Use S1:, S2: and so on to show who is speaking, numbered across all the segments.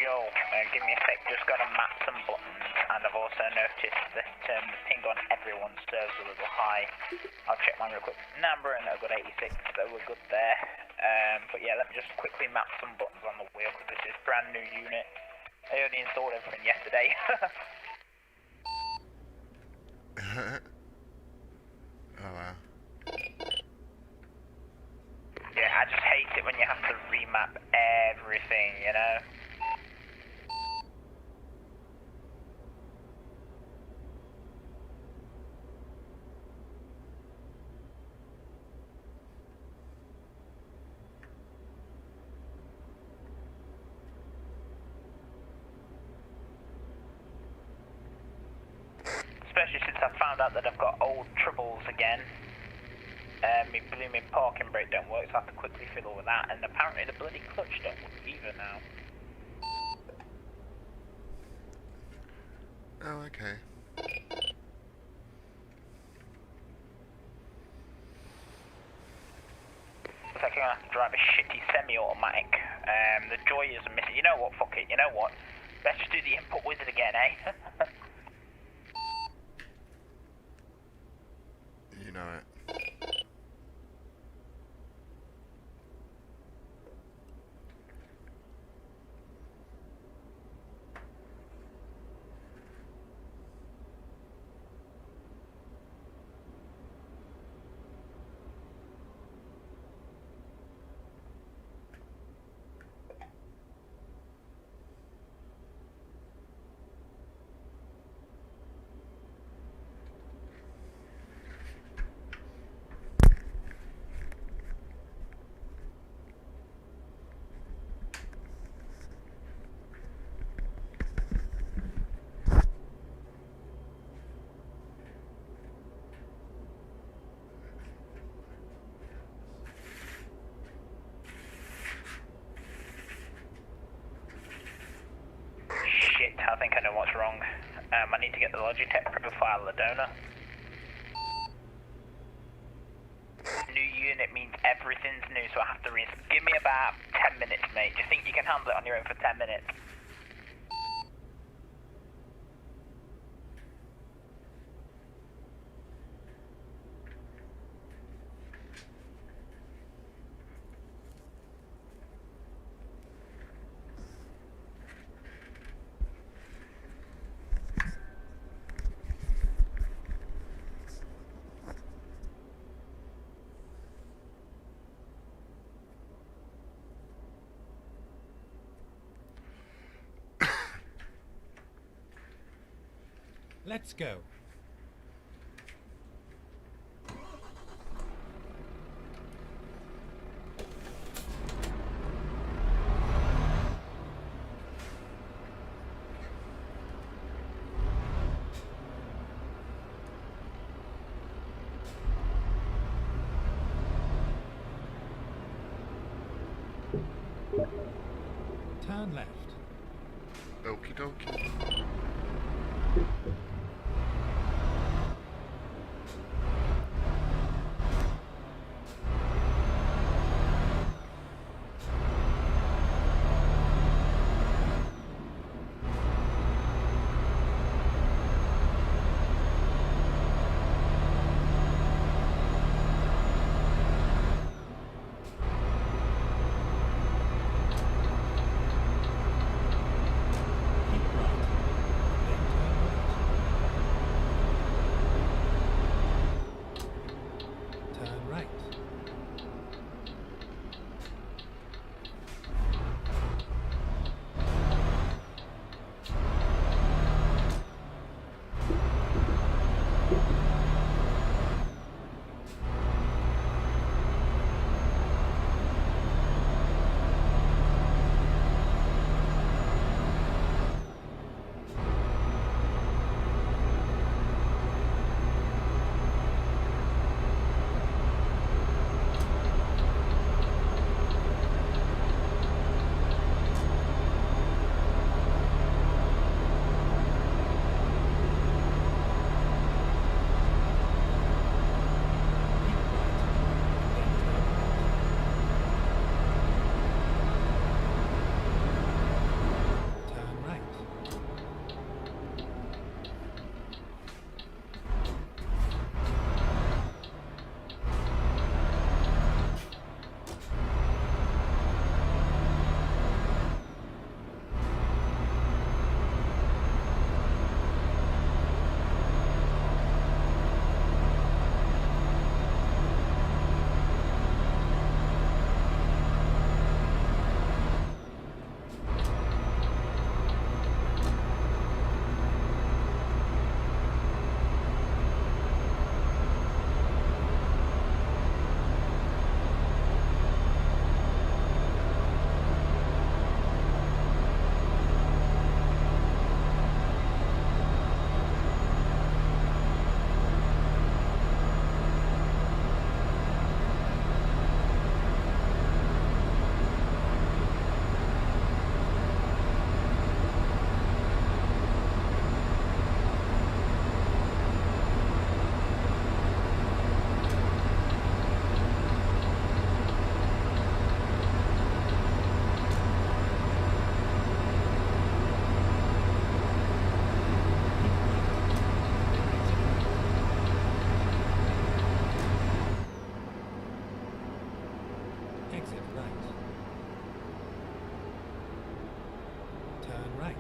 S1: Yo, give me a sec, just gotta map some buttons, and I've also noticed that the ping on everyone's serves a little high. I'll check mine real quick. Number, and I've got 86, so we're good there. But yeah, let me just quickly map some buttons on the wheel, because this is a brand new unit. I only installed everything yesterday.
S2: Oh wow.
S1: Yeah, I just hate it when you have to remap everything, you know? Especially since I found out that I've got old troubles again. My blooming parking brake don't work, so I have to quickly fiddle with that, and apparently the bloody clutch don't work either now.
S2: Oh, okay.
S1: Looks like I'm gonna have to drive a shitty semi-automatic. The joy is missing. You know what, fuck it, you know what? Let's just do the input wizard again, eh?
S2: You know it.
S1: Shit, I think I know what's wrong. I need to get the Logitech profile of the donor. New unit means everything's new, so I have to give me about 10 minutes, mate. Do you think you can handle it on your own for 10 minutes?
S3: Let's go. Turn left.
S2: Okie dokie.
S3: Keep right. Then turn right. Exit right. Turn right.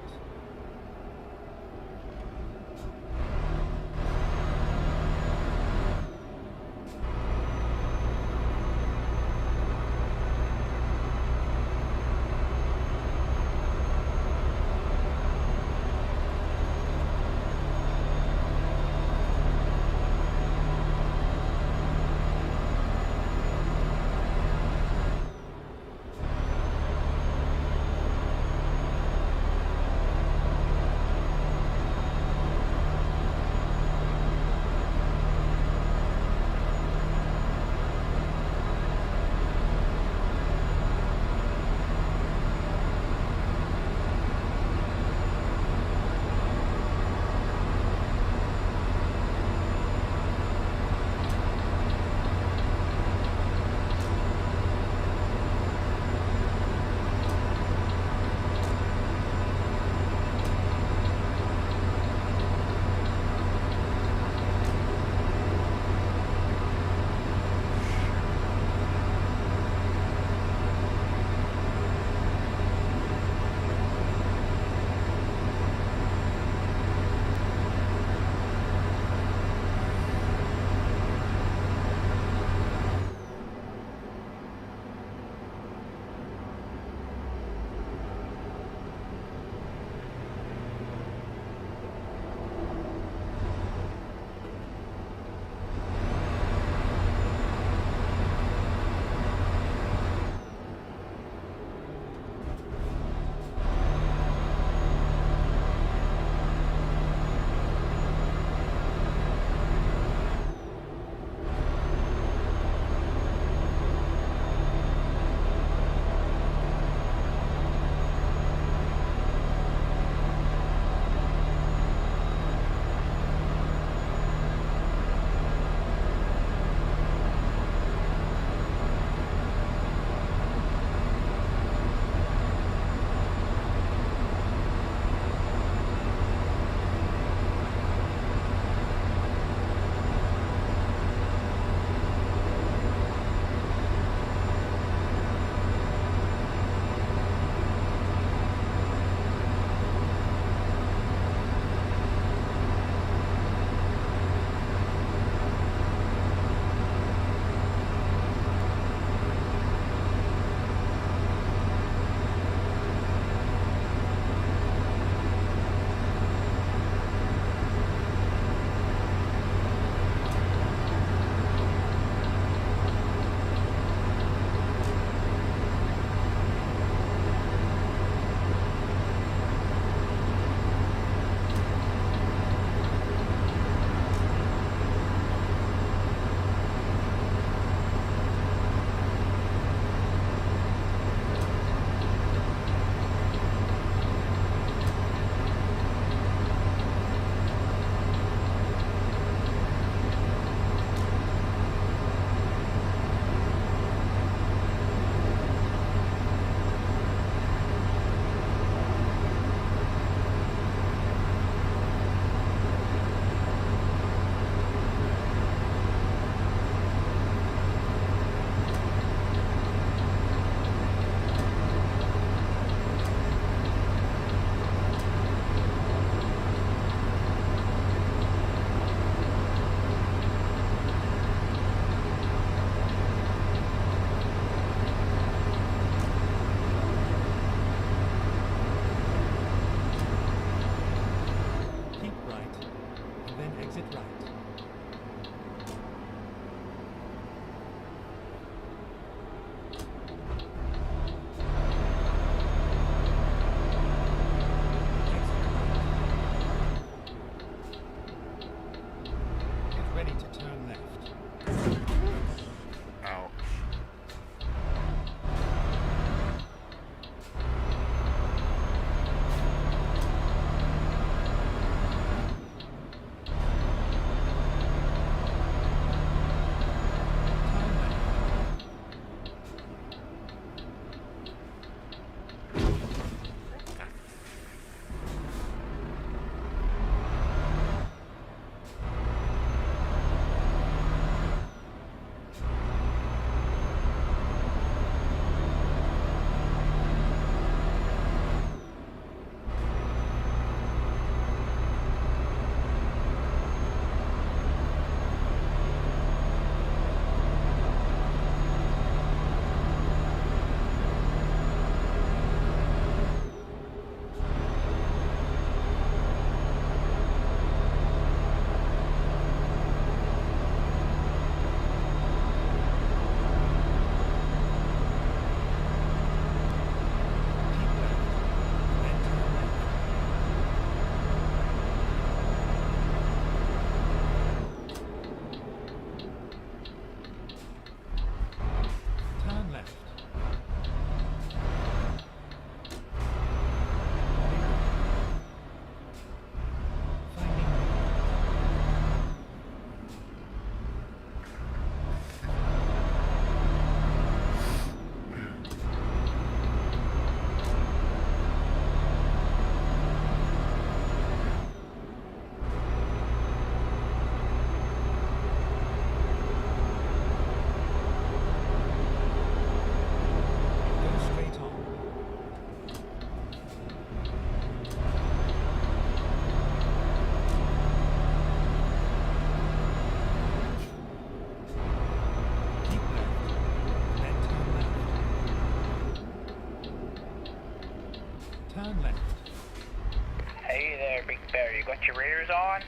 S1: you got your rears on?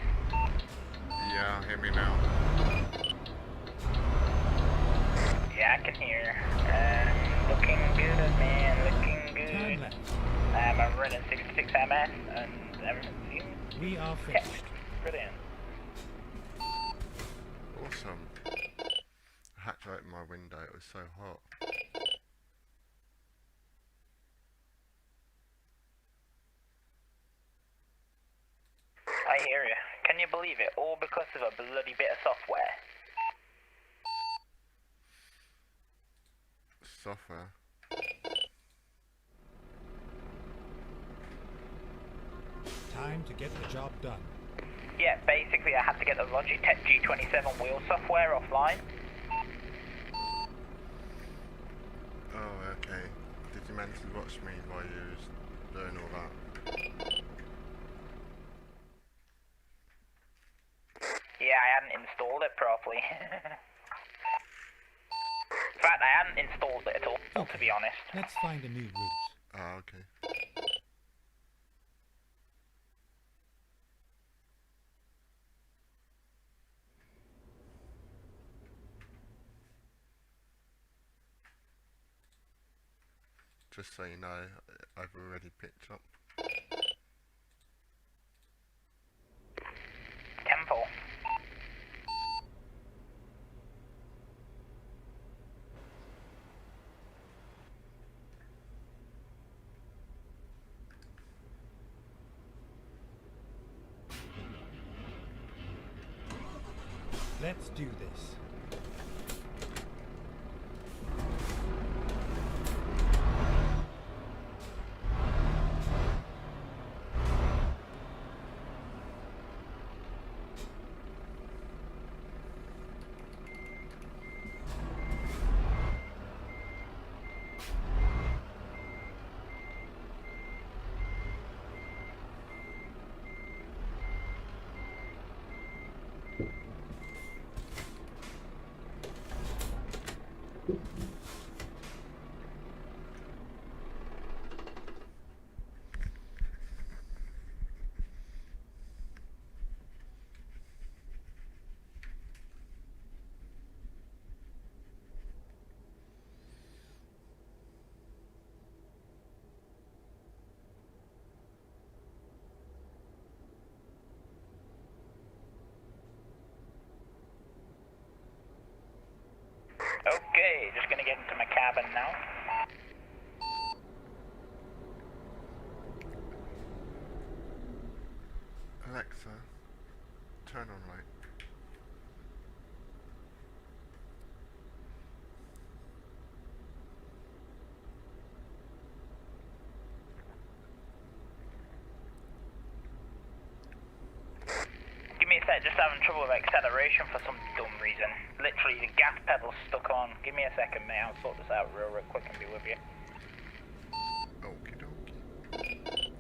S2: Yeah, hear me now.
S1: Yeah, I can hear. Looking good, man, looking
S3: Turn
S1: good.
S3: left.
S1: I'm running 66 MS and everything seems
S3: We are
S1: kept.
S3: finished.
S1: Brilliant.
S2: Awesome. I had to open my window, it was so hot.
S1: I hear you. Can you believe it? All because of a bloody bit of software.
S2: Software.
S3: Time to get the job done.
S1: Yeah, basically I had to get the Logitech G27 wheel software offline.
S2: Oh, okay. Did you mentally watch me while you was doing all that?
S1: Yeah, I hadn't installed it properly. In fact, I hadn't installed it at all, to be honest.
S3: Let's find a new route.
S2: Ah, okay. Just so you know, I've already picked up.
S1: Temple.
S3: Let's do this.
S1: Okay, just gonna get into my cabin now.
S2: Alexa, turn on light.
S1: Give me a sec, just having trouble with acceleration for some dumb reason. Literally, the gas pedal's stuck on. Give me a second, mate, I'll sort this out real quick and be with you.
S2: Okie dokie.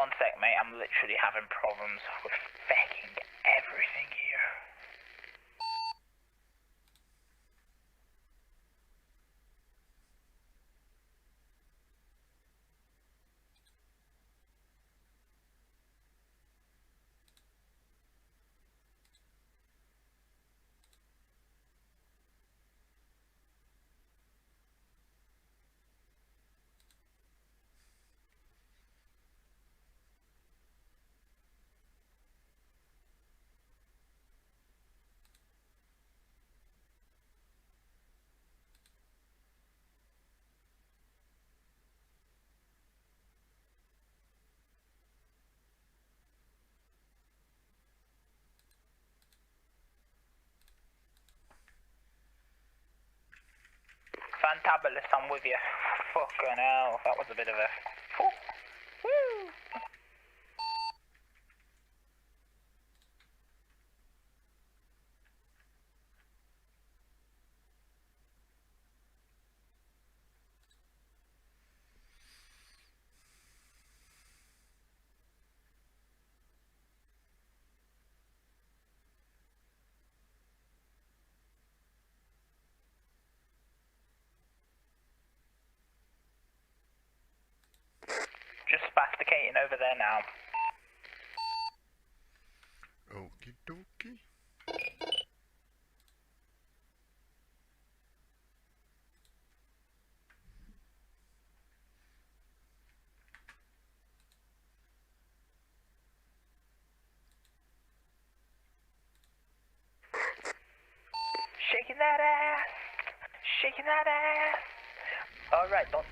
S1: one sec, mate. I'm literally having problems with fucking everything here. Fantabulous, I'm with you. Fucking hell, that was a bit of a... Woo! Just spasticating over there now.
S2: Okie dokie.
S1: Shaking that ass! Shaking that ass! Alright, don't...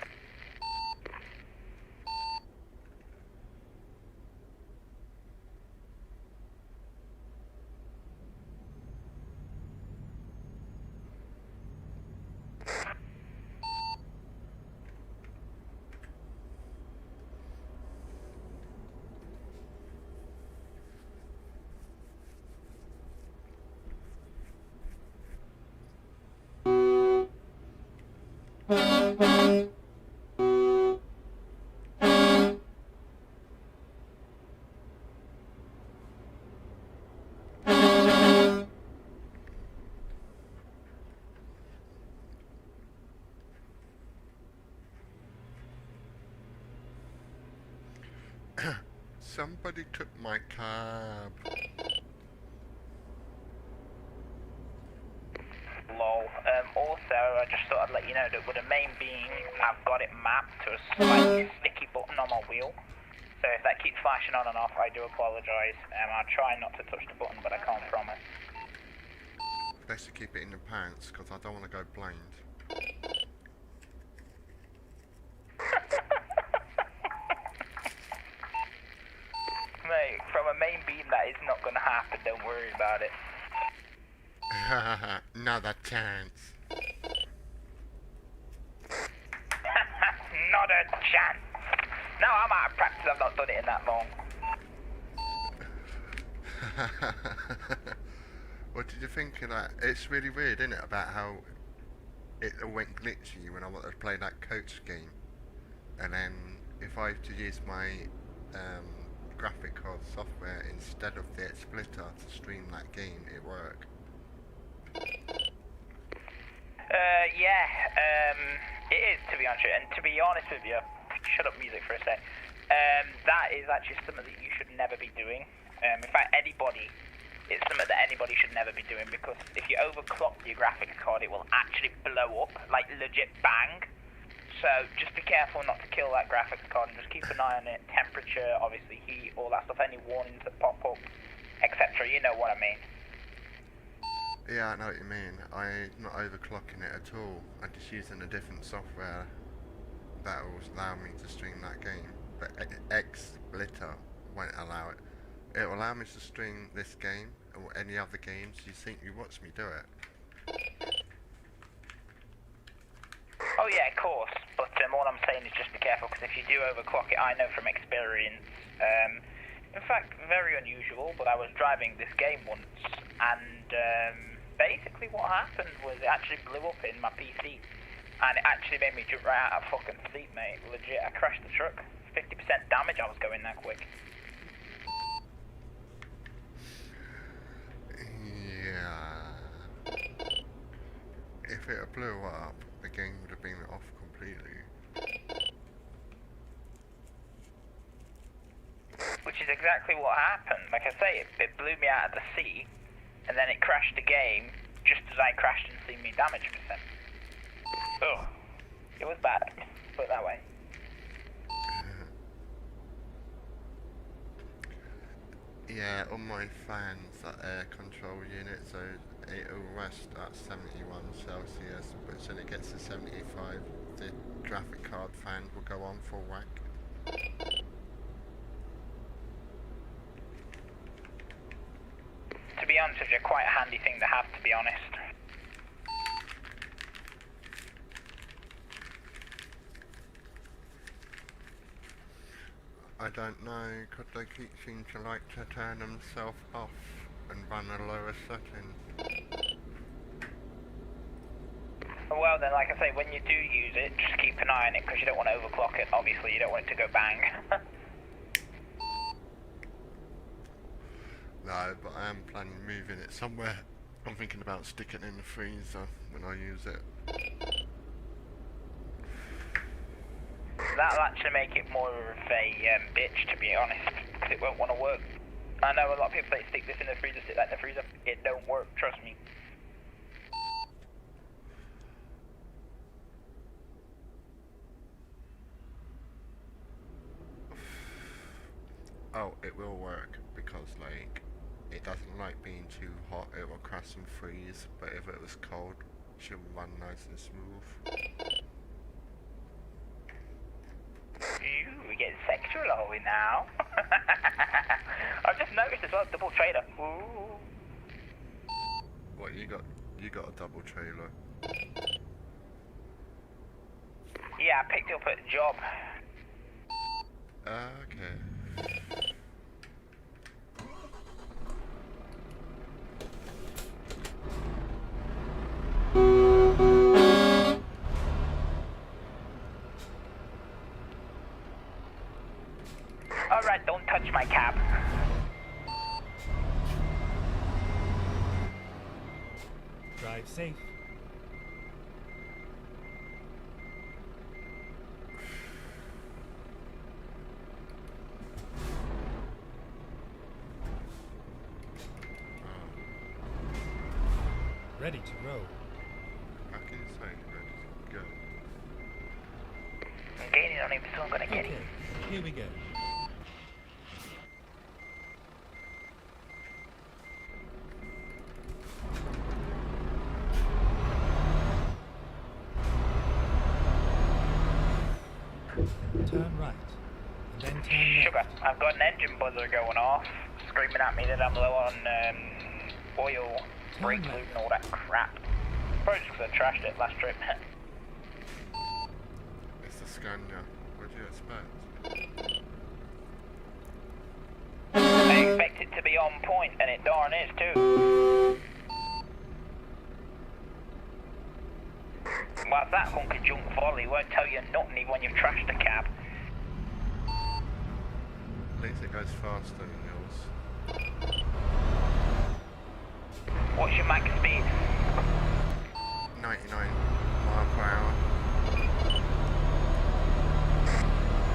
S2: Somebody took my cab.
S1: Lol. Also, I just thought I'd let you know that with the main beam, I've got it mapped to a slightly sticky button on my wheel. So if that keeps flashing on and off, I do apologise. I'll try not to touch the button, but I can't promise.
S2: Best to keep it in the pants, because I don't want to go blind.
S1: Mate, from a main beam that is not going to happen, don't worry about it.
S2: Not a chance.
S1: Not a chance. No, I'm out of practice, I've not done it in that long.
S2: What did you think of that? It's really weird, isn't it, about how it went glitchy when I wanted to play that coach game. And then if I have to use my graphic card software instead of the splitter to stream that game, it worked.
S1: It is, to be honest, and to be honest with you, shut up music for a sec, that is actually something that you should never be doing. In fact, it's something that anybody should never be doing, because if you overclock your graphics card, it will actually blow up, like legit bang. So just be careful not to kill that graphics card, and just keep an eye on it, temperature, obviously heat, all that stuff, any warnings that pop up, etc, you know what I mean.
S2: Yeah, I know what you mean. I'm not overclocking it at all. I'm just using a different software that will allow me to stream that game. But X-Splitter won't allow it. It will allow me to stream this game or any other games. You think you watch me do it?
S1: Oh yeah, of course. But all I'm saying is just be careful, because if you do overclock it, I know from experience. In fact, very unusual, but I was driving this game once, and basically what happened was it actually blew up in my PC, and it actually made me jump right out of fucking sleep, mate. Legit, I crashed the truck. 50% damage I was going that quick.
S2: Yeah. If it blew up, the game would have been off completely.
S1: Which is exactly what happened. Like I say, it blew me out of the sea, and then it crashed the game just as I crashed and seen me damage percent. Oh, it was bad. Put it that way.
S2: Yeah, on my fans, that air control unit, so it'll rest at 71 Celsius, but as soon as it gets to 75, the graphic card fan will go on full whack.
S1: To be honest with you, quite a handy thing to have, to be honest.
S2: I don't know, could they seem to like to turn themselves off and run a lower setting?
S1: Well then, like I say, when you do use it, just keep an eye on it, because you don't want to overclock it, obviously, you don't want it to go bang.
S2: No, but I am planning moving it somewhere. I'm thinking about sticking it in the freezer when I use it.
S1: That'll actually make it more of a bitch, to be honest, because it won't want to work. I know a lot of people say stick this in the freezer, stick that in the freezer. It don't work, trust me.
S2: Oh, it will work, because like, it doesn't like being too hot, it will crash and freeze, but if it was cold, it should run nice and smooth.
S1: Ooh, we're getting sexual, are we now? I've just noticed as well, double trailer. Ooh.
S2: What, you got a double trailer?
S1: Yeah, I picked it up at a job.
S2: Okay.
S1: Alright, don't touch my cab.
S3: Drive safe. Ready to roll.
S2: How can you say ready to go?
S1: I'm gaining on him, so I'm gonna get
S3: Okay,
S1: him.
S3: here we go. Turn right, and then turn
S1: Sugar,
S3: left.
S1: I've got an engine buzzer going off, screaming at me that I'm low on oil, brake fluid and all that crap. Probably just because I trashed it last trip.
S2: It's the Scania. What do you expect?
S1: I expect it to be on point, and it darn is too. Well, that hunky junk volley won't tell you nothing even when you've trashed the cab.
S2: At least it goes faster than yours.
S1: What's your max speed?
S2: 99 mile per hour.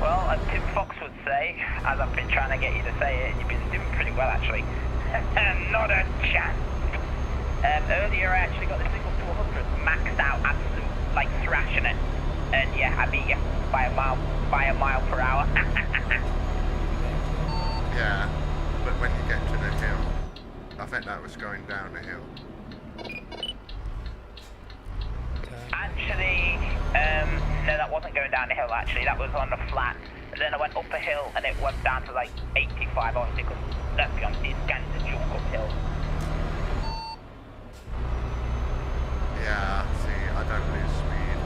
S1: Well, as Tim Fox would say, as I've been trying to get you to say it, and you've been doing pretty well actually, not a chance. Earlier I actually got this thing up to 100, maxed out, absolute, like thrashing it, and yeah, I beat you by a mile per hour.
S2: Yeah, but when you get to the hill, I think that was going down the hill.
S1: Actually, no, that wasn't going down the hill actually, that was on the flat. And then I went up a hill and it went down to like 85 obviously, because let's be honest, it's kind of junk uphill.
S2: Yeah, see, I don't lose speed.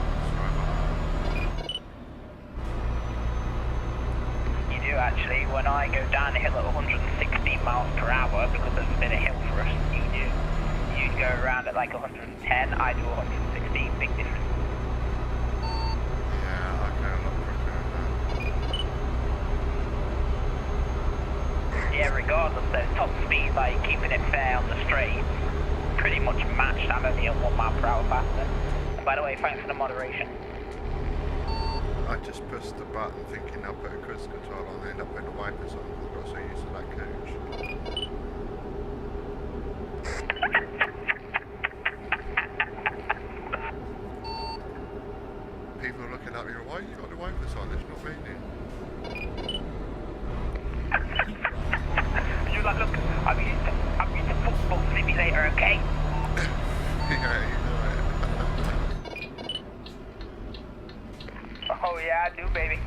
S1: You do actually, when I go down the hill at 116 miles per hour, because there's a bit of hill for us, you go around at like 110, I do 116, big difference.
S2: Yeah, I go a lot quicker than that.
S1: like keeping it fair on the straight, pretty much matched. I'm only at 1 mile per hour faster. And by the way, thanks for the moderation.
S2: I just pushed the button thinking I'll put a cruise control on and end up putting the wipers on because I got so used to that coach. People are looking at me, why you got the wipers on? It's not raining.
S1: You're like, look, I'm used to football simulator, okay?
S2: Yeah, you know it.
S1: Oh yeah, I do, baby.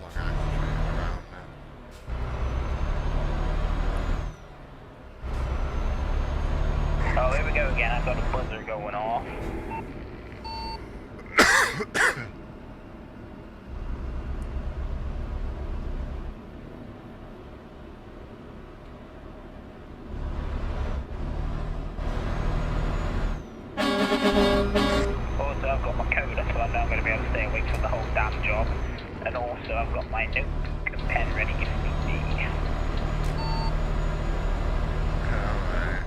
S2: Long around now.
S1: Oh, here we go again. I've got a buzzer going off. Also, I've got my coda, so I know I'm going to be able to stay awake for the whole damn job. And also, I've got my notebook and pen ready if need be.
S2: Alright.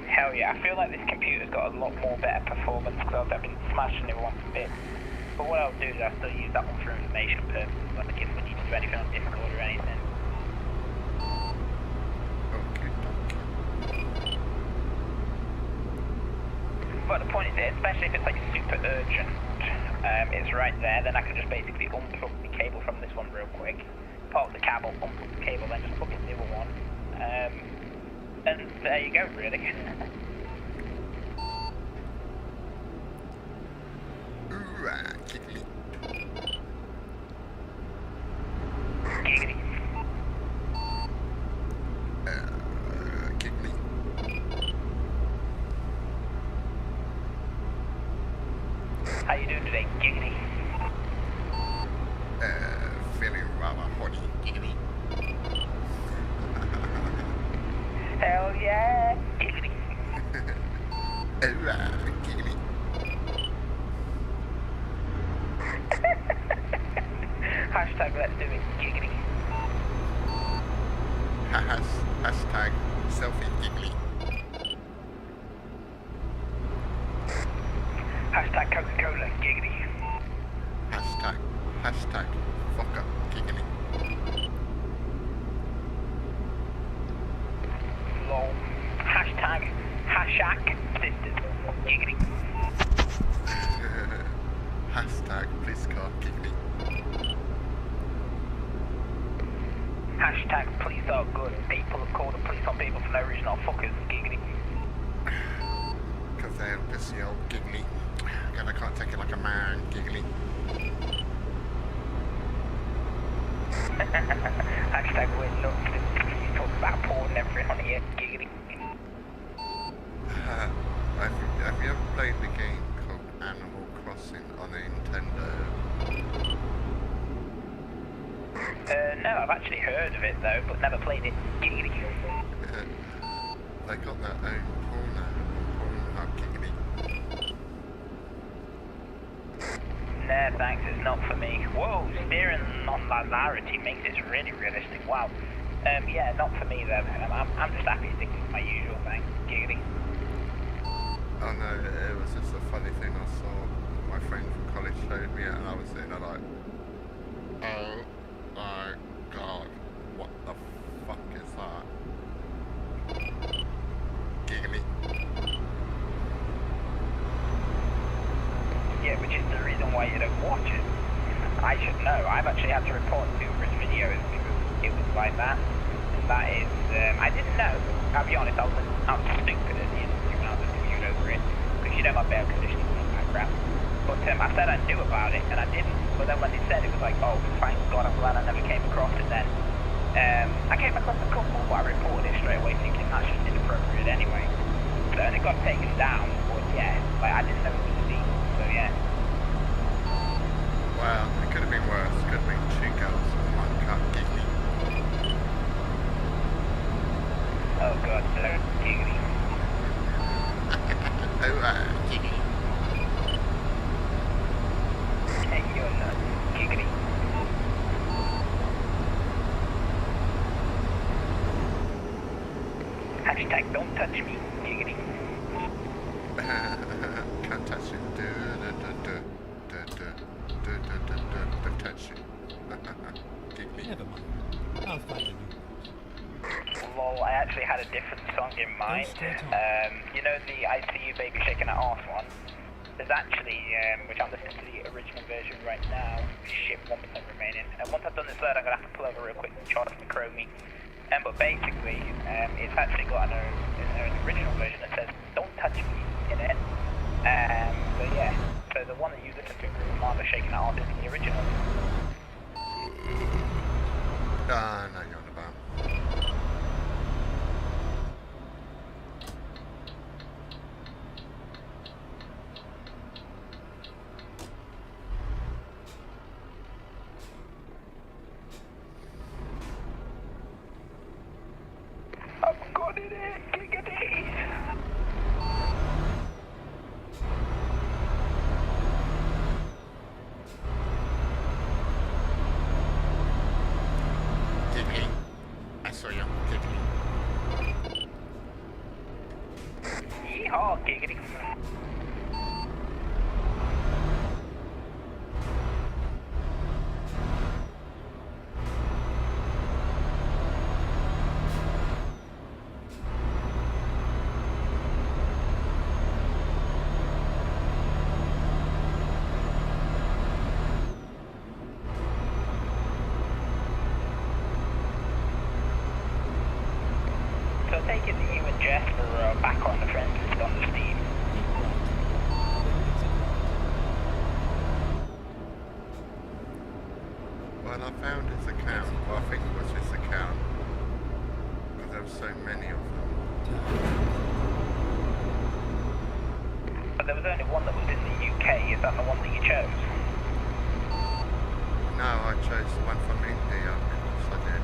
S1: Hell yeah, I feel like this computer's got a lot more better performance because I've been smashing it one bit. But what I'll do is I'll still use that one for information purposes, like if we need to do anything on Discord or anything.
S2: Okay.
S1: But the point is, especially if it's like super urgent, it's right there, then I can just basically unplug the cable from this one real quick, pop the cable, unplug the cable, then just plug in the other one. And there you go, really.
S2: Ooh, giggly.
S1: Giggity.
S2: Giggly.
S1: How you doing today, Giggity?
S2: Feeling rather horny. Giggly.
S1: Hell yeah, Giggity.
S2: Giggly.
S1: Hashtag let's do it, Giggity.
S2: Hashtag selfie giggly.
S1: Hashtag Coca-Cola, Giggity.
S2: Hashtag fuck up giggly.
S1: Lol. Hashtag Hashak sisters, Giggity.
S2: Hashtag please car giggly.
S1: Hashtag police are good. People have called the police on people for no reason or fuckers, Giggity.
S2: Cause they're pissy old giggly. And I can't take it like a man, giggly.
S1: Hashtag we're nuts. You talk about porn and everything on here, Giggity.
S2: Have you ever played the game called Animal Crossing on a Nintendo?
S1: No, I've actually heard of it though, but never played it. Giggity.
S2: They got their own porn giggly.
S1: Nah, thanks, it's not for me. Whoa, steering non-linearity makes it really realistic. Wow. Yeah, not for me then. I'm just happy sticking with my usual thing. Giggity.
S2: Oh no, it was just a funny thing I saw. My friend from college showed me it and I was sitting there like, oh my god, what the fuck is that? Giggly.
S1: Yeah, which is the reason why you don't watch it. I should know. I've actually had to report numerous videos like that. And that is, I didn't know. I'll be honest, I was stupid at the interview when I was interviewed over it. Because you know my bail conditions and all that crap. But I said I knew about it, and I didn't. But then when they said it was like, oh, thank God, I'm glad I never came across it then. I came across a couple, but I reported it straight away thinking that's just inappropriate anyway. So, and it got taken down, but yeah, like I didn't know it was illegal, so yeah.
S2: Well, it could have been worse. It could have been 2 girls and 1 cat giggly.
S1: Oh God, so giggly.
S2: Oh, giggly.
S1: Hey, you're not giggly. Hashtag don't touch me, giggly.
S2: Can't touch you. Don't touch you. Giggly.
S3: Never mind. I'll find a new route.
S1: Lol, I actually had a different song in mind. You know the I See You Baby Shaking That Arse one? There's actually, which I'm listening to the original version right now, shit, 1% remaining. And once I've done this third, I'm going to have to pull over real quick and charge the Chromie. But basically, it's actually got an original version that says, don't touch me in it. So yeah, so the one that you listen to, Martha Shaking That Arse, is the original.
S2: Ah, no, you're on about.
S1: I've got it in, giggity!
S2: Giggly. I saw you. Giggly.
S1: Yeehaw, giggity! So I take it that you and Jeff are back on the friends list on the Steam.
S3: Keep right. Then exit right.
S2: Well, I found his account. Well, I think it was his account. Because there were so many of them.
S3: Turn
S1: But there was only one that was in the UK. Is that the one that you chose?
S2: No, I chose the one from India. Of course I did.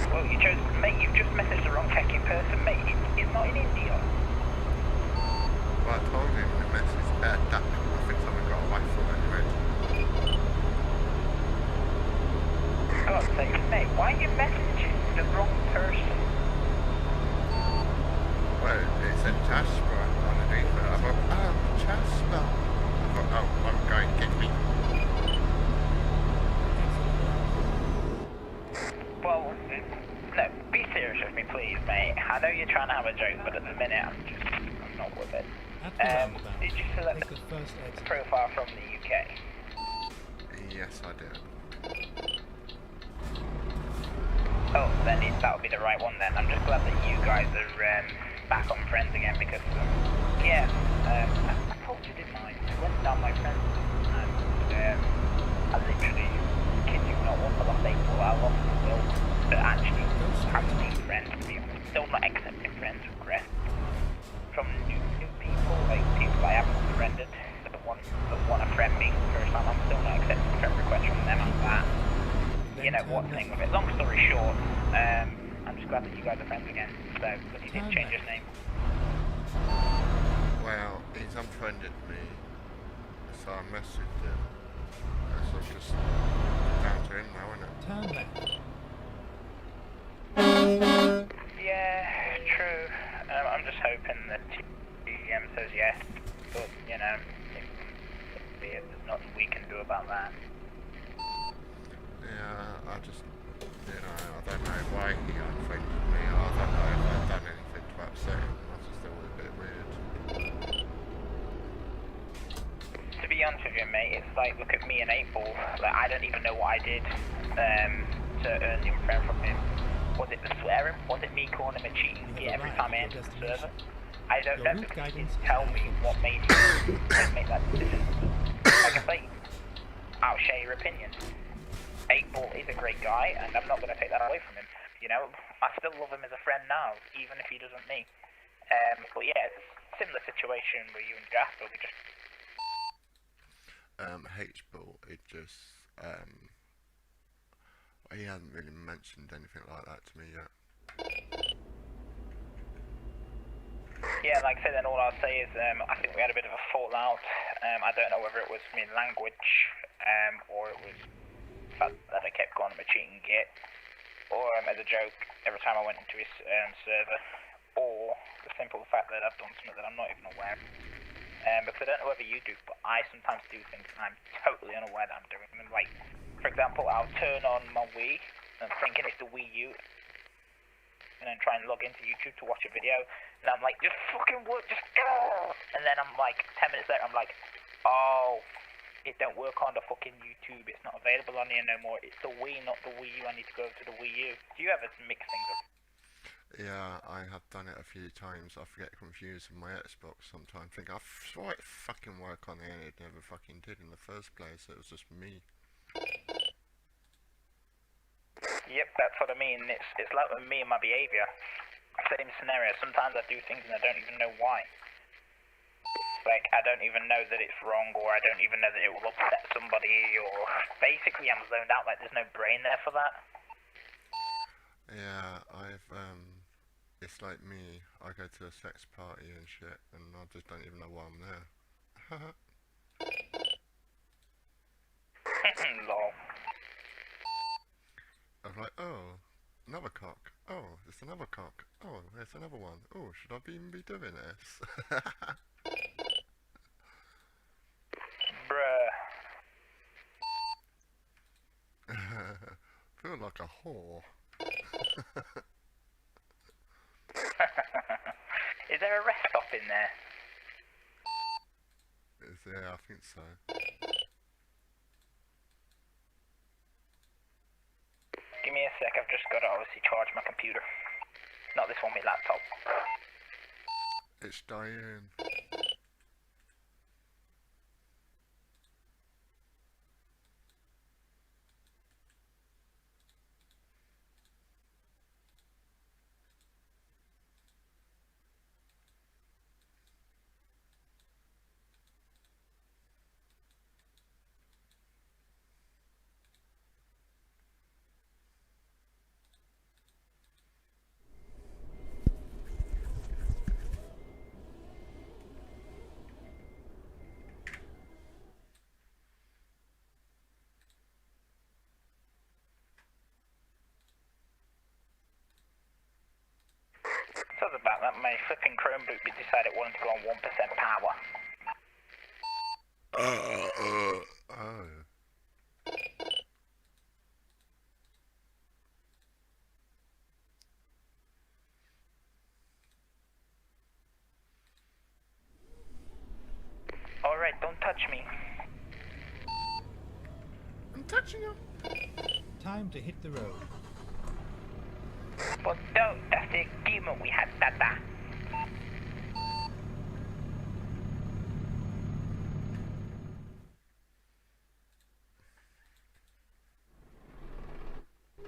S1: Well, you chose, mate, you've just messaged the wrong techie person, mate. It's not in India.
S2: Well, I told him the message duck. I think someone got away from it.
S1: For God's sake, mate, why are you messaging the wrong person?
S2: Well, it said Jasper underneath it. I thought, oh, Jasper. I thought, oh, I'm going to get me.
S1: Well, no, be serious with me, please, mate. I know you're trying to have a joke, but at the minute, I'm not with it.
S3: At the roundabout,
S1: Did you select
S3: take
S1: the
S3: the first exit.
S1: profile from the UK?
S2: Yes, I did.
S1: Oh, then that'll be the right one then. I'm just glad that you guys are back on friends again because, yeah, I told you, didn't I? I went down my friends and I literally, kid you not, once I lost April, I lost the will to actually have to be friends with you. I'm still not accepting friends requests from new people, like people I haven't friended, that want to friend me first time. I'm still not accepting friend requests from them and that. You know what thing with it. Long story short, I'm just glad that you guys are friends again. So, because he didn't change his name.
S2: Well, he's unfriended me, so I messaged him. So it's just down to him now, isn't it?
S3: Turn left.
S1: Yeah, true. I'm just hoping that TM says yes, but you know, there's nothing we can do about that.
S2: Yeah, I just, you know, I don't know why he unfriended me. I don't know if I've done anything to upset him. I just thought it was a bit weird.
S1: To be be honest with you, mate, it's like, look at me and 8 Ball. Like, I don't even know what I did to earn the unfriend from him. Was it the swearing? Was it me calling him a cheating git every time I entered the server? I don't know, because he didn't tell me what made him make that decision. Like I say, I'll share your opinion. 8 Ball is a great guy, and I'm not going to take that away from him. You know, I still love him as a friend now, even if he doesn't me. But yeah, it's a similar situation with you and Jasper. We just
S2: H-Ball, it just, he hasn't really mentioned anything like that to me yet.
S1: Yeah, like I said, then all I'll say is I think we had a bit of a fallout. I don't know whether it was me language, or it was the fact that I kept calling him a cheating git, or as a joke every time I went into his server, or the simple fact that I've done something that I'm not even aware of. Because I don't know whether you do, but I sometimes do things and I'm totally unaware that I'm doing them. Like, for example, I'll turn on my Wii, and I'm thinking it's the Wii U, and then try and log into YouTube to watch a video, and I'm like, just fucking work, just go! And then I'm like, 10 minutes later, I'm like, oh, it don't work on the fucking YouTube, it's not available on here no more, it's the Wii, not the Wii U, I need to go to the Wii U. Do you ever mix things up?
S2: Yeah, I have done it a few times. I get confused with my Xbox sometimes. Think I saw it fucking work on there, and it never fucking did in the first place. It was just me.
S1: Yep, that's what I mean. It's like with me and my behaviour. Same scenario. Sometimes I do things and I don't even know why. Like, I don't even know that it's wrong, or I don't even know that it will upset somebody, or basically I'm zoned out, like there's no brain there for that.
S2: Yeah, it's like me. I go to a sex party and shit, and I just don't even know why I'm there.
S1: Lol.
S2: I'm like, oh, another cock. Oh, it's another cock. Oh, there's another one. Oh, should I even be doing this?
S1: Bruh.
S2: Feel like a whore.
S1: Is there a rest stop in there?
S2: Yeah, I think so.
S1: Give me a sec, I've just got to obviously charge my computer. Not this one, my laptop.
S2: It's Diane.
S1: Sorry about that, my flipping Chromebook decided it wanted to go on 1% power.
S2: Oh.
S1: Alright, don't touch me.
S2: I'm touching you.
S3: Time to hit the road.
S1: But don't, that's the agreement we had, Tata.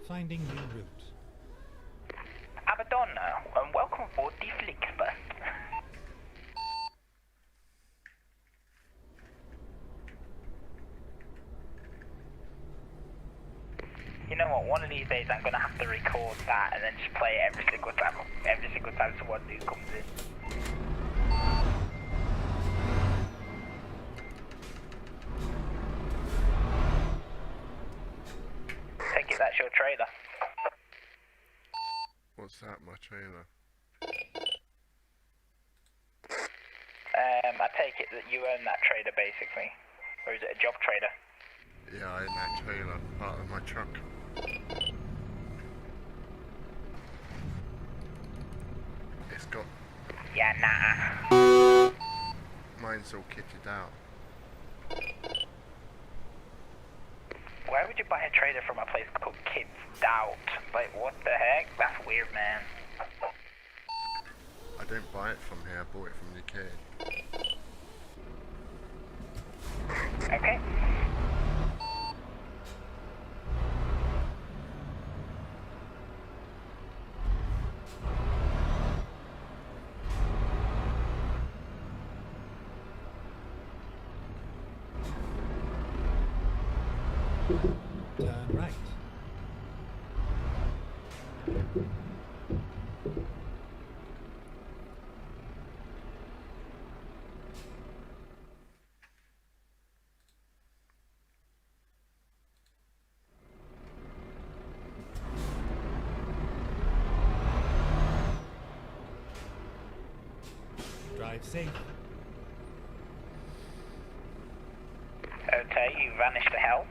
S3: Finding new route.
S1: Abadonna, and welcome aboard the Flixbus. You know what, one of these days I'm gonna have to record that and then just play it every single time someone new comes in. Take it, that's your trailer.
S2: What's that, my trailer?
S1: I take it that you own that trailer basically. Or is it a job trailer?
S2: Yeah, I own that trailer, part of my truck. It's got...
S1: Yeah, nah.
S2: Mine's all kitted out.
S1: Why would you buy a trailer from a place called Kids Doubt? Like, what the heck? That's weird, man.
S2: I didn't buy it from here, I bought it from UK.
S1: Okay.
S3: Turn right. Drive safe.
S1: Okay, you vanished to hell.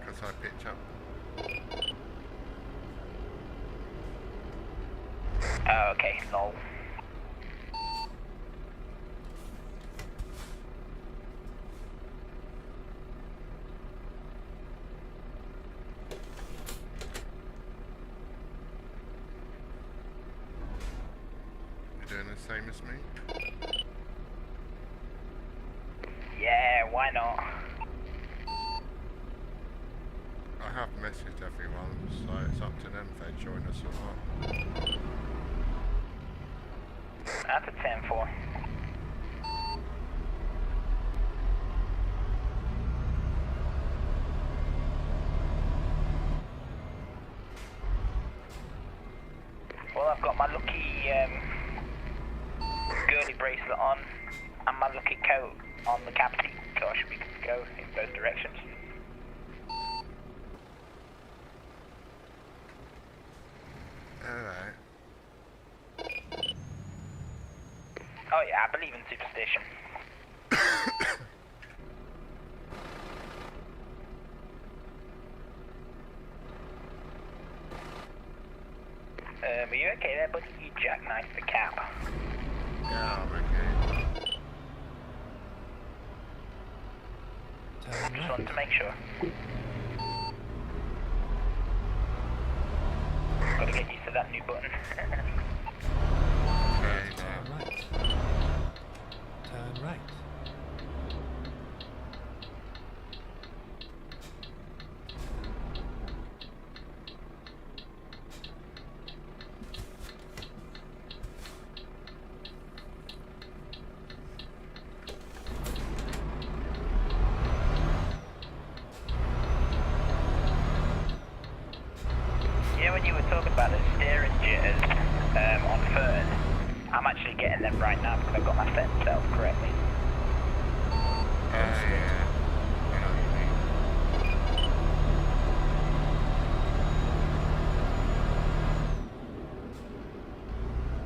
S2: Because I picked up.
S1: Oh, okay, lol.
S2: You're doing the same as me?
S1: Yeah, why not?
S2: I have messaged everyone, so it's up to them if they join us or not.
S1: That's a 10-4. Well, I've got my lucky girly bracelet on and my lucky coat on the cab seat, so I should be good to go in both directions.
S2: Alright.
S1: Oh yeah, I believe in superstition. Are you okay there, buddy? You jackknifed the cab.
S2: Yeah, I'm okay.
S3: Turn
S1: Just
S3: right.
S1: wanted to make sure. Gotta get used to that new button.
S2: Okay,
S3: Turn
S2: now.
S3: right. Turn right.
S1: Yeah, when you were talking about the steering jitters on Fern, I'm actually getting them right now because I've got my set set up correctly.
S2: Yeah. I know what you mean.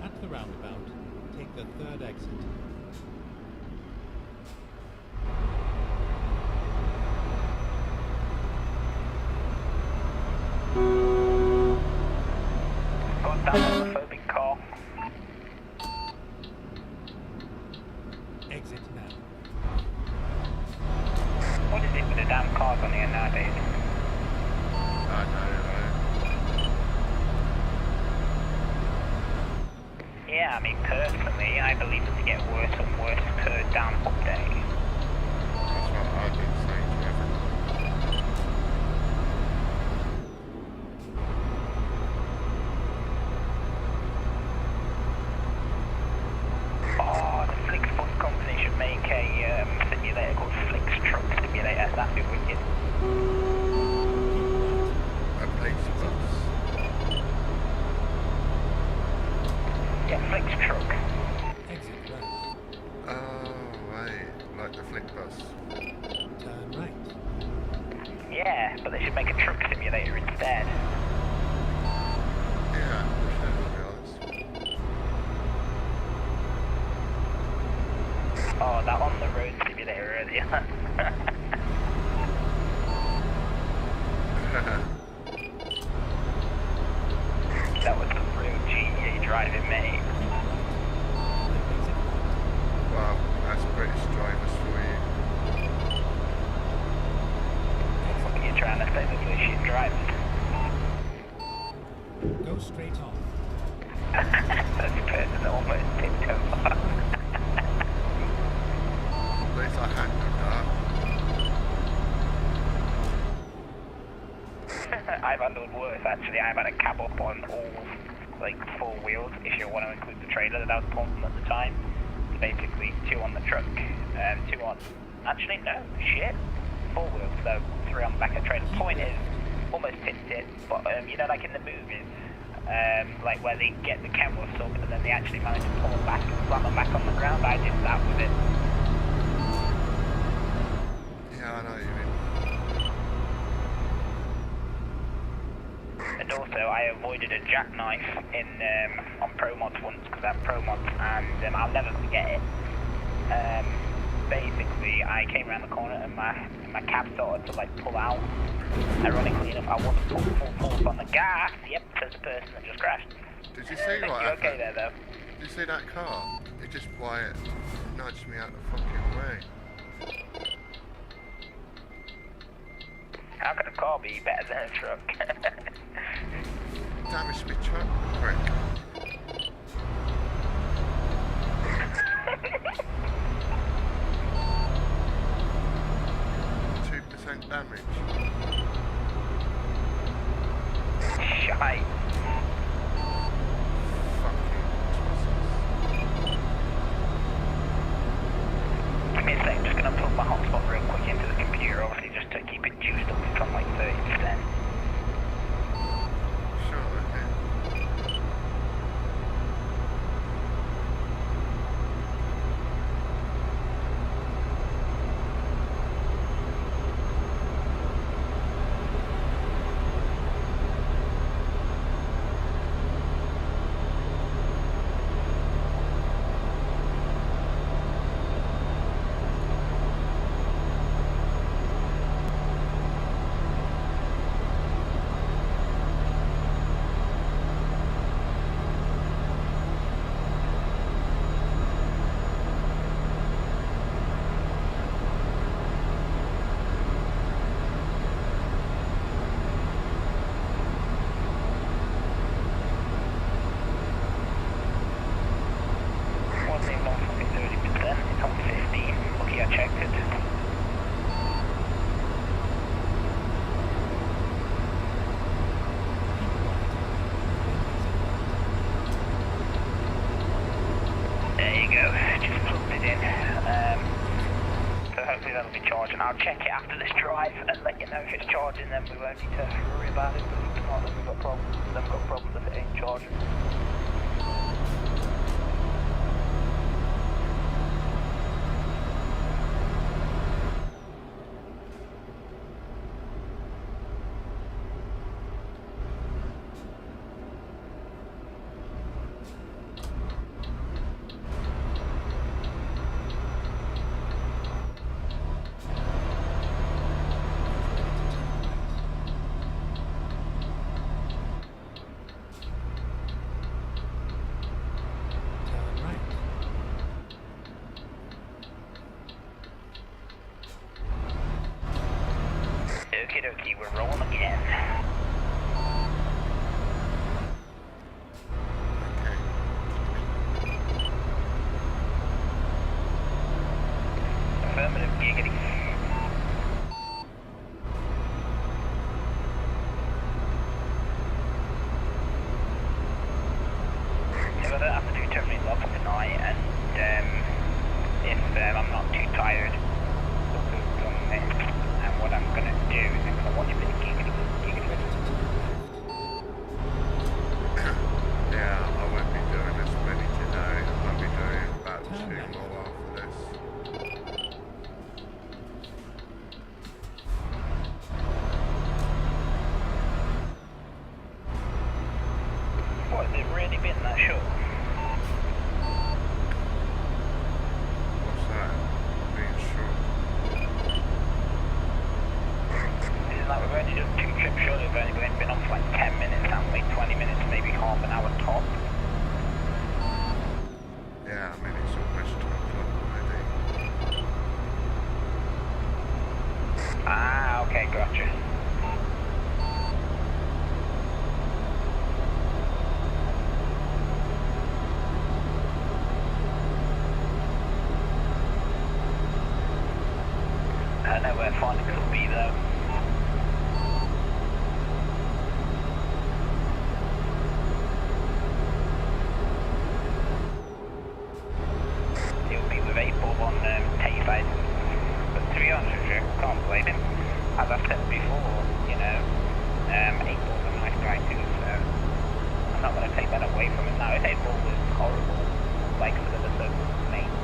S3: At the roundabout, take the third exit.
S1: Got that homophobic car.
S3: Exit now.
S1: What is it with the damn cars on here nowadays?
S2: I know.
S1: Yeah, I mean, personally, I believe it to get worse and worse per damn update.
S2: That's what I've been saying to everyone.
S1: Oh, the Flixbus company should make a simulator called Flix Truck Simulator. That'd be wicked.
S2: A police bus.
S1: Yeah, Flix Truck.
S3: Exit right.
S2: Oh, right. Like the flick bus.
S3: Turn right.
S1: Yeah, but they should make a truck simulator instead.
S2: Yeah, we should, to be honest.
S1: Oh, that on the road simulator earlier. That was some real GTA driving, mate.
S3: Keep right. Then exit right.
S1: drivers.
S3: Go straight on.
S1: There's a person that almost tipped over.
S2: At least I handled that.
S1: I've handled worse actually. I've had a cab up on all like 4 wheels, if you want to include the trailer that I was pulling at the time. So basically 2 on the truck, 2 on, actually no, shit, 4 wheels, so 3 on the back of the trailer. Point is, almost tipped it, but you know, like in the movies, like where they get the cameras up and then they actually manage to pull them back and slam them back on the ground. I did that with it.
S2: Yeah, I know what you mean.
S1: And also, I avoided a jackknife in on Pro Mods once because I'm Pro Mods, and I'll never forget it. Basically, I came around the corner and my cab started to like pull out. Ironically enough, I wasn't putting full force on the gas. Yep, there's a person that just crashed.
S2: Did you see what
S1: You
S2: happened?
S1: okay there though?
S2: Did you see that car? It just quiet nudged me out the fucking way.
S1: How could a car be better than a truck?
S2: Damaged me truck quick. Damage.
S1: Shite. Give me a sec, just gonna plug my hotspot real quick into the computer, obviously just to keep it juiced up from like 30%.
S2: Sure, okay.
S1: I'll check it after this drive and let you know if it's charging, then we won't need to worry about it. But if not, then we've got problems if it ain't charging. Okie dokie, we're rolling again. Affirmative, giggity. So I don't have to do too many logs tonight, and if I'm not too tired, and what I'm gonna do is I'm gonna watch a bit of giggity.
S2: Yeah, I won't be doing this many today. I'll be doing about 2 more after this.
S1: What, has it really been that short?
S2: What's that? Being short.
S1: It's like we've only done 2 trips, surely we've only been on for like 10 minutes, haven't we? 20 minutes, maybe half an hour top.
S2: Yeah, I mean, it's almost 2 o'clock already.
S1: Ah, okay, gotcha. I know where Phonics will be though. He'll be with 8-Ball on Tayside. But to be honest with you, can't blame him. As I've said before, you know, 8-Ball's a nice guy too, so I'm not going to take that away from him. Now, if 8-Ball was horrible, like some of the mates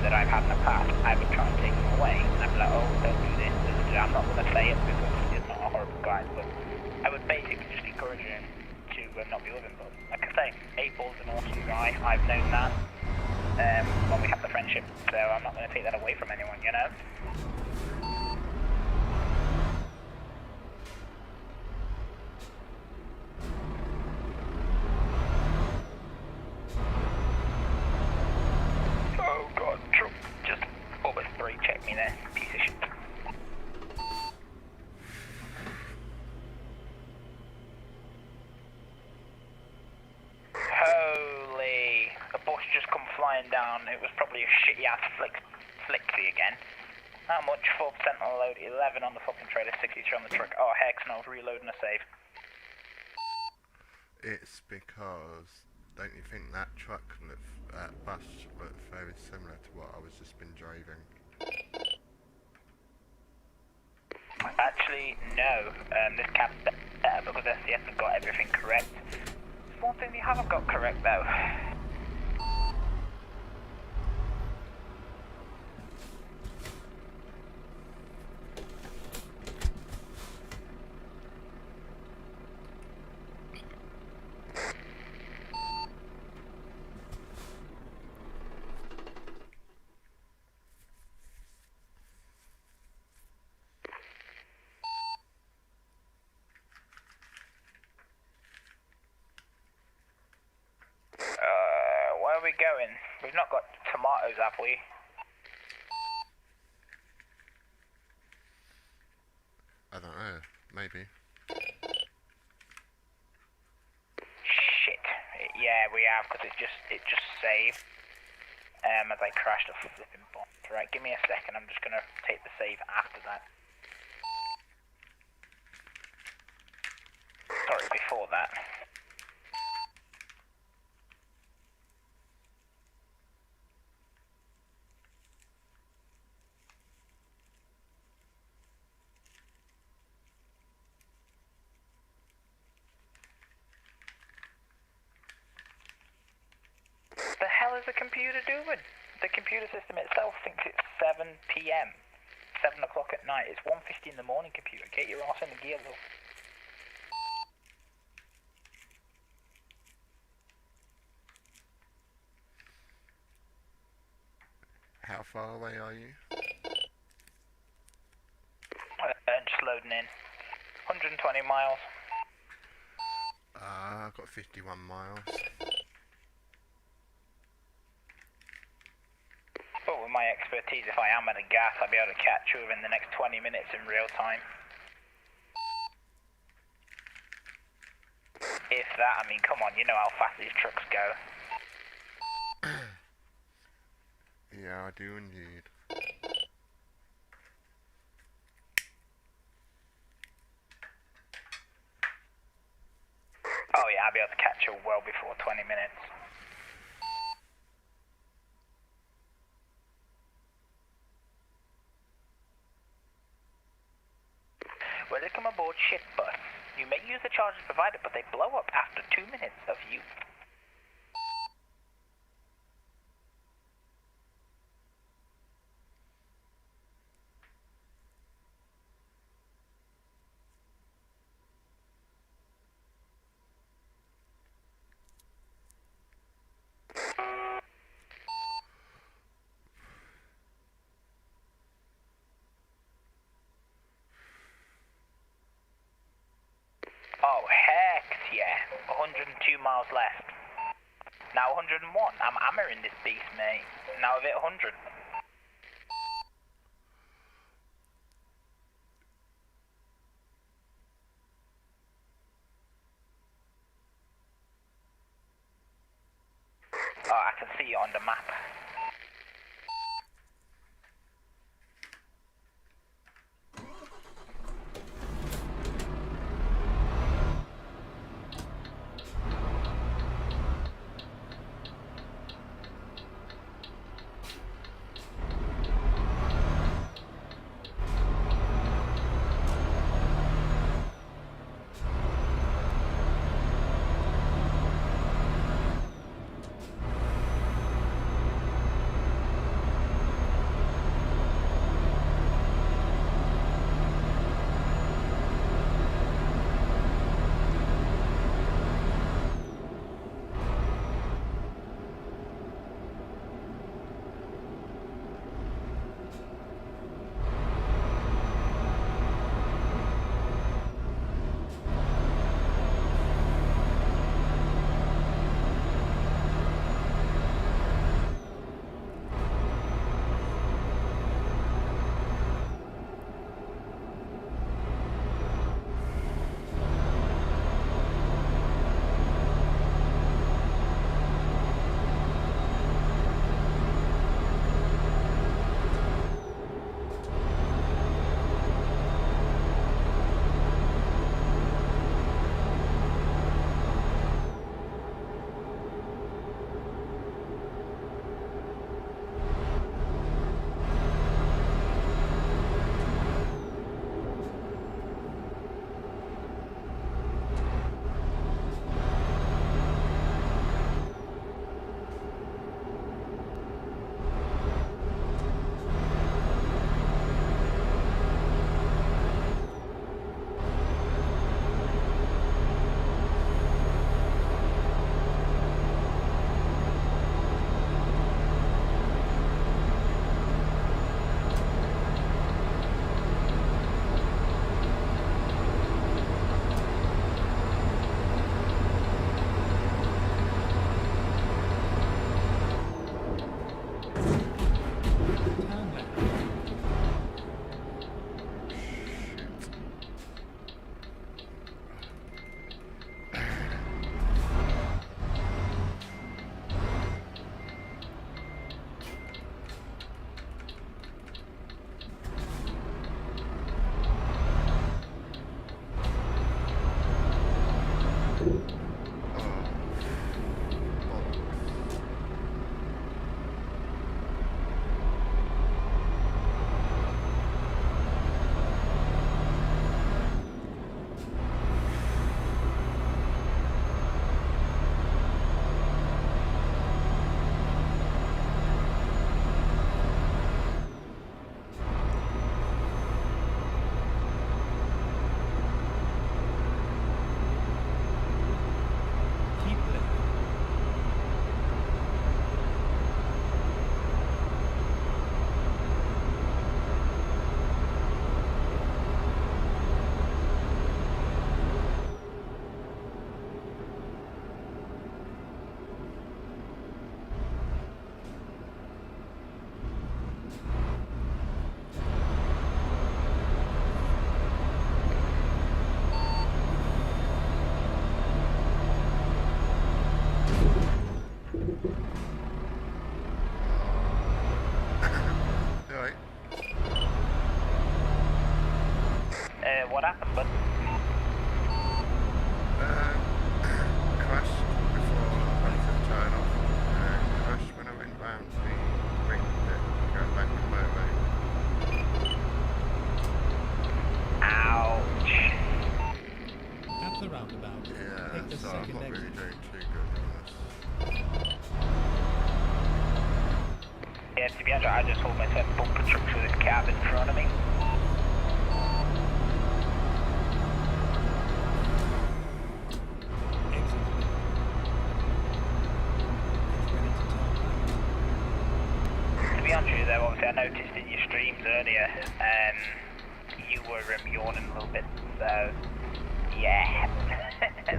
S1: that I've had in the past, I would try and take him away. And I'd be like, oh, don't do this. I'm not going to say it because he's not a horrible guy, but I would basically just encourage him to not be with him. But like I say, 8-Ball's an awesome guy. I've known that when we had the friendship, so I'm not going to take that away from anyone, you know? Oh god, truck just over 3, check me there, piece of shit. Holy, a bus just come flying down. It was probably a shitty ass flicksy again. How much? 4% on the load, 11 on the fucking trailer, 63 on the truck. Oh heck no, reloading a save.
S2: It's because, don't you think that truck bus looked very similar to what I was just been driving?
S1: Actually, no. This cab's better because SCS have got everything correct. There's one thing they haven't got correct though. Where are we going? We've not got tomatoes, have we?
S2: I don't know, maybe.
S1: Shit. Yeah, we have, because it just saved. As I crashed a flipping bomb. Right, give me a second, I'm just gonna take the save after that. Sorry, before that. The hell is the computer doing? The computer system itself thinks it's 7 PM. 7 o'clock at night. It's 1:50 in the morning, computer. Get your ass in the gear, love.
S2: How far away are you?
S1: Just loading in. 120 miles.
S2: I've got 51 miles.
S1: But with my expertise, if I am at a gas, I'll be able to catch you within the next 20 minutes in real time. If that, I mean, come on, you know how fast these trucks go.
S2: Yeah, I do indeed.
S1: Oh yeah, I'll be able to catch you well before 20 minutes. Welcome aboard ship bus. You may use the charges provided, but they blow up after 2 minutes of use. Oh, heck yeah. 102 miles left. Now 101. I'm hammering this beast, mate. Now I've hit 100. Oh, I can see you on the map. What happened, bud?
S2: Crashed before I went to turn off, and crashed when I went round the ring bit, going back the motorway.
S1: Ouch.
S3: At the roundabout,
S2: Yeah,
S3: take the
S2: so I'm
S3: second
S2: not
S3: exit.
S2: really doing too good on this.
S1: Yeah, to be honest, I just hold myself bumper trucks with this cab in front of me.
S3: Exit. Get ready to turn right.
S1: To be honest with you though, obviously I noticed in your streams earlier, you were yawning a little bit, so yeah,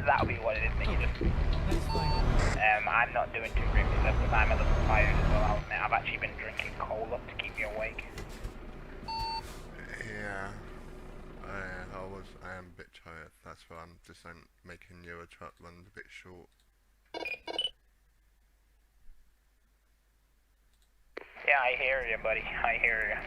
S1: that'll be what it is, Nicky.
S3: Let's find out.
S1: I'm not doing too really stuff because I'm a little tired as well, I'll admit. I've actually been drinking cola to keep me awake.
S2: Yeah, I am a bit tired. That's why I'm just making your truck run a bit short.
S1: Yeah, I hear you, buddy. I hear you.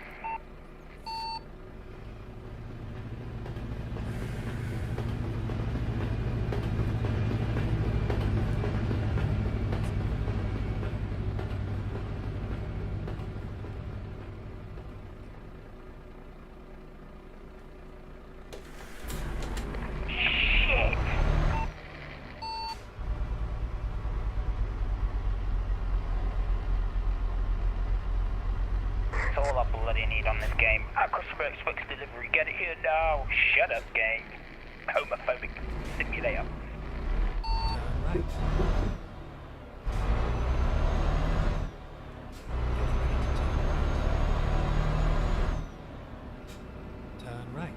S1: Shit! It's all I bloody need on this game. Our customer expects delivery. Get it here now. Shut up, gang. Homophobic simulator.
S3: Turn right. Get ready to turn right. Turn right.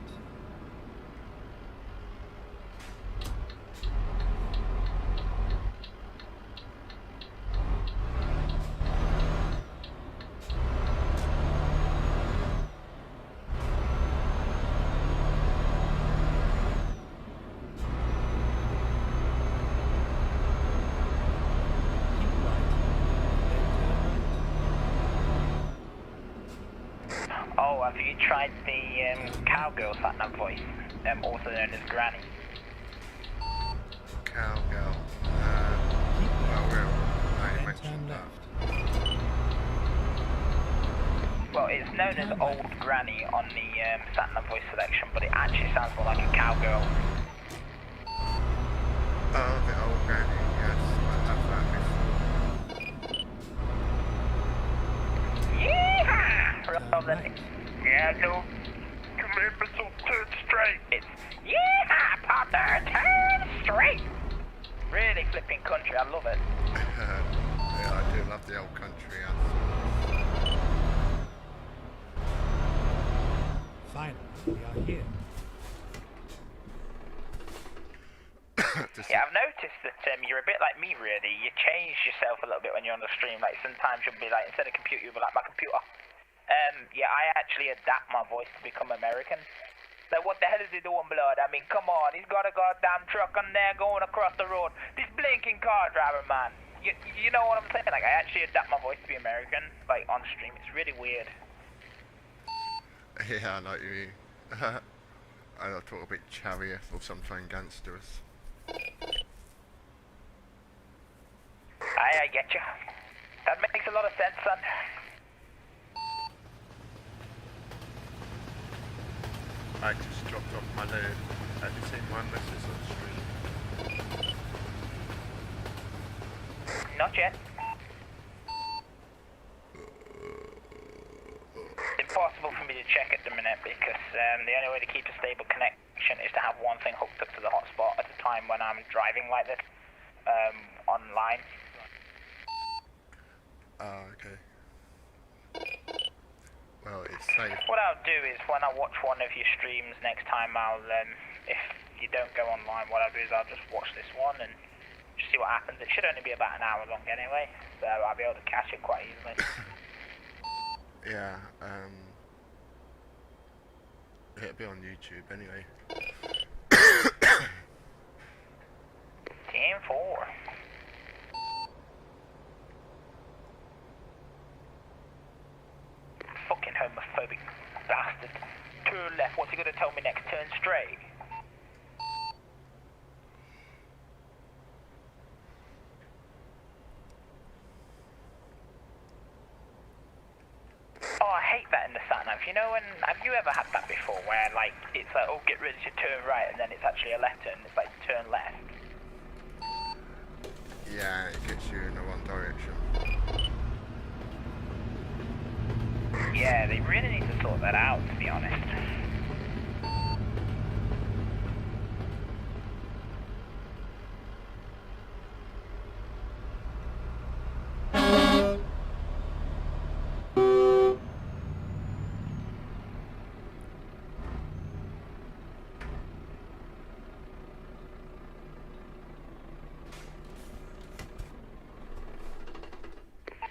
S3: Keep right. Then turn right.
S1: Oh, have you tried the cowgirl sat-nav voice? Also known as Granny.
S2: Cowgirl.
S3: Keep
S2: I
S3: right.
S2: will. I
S3: Then
S2: mentioned
S3: turn
S2: that.
S3: left.
S1: Well, it's known as Old Granny on the sat-nav voice selection, but it actually sounds more like a cowgirl.
S2: Oh, the old granny, yes, I have that before.
S1: Yeehaw!
S3: Turn
S1: Rather than,
S3: right.
S1: yeah, no, come here, missile, turn straight. It's, yeehaw, partner, turn straight. Really flipping country, I love it.
S2: Yeah, I do love the old country answer.
S3: Finally, we are here.
S2: Just
S1: Yeah, I've noticed that you're a bit like me, really. You change yourself a little bit when you're on the stream. Like, sometimes you'll be like, instead of computer, you'll be like, my computer. Yeah, I actually adapt my voice to become American. Like, what the hell is he doing, blood? I mean, come on, he's got a goddamn truck on there going across the road. This blinking car driver, man. You know what I'm saying? Like, I actually adapt my voice to be American, like, on stream. It's really weird.
S2: yeah, I know what you mean. I talk a bit chariot or something gangsterous.
S1: I get you. That makes a lot of sense, son.
S2: I just dropped off my load. Have you seen my message on the stream?
S1: Not yet. Impossible for me to check at the minute because the only way to keep a stable connection is to have one thing hooked up to the hotspot at a time when I'm driving like this, online.
S2: Oh, okay. Well, it's safe.
S1: What I'll do is when I watch one of your streams next time, I'll if you don't go online, what I'll do is I'll just watch this one and just see what happens. It should only be about an hour long anyway, so I'll be able to catch it quite easily.
S2: Yeah, it'll be on YouTube anyway.
S1: Team 4. Fucking homophobic bastard. Turn left. What's he gonna tell me next? Turn straight. Oh, I hate that in the sat nav. You know, when have you ever had that before, where like it's like, oh, get ready to turn right, and then it's actually a left turn. It's like turn left.
S2: Yeah, it gets you in the wrong direction.
S1: Yeah, they really need to sort that out, to be honest.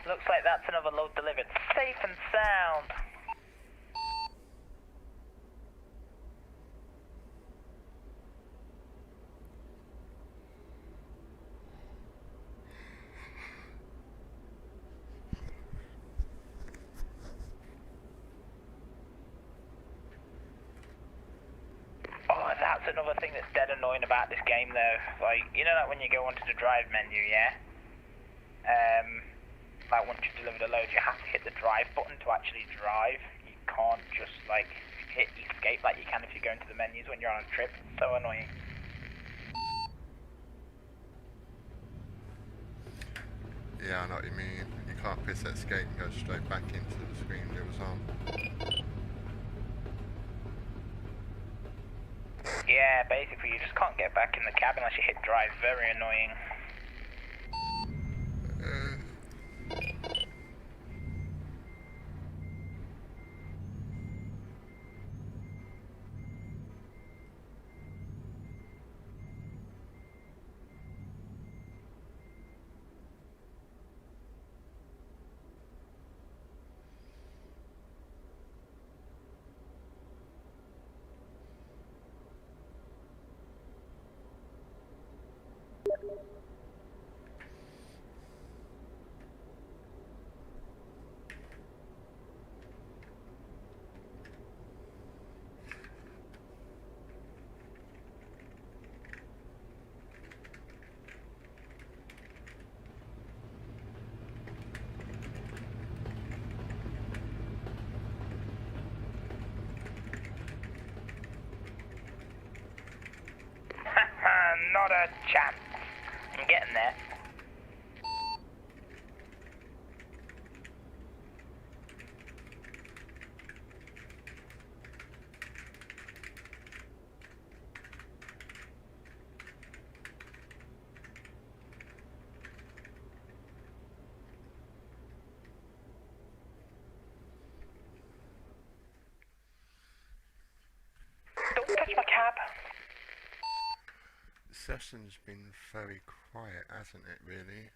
S1: Looks like that's another load delivered. Safe and sound. Oh, that's another thing that's dead annoying about this game, though. Like, you know, like when you go onto the drive menu, yeah? Like once you've delivered a load, you have to hit the drive button to actually drive. You can't just like hit escape like you can if you go into the menus when you're on a trip. It's so annoying.
S2: Yeah, I know what you mean. You can't press escape and go straight back into the screen that was on.
S1: Yeah, basically you just can't get back in the cab unless you hit drive. Very annoying. Not a chance. I'm getting there. Don't touch my cab.
S2: The session's been very quiet, hasn't it, really?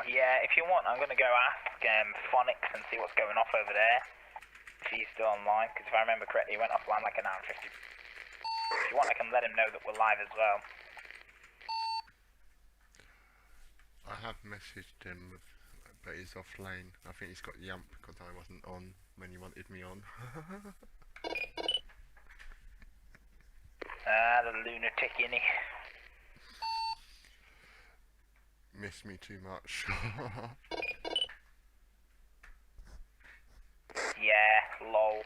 S1: Yeah, if you want, I'm gonna go ask Phonics and see what's going off over there. If he's still online, because if I remember correctly, he went offline like an hour and 50. If you want, I can let him know that we're live as well.
S2: I have messaged him, but he's offline. I think he's got yump because I wasn't on when he wanted me on.
S1: Ah, the lunatic, innit?
S2: Miss me too much.
S1: Yeah, lol.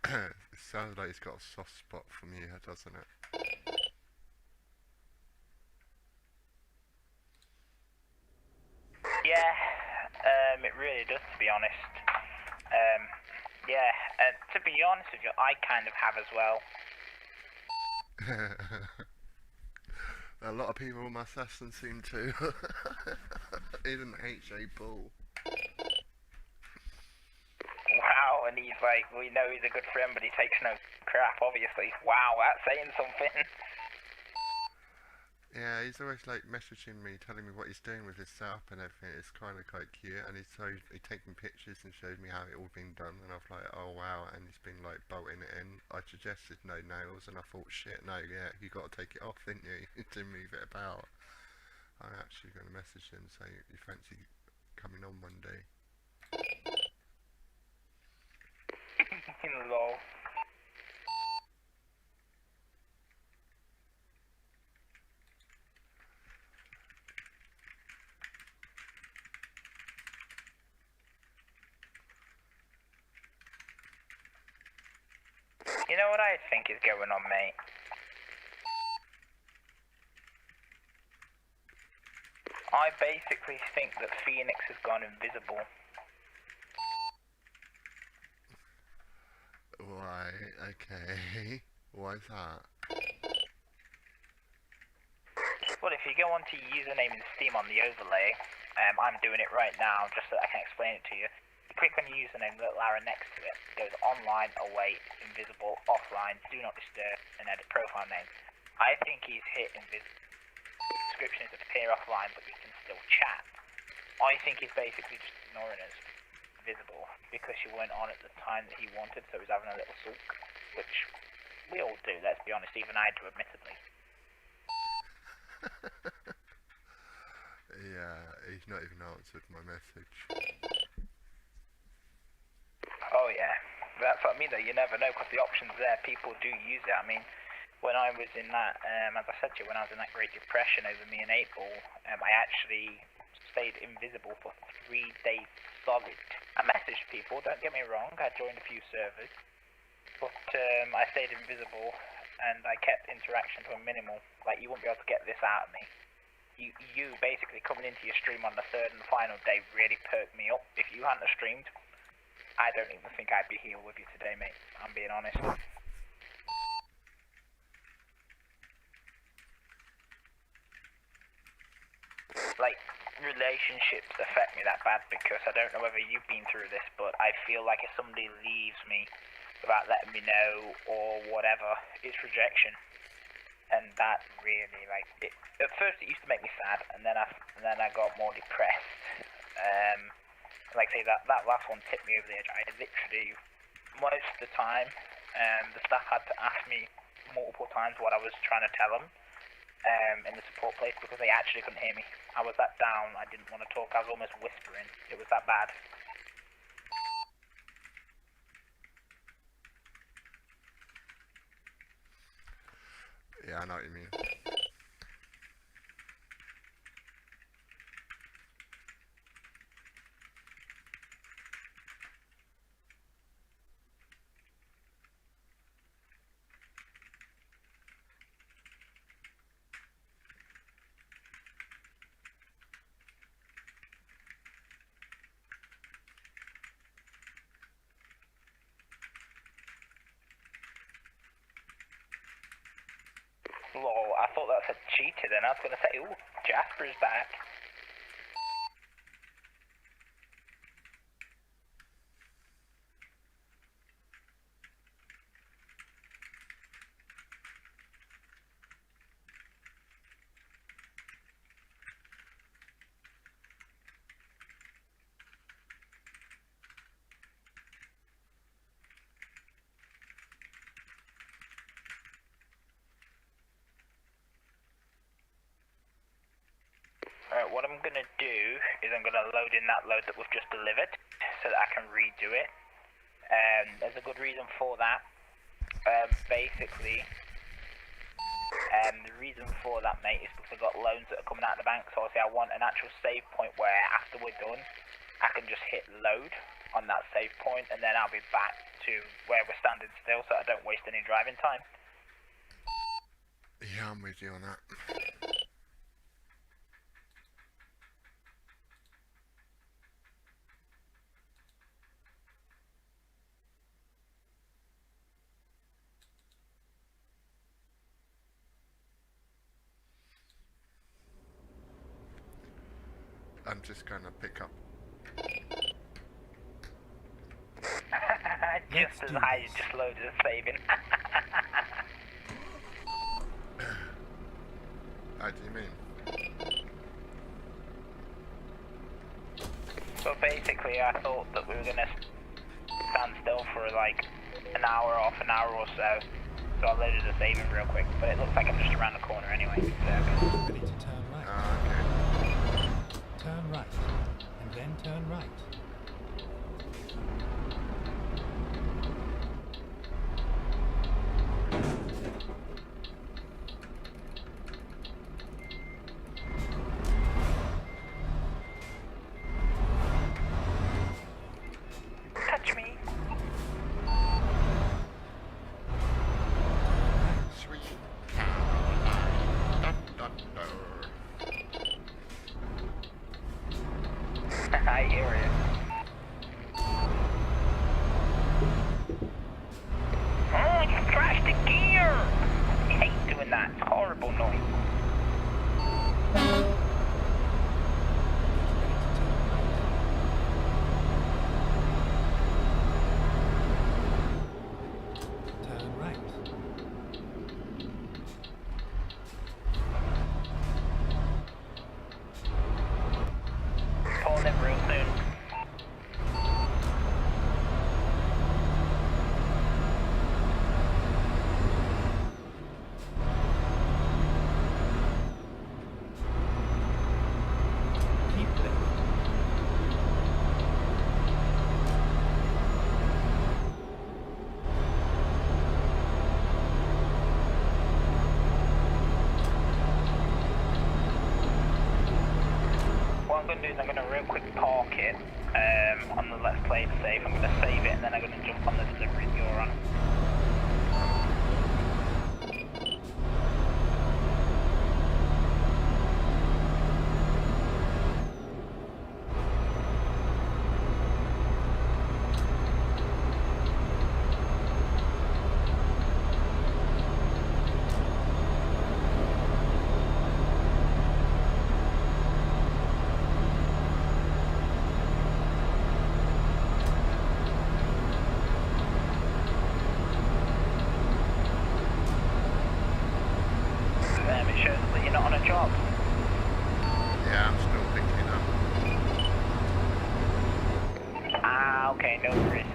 S2: It sounds like he's got a soft spot for me, doesn't it?
S1: Yeah, it really does, to be honest. Yeah, to be honest with you, I kind of have as well.
S2: A lot of people in my session seem to. Even H.A. Bull.
S1: Wow, and he's like, we know he's a good friend, but he takes no crap, obviously. Wow, that's saying something.
S2: Yeah, he's always like messaging me, telling me what he's doing with his setup and everything. It's kind of quite cute, and he's taking pictures and showed me how it all been done, and I was like, oh wow, and he's been like bolting it in. I suggested no nails, and I thought, shit, no, yeah, you got to take it off, didn't you, to move it about. I'm actually going to message him and say, you fancy coming on one day?
S1: You know what I think is going on, mate? I basically think that Phoenix has gone invisible.
S2: Why? Okay. Why's that?
S1: Well, if you go onto your username in Steam on the overlay, I'm doing it right now just so that I can explain it to you. You click on your username, little arrow next to it. It goes online, await, invisible, offline, do not disturb, and edit profile name. I think he's hit invisible. Description is appear offline, but you can still chat. I think he's basically just ignoring us. Visible because you weren't on at the time that he wanted, so he's having a little sulk, which we all do, let's be honest, even I do, admittedly.
S2: Yeah, he's not even answered my message.
S1: Oh yeah, that's what I mean though, you never know because the option's there, people do use it. I mean, when I was in that, as I said to you, when I was in that Great Depression over me and 8-Ball, I actually stayed invisible for 3 days solid. I messaged people, don't get me wrong, I joined a few servers, but I stayed invisible and I kept interaction to a minimal. Like, you won't be able to get this out of me. You basically coming into your stream on the third and final day really perked me up. If you hadn't have streamed, I don't even think I'd be here with you today, mate. I'm being honest. Like, relationships affect me that bad because I don't know whether you've been through this, but I feel like if somebody leaves me without letting me know or whatever, it's rejection. And that really, like, at first it used to make me sad, and then I got more depressed. Like I say, that last one tipped me over the edge. I literally, most of the time, the staff had to ask me multiple times what I was trying to tell them in the support place because they actually couldn't hear me. I was that down, I didn't want to talk, I was almost whispering. It was that bad.
S2: Yeah, I know what you mean.
S1: Lol, I thought that said cheated, and I was going to say, ooh, Jasper's back. Alright, what I'm going to do is I'm going to load in that load that we've just delivered so that I can redo it. There's a good reason for that. Basically, the reason for that, mate, is because I've got loans that are coming out of the bank, so obviously I want an actual save point where after we're done, I can just hit load on that save point, and then I'll be back to where we're standing still so I don't waste any driving time.
S2: Yeah, I'm with you on that. I'm just gonna pick up.
S1: Just as I just loaded a saving.
S2: How do you mean?
S1: So basically I thought that we were going to stand still for like an hour or so. So I loaded a saving real quick, but it looks like I'm just around the corner anyway. So.
S3: Ready to turn right.
S2: Okay.
S3: Turn right, and then turn right.
S1: Touch me. I'm going to do is I'm going to real quick park it on the Let's Play It Safe. I'm going to save it and then I'm going to jump on the delivery that you're on. It shows that you're not on a job.
S2: Yeah, I'm still picking up.
S1: Ah, okay, no worries.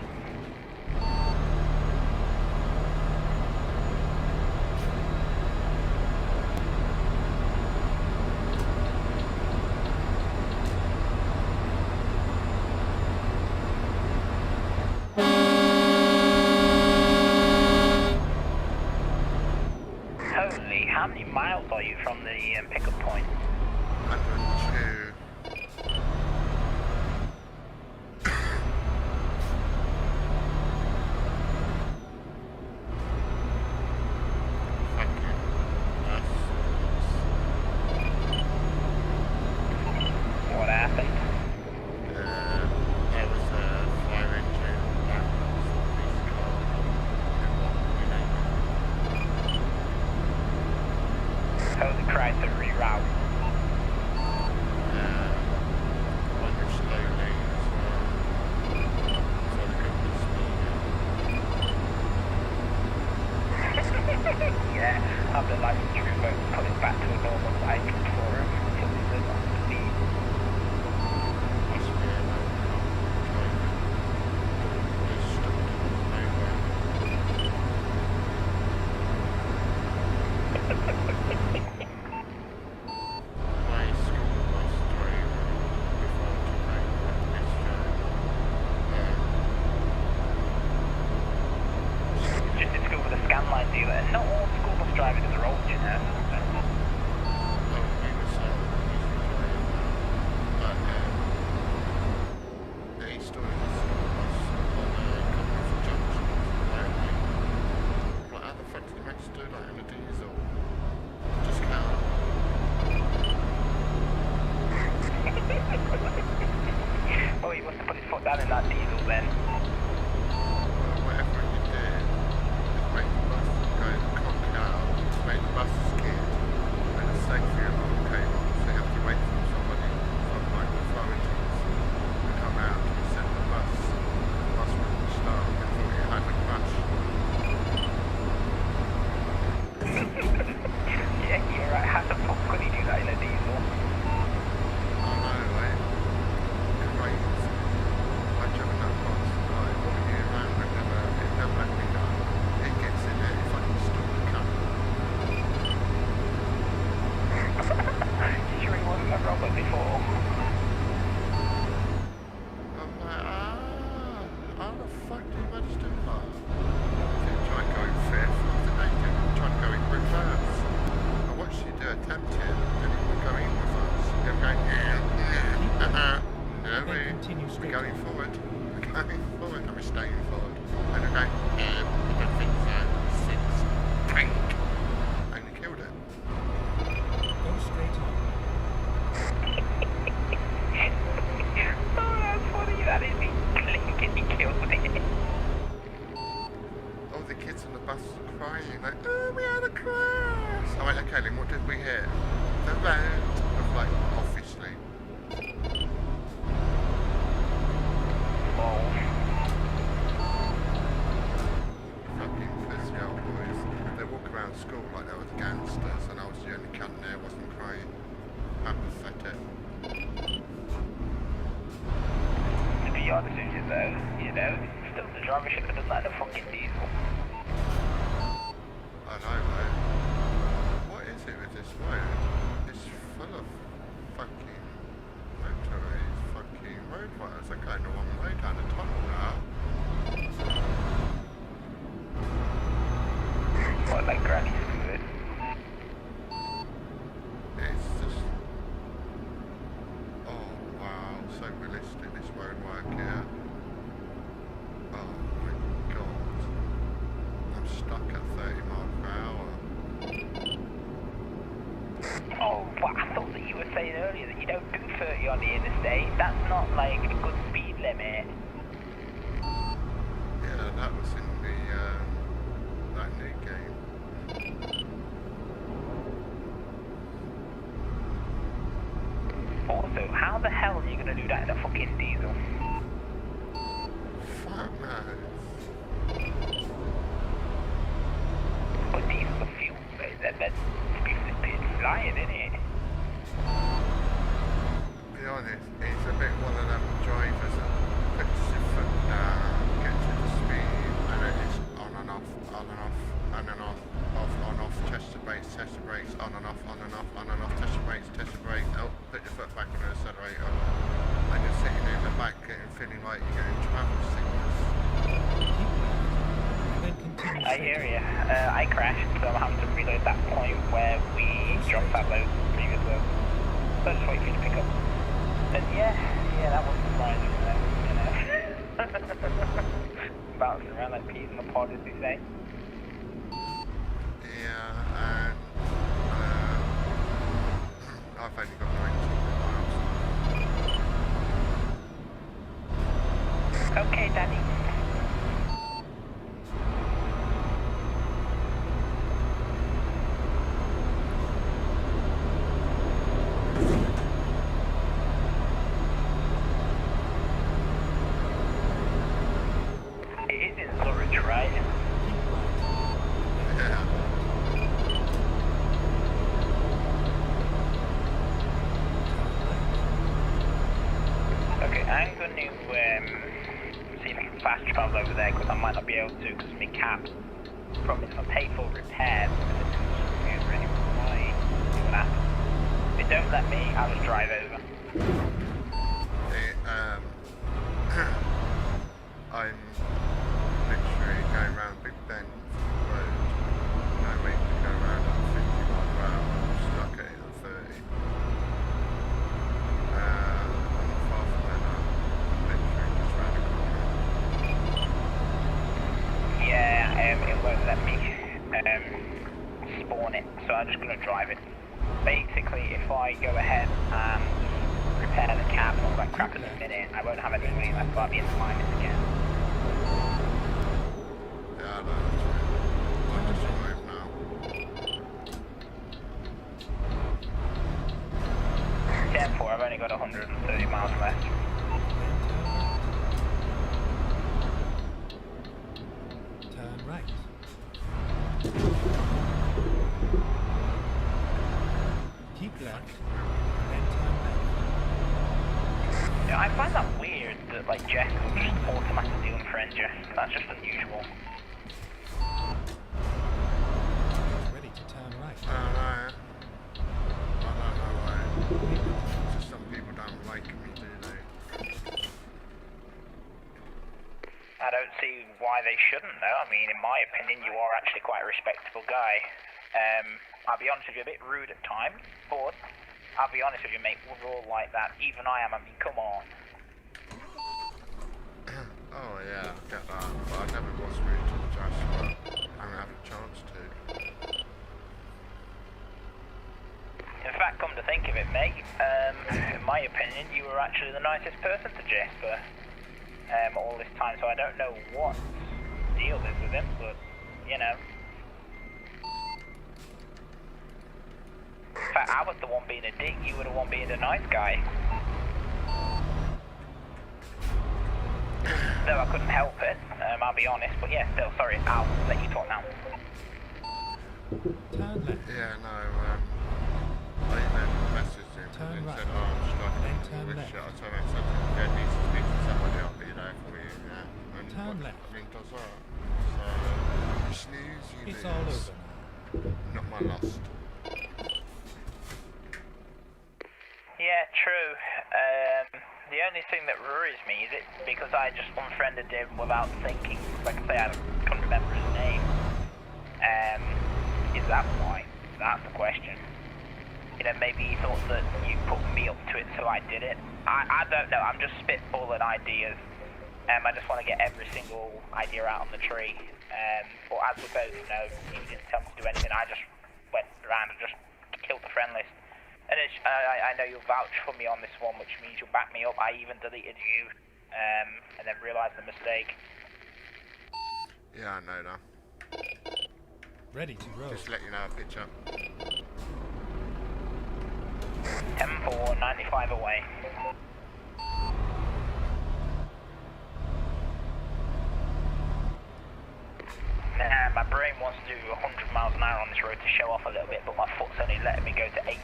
S1: Holy, how many miles are you from the pickup point?
S2: 102.
S1: What happened?
S2: There was a fire engine that was police car and what
S1: Holy Christ, a reroute.
S2: one was slow lane as well. So the government speeding.
S1: Yeah, have the license to revoke, put it back to a normal bike for him until he goes on speed.
S2: Must be a low car driver. He's stuck in nowhere. My school bus driver before tonight this
S1: Just in school with a scanline dealer. Not all school bus drivers are old, you know.
S2: oh, he was he's retired now. But he still in the school bus on Commonwealth Junction. Like, how the fuck did he manage to do that in a diesel? Just can't.
S1: Oh, he must have put his foot down in that diesel then.
S2: Whatever you did, just make the bus go cock out, make the bus skid, and a safety alarm came on, so you have to wait for somebody from like authorities to come out and set the bus. The bus wouldn't start before you had a crash.
S1: Yeah, you're right. How the fuck could he do that in a diesel?
S2: I know, right? Crazy. I've driven that bus like all year round, it never let me down. It gets in there, if I can stop the car.
S1: You sure he wasn't a robot before?
S2: I'm like, how the fuck do you manage to do that? They try and go in fifth, they try and go in reverse. I watched you do attempt it, and it would go in reverse. You're going, no,
S3: Then continue
S2: we're
S3: straight
S2: going
S3: on.
S2: forward. We're going forward, and we're staying forward. And they're going, I don't think so. 6, crank. And you killed it.
S3: Go straight on.
S1: Oh, that's funny. That is me clinking. He killed it.
S2: All the kids on the bus were crying, like, oh, we had a crash. I went, okay, then what did we hear? The round of, like, obviously.
S1: Oh.
S2: Fucking physical boys. They walk around school like they were gangsters, and I was the only cunt there wasn't crying. How pathetic.
S1: To be honest with you though, you know, still the driver should have done that in a fucking diesel.
S2: I know, mate. What is it with this road? It's full of fucking motorways, fucking road fires. They're going the wrong way down the tunnel now.
S1: What, like granny scooters?
S2: It's just... Oh, feeling like you're getting travel sickness.
S3: Keep left. Then continue
S1: I
S3: straight
S1: hear
S3: on.
S1: you. I crashed, so I'm having to reload that point where we dropped that load previously. So just wait for you to pick up. And yeah, that was surprising, you know. Bouncing around like peas in the pod, as they say.
S2: Yeah, and I've only got 19 miles.
S1: Okay, Daddy. It is in Zurich, right?
S3: Keep right.
S2: Yeah.
S1: Okay, I'm going to see if I can fast travel over there because I might not be able to because my cab promised to pay for repairs. If they don't let me, I'll just drive over.
S2: I'm literally going around Big Ben Road. No way to go around at 50 miles per hour. I'm stuck at it at 30. I'm not far from there now. Literally just round the corner.
S1: Yeah, it won't let me spawn it, so I'm just going to drive it. Basically, if I go ahead and repair the cab and all that crap in a minute, I won't have any money left, but I'll be in the minus again.
S2: Yeah, I know. I'll just drive now.
S1: 10-4, I've only got 130 miles left.
S3: Turn right. Keep left. Then turn left.
S1: Yeah, I find that weird that like Jess will just automatically unfriend you. That's just unusual.
S3: Ready to turn right.
S2: I don't know why. Just some people don't like me, do they?
S1: I don't see why they shouldn't though. I mean, in my opinion, you are actually quite a respectable guy. I'll be honest with you, a bit rude at times, but I'll be honest with you, mate, we're all like that. Even I am, I mean, come on.
S2: Oh yeah, I get that. But I never was rude to Josh, but I haven't had a chance to.
S1: In fact, come to think of it, mate, in my opinion, you were actually the nicest person to Jesper all this time, so I don't know what the deal is with him, but, you know. In fact, I was the one being a dick, you were the one being a nice guy. Though I couldn't help it, I'll be honest, but yeah, still, sorry, I'll let you talk now.
S3: Turn left.
S2: Yeah, no, I even messaged him
S3: Turn
S2: and
S3: right.
S2: said, oh, I'm struggling
S3: Then
S2: with
S3: turn
S2: all this
S3: left.
S2: shit. I told him, I needs to speak to somebody, I'll be there for you, yeah. And
S3: Turn
S2: what,
S3: left.
S2: I mean, does that. So, you snooze, you
S3: It's
S2: lose.
S3: all over now.
S2: Not my lost.
S1: Yeah, true. The only thing that worries me is it because I just unfriended him without thinking. Like I say, I couldn't remember his name. Is that why? That's the question. You know, maybe he thought that you put me up to it, so I did it. I don't know. I'm just spitballing ideas. I just want to get every single idea out on the tree. But as we both know, he didn't tell me to do anything. I just went around and just killed the friend list. And I know you'll vouch for me on this one, which means you'll back me up. I even deleted you, and then realised the mistake.
S2: Yeah, I know that.
S3: Ready to roll.
S2: Just let you know, pitch up.
S1: 10-4, 95 away. Nah, my brain wants to do 100 miles an hour on this road to show off a little bit, but my foot's only letting me go to 80.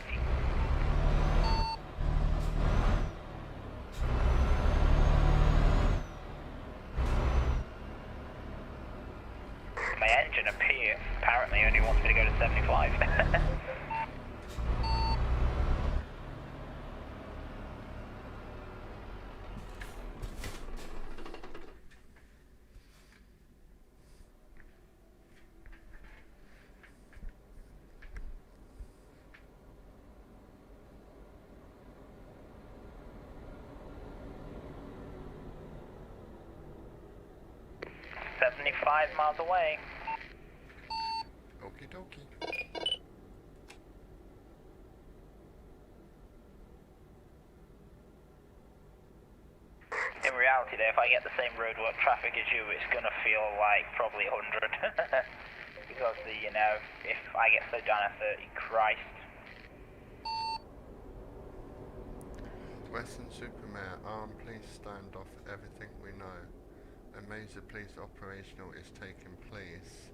S1: My engine apparently only wants me to go to 75. 75 miles away.
S2: Okie dokie.
S1: In reality though, if I get the same roadwork traffic as you, it's gonna feel like probably 100. Because you know, if I get slowed down at 30, Christ.
S2: Western Supermare, armed police stand off everything we know. A major police operational is taking place.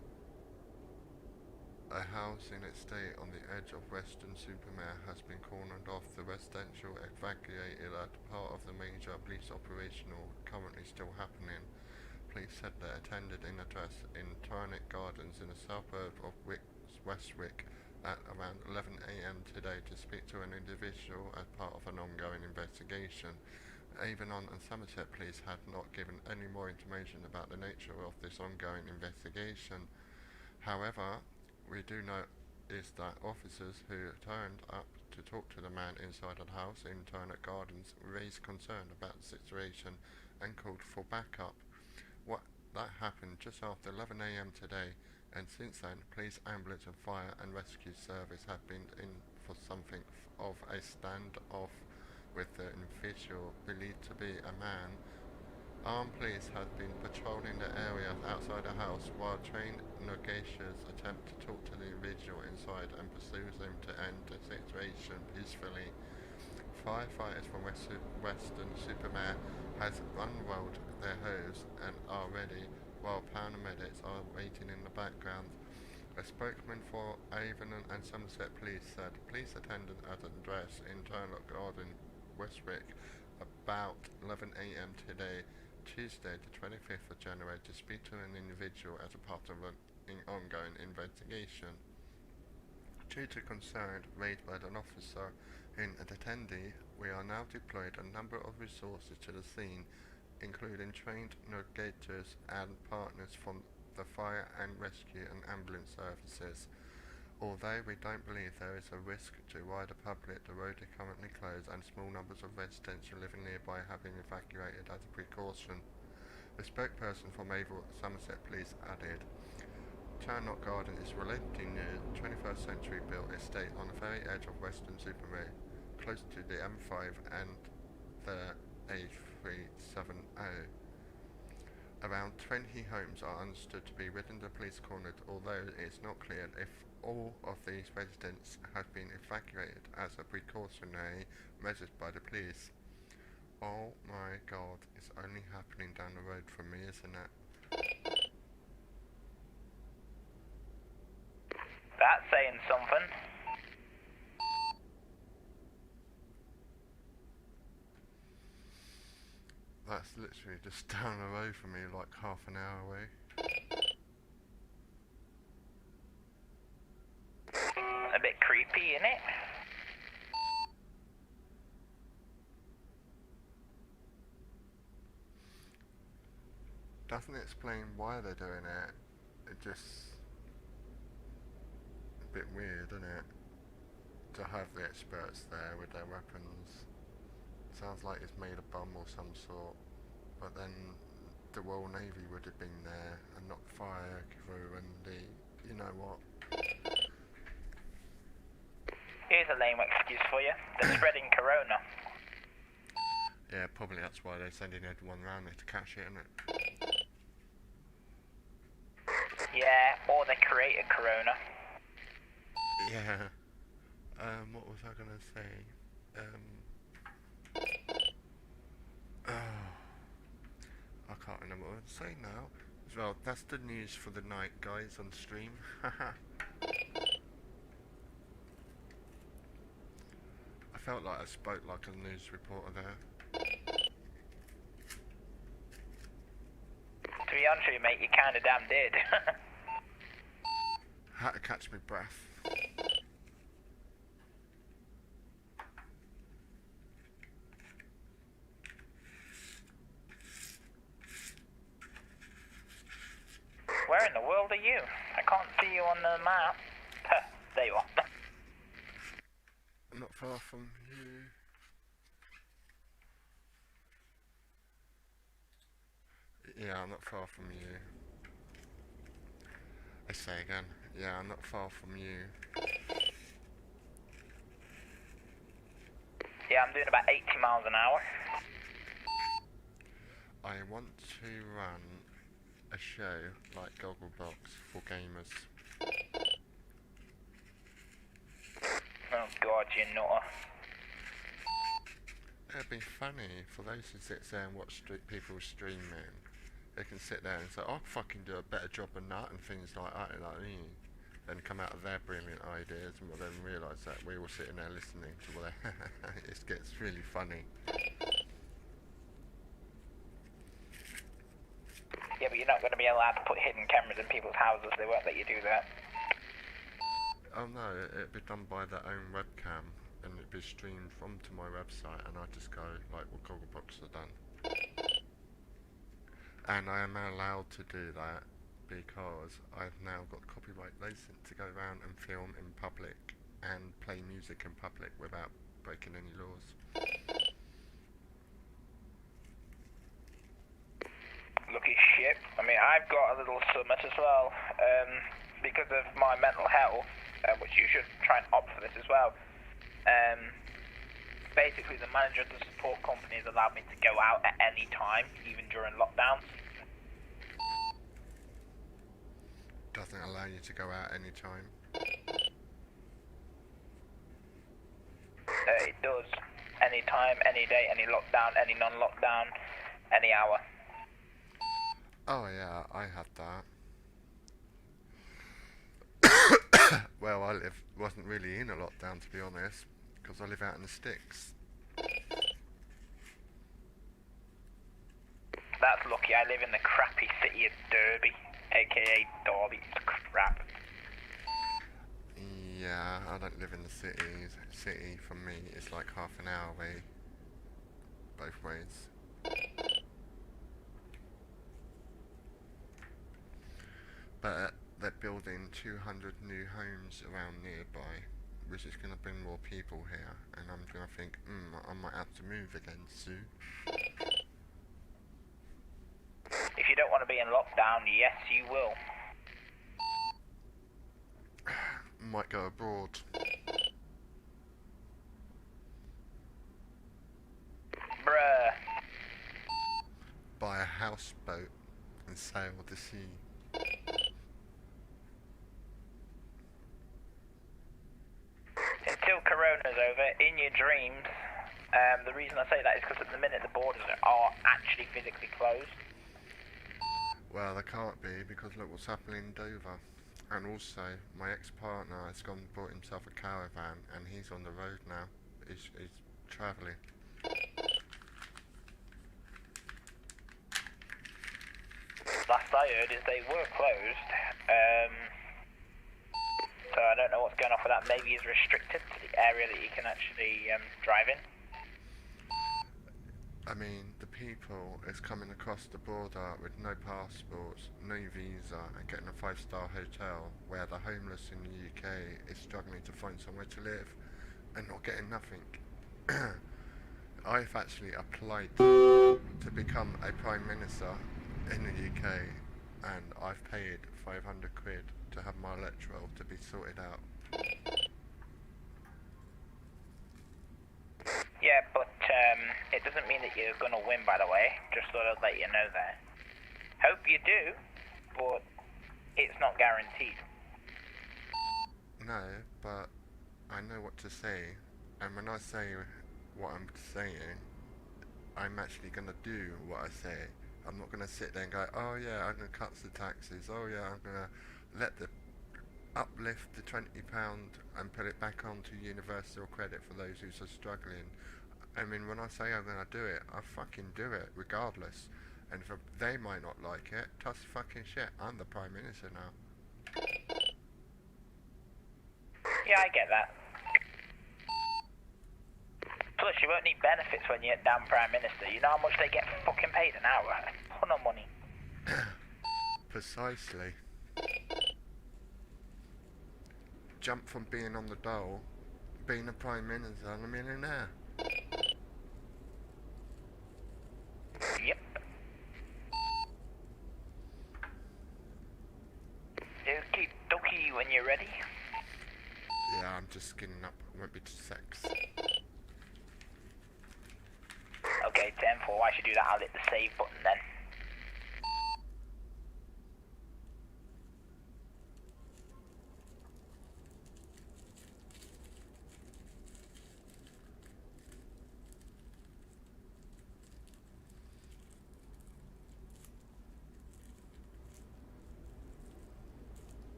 S2: A housing estate on the edge of Western Supermare has been cornered off. The residential evacuated as part of the major police operational currently still happening. Police said they attended an address in Tarnick Gardens in the suburb of Westwick at around 11 AM today to speak to an individual as part of an ongoing investigation. Avon and Somerset Police had not given any more information about the nature of this ongoing investigation. However, we do know is that officers who turned up to talk to the man inside the house in Turner Gardens raised concern about the situation and called for backup. That happened just after 11 AM today, and since then, police, ambulance and fire and rescue service have been in for something of a standoff with the individual believed to be a man. Armed police have been patrolling the area outside the house while trained negotiators attempt to talk to the individual inside and pursue him to end the situation peacefully. Firefighters from Western Supermare has unrolled their hose and are ready, while paramedics are waiting in the background. A spokesman for Avon and Somerset Police said police attended at an address in Turlock Garden, Westwick, about 11 AM today, Tuesday the 25th of January, to speak to an individual as a part of an ongoing investigation. Due to concern raised by an officer in an attendee, we are now deployed a number of resources to the scene, including trained negotiators and partners from the fire and rescue and ambulance services. Although we don't believe there is a risk to wider public, the road is currently closed and small numbers of residents living nearby have been evacuated as a precaution. The spokesperson from Avon Somerset Police added, Turnock Garden is a relatively new 21st century built estate on the very edge of Western Supermare, close to the M5 and the A370. Around 20 homes are understood to be within the police cornered, although it's not clear if all of these residents have been evacuated as a precautionary measure by the police. Oh my god, it's only happening down the road from me, isn't it?
S1: That's saying something.
S2: That's literally just down the road from me, like half an hour away.
S1: A bit creepy, innit?
S2: Doesn't explain why they're doing it. It just a bit weird, isn't it? To have the experts there with their weapons. Sounds like it's made a bomb or some sort. But then the Royal Navy would have been there and not fire crew and the you know what.
S1: Here's a lame excuse for you. They're spreading corona.
S2: Yeah, probably that's why they're sending everyone around there to catch it, isn't it?
S1: Yeah, or they created corona.
S2: Yeah. What was I gonna say? I can't remember what I was saying now. Well, that's the news for the night, guys, on stream. I felt like I spoke like a news reporter there.
S1: To be honest with you, mate, you kinda damn did.
S2: Had to catch my breath.
S1: Where in the world are you? I can't see you on the map. Huh, there you are.
S2: I'm not far from you. Yeah, I'm not far from you. I say again, yeah, I'm not far from you.
S1: Yeah, I'm doing about 80 miles an hour.
S2: I want to run a show like Gogglebox for gamers.
S1: Oh god, you nutter.
S2: It'd be funny for those who sit there and watch people streaming. They can sit there and say, "I'll fucking do a better job than that," and things like that, like me. Then come out of their brilliant ideas, and we'll then realise that we're all sitting there listening to what it gets really funny.
S1: Yeah, but you're not going to be allowed to put hidden cameras in people's houses. They won't let you do that.
S2: Oh no, it'd be done by their own webcam, and it'd be streamed from to my website, and I'd just go like what Gogglebox have done. And I am allowed to do that because I've now got copyright license to go around and film in public and play music in public without breaking any laws.
S1: Lucky shit. I mean, I've got a little summit as well, because of my mental health, which you should try and opt for this as well. Basically, the manager of the support company has allowed me to go out at any time, even during lockdowns.
S2: Doesn't allow you to go out any time.
S1: It does. Any time, any day, any lockdown, any non-lockdown, any hour.
S2: Oh yeah, I had that. Well, wasn't really in a lockdown, to be honest, because I live out in the sticks.
S1: That's lucky. I live in the crappy city of Derby, aka Derby. It's crap.
S2: Yeah, I don't live in the city. City for me is like half an hour away, both ways. But they're building 200 new homes around nearby, which is going to bring more people here, and I'm going to think, I might have to move again soon.
S1: If you don't want to be in lockdown, yes, you will.
S2: Might go abroad.
S1: Bruh.
S2: Buy a houseboat and sail the sea.
S1: Until Corona's over, in your dreams, the reason I say that is because at the minute the borders are actually physically closed.
S2: Well, they can't be, because look what's happening in Dover. And also, my ex-partner has gone and bought himself a caravan, and he's on the road now. He's travelling.
S1: Last I heard is they were closed, so I don't know what's going on with that. Maybe he's restricted to the area that you can actually drive in.
S2: I mean, the people is coming across the border with no passports, no visa, and getting a 5-star hotel, where the homeless in the UK is struggling to find somewhere to live and not getting nothing. I've actually applied to become a Prime Minister in the UK, and I've paid 500 quid to have my electoral to be sorted out.
S1: Yeah, but it doesn't mean that you're going to win, by the way. Just thought I'd let you know that. Hope you do, but it's not guaranteed.
S2: No, but I know what to say, and when I say what I'm saying, I'm actually going to do what I say. I'm not going to sit there and go, oh yeah, I'm going to cut the taxes, oh yeah, I'm going to let the uplift the £20 and put it back onto universal credit for those who are struggling. I mean, when I say I'm going to do it, I fucking do it, regardless. And if they might not like it, toss fucking shit, I'm the Prime Minister now.
S1: Yeah, I get that. Plus, you won't need benefits when you're damn Prime Minister. You know how much they get fucking paid an hour? A ton of money.
S2: Precisely. Jump from being on the dole, being a Prime Minister, and a millionaire.
S1: Yep. Okie when you're ready.
S2: Yeah, I'm just skinning up. Won't be to sex.
S1: Okay, 10-4, I should do that. I'll hit the save button then.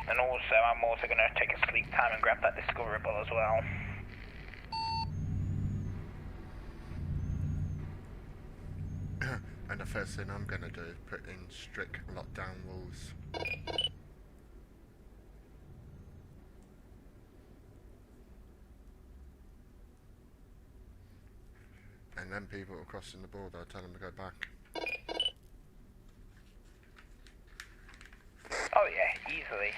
S1: And also, I'm also going to take a sleep time and grab that discovery ball as well.
S2: And the first thing I'm gonna do is put in strict lockdown rules. And then people crossing the border, I tell them to go back.
S1: Oh yeah, easily.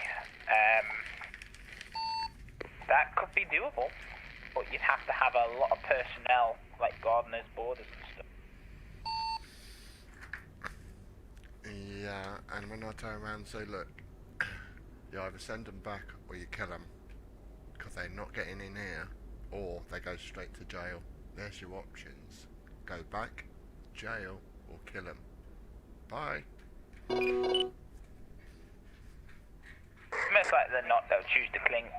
S1: That could be doable, but you'd have to have a lot of personnel, like gardeners, borders and stuff.
S2: Yeah, and when I turn around and say, look, you either send them back or you kill them, because they're not getting in here, or they go straight to jail. There's your options. Go back, jail, or kill them. Bye.
S1: Most likely they're not, they'll choose to clink.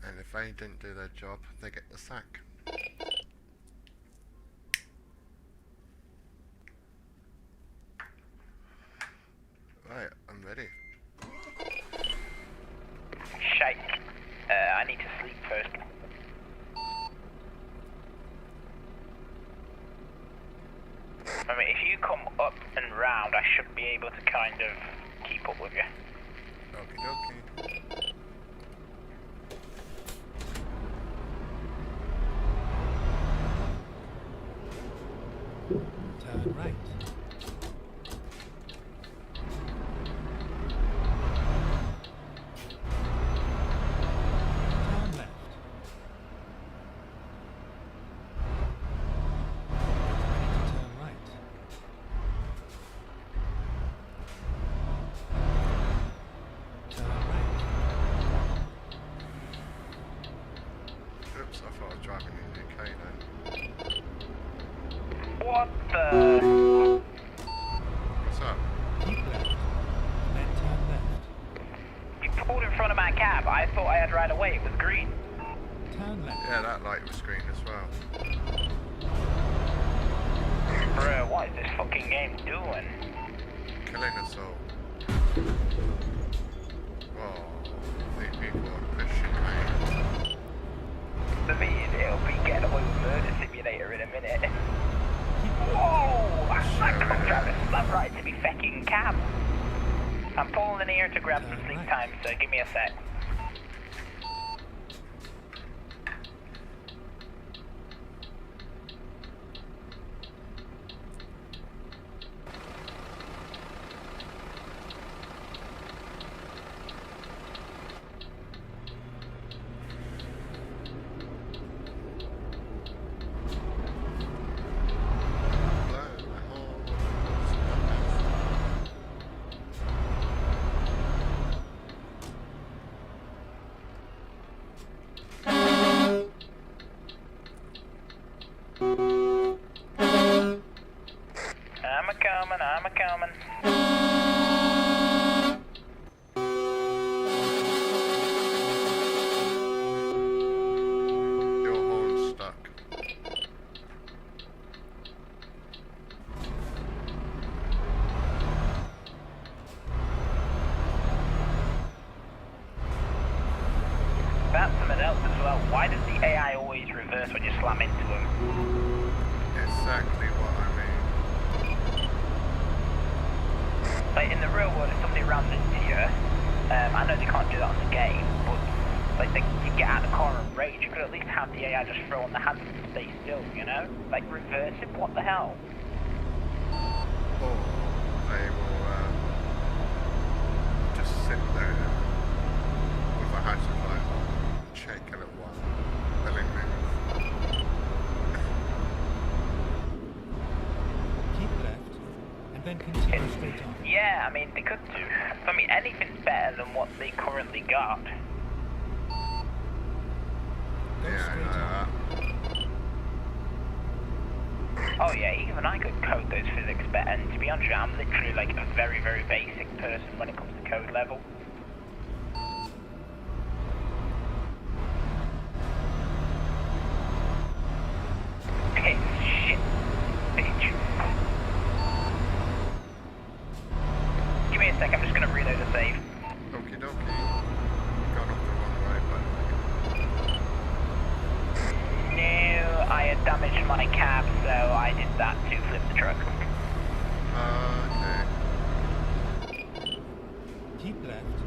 S2: And if they didn't do their job, they get the sack. Right, I'm ready.
S1: Shake. I need to sleep first. I mean, if you come up and round, I should be able to kind of keep up with you.
S2: Okie dokie.
S3: Turn right. Turn left. Turn right. Turn right.
S2: Oops, I thought I was driving in the UK then.
S1: What the?
S2: What's up?
S3: Keep left. Then turn left.
S1: You pulled in front of my cab. I thought I had right away. It was green.
S3: Turn left.
S2: Yeah, that light was green as well.
S1: Bro, what is this fucking game doing?
S2: Killing us all. Oh, these people are pushing me.
S1: The mean, it'll be getting away with murder simulator in a minute. Whoa! That comes out and slammed right into me fecking cab. I'm pulling in here to grab some sleep time, so give me a sec. I'm a coming.
S2: Your horn's stuck.
S1: That's something else as well. Why does the AI always reverse when you slam into them?
S2: Exactly what I mean.
S1: Like in the real world, if somebody runs into you, I know they can't do that on the game, but like you get out of the car and rage, you could at least have the AI just throw on the hazard and stay still, you know? Like reverse it, what the hell?
S2: Or they will just sit there with a hazard light on, shake a little while, then they move.
S3: Keep left and then continue straight on.
S1: Yeah, I mean, they could do. I mean, anything's better than what they currently got.
S3: Go
S2: Yeah, I
S3: straight
S2: know
S3: on.
S2: that.
S1: Oh yeah, even I could code those physics better, and to be honest, I'm literally like a very, very basic person when it comes to code level. Okay, shit, bitch. Give me a sec, I'm just gonna reload the save.
S2: Okie dokie. Gone off the wrong way, but
S1: No, I had damaged my cab, so I did that to flip the truck.
S2: okay.
S3: Keep left,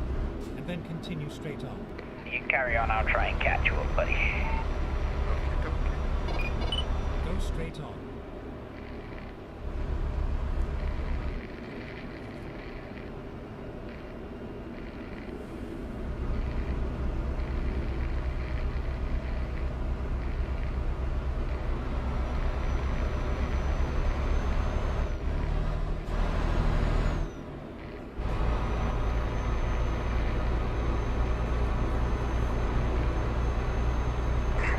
S3: and then continue straight on.
S1: You carry on, I'll try and catch you up, buddy.
S2: Okie dokie.
S3: Go straight on.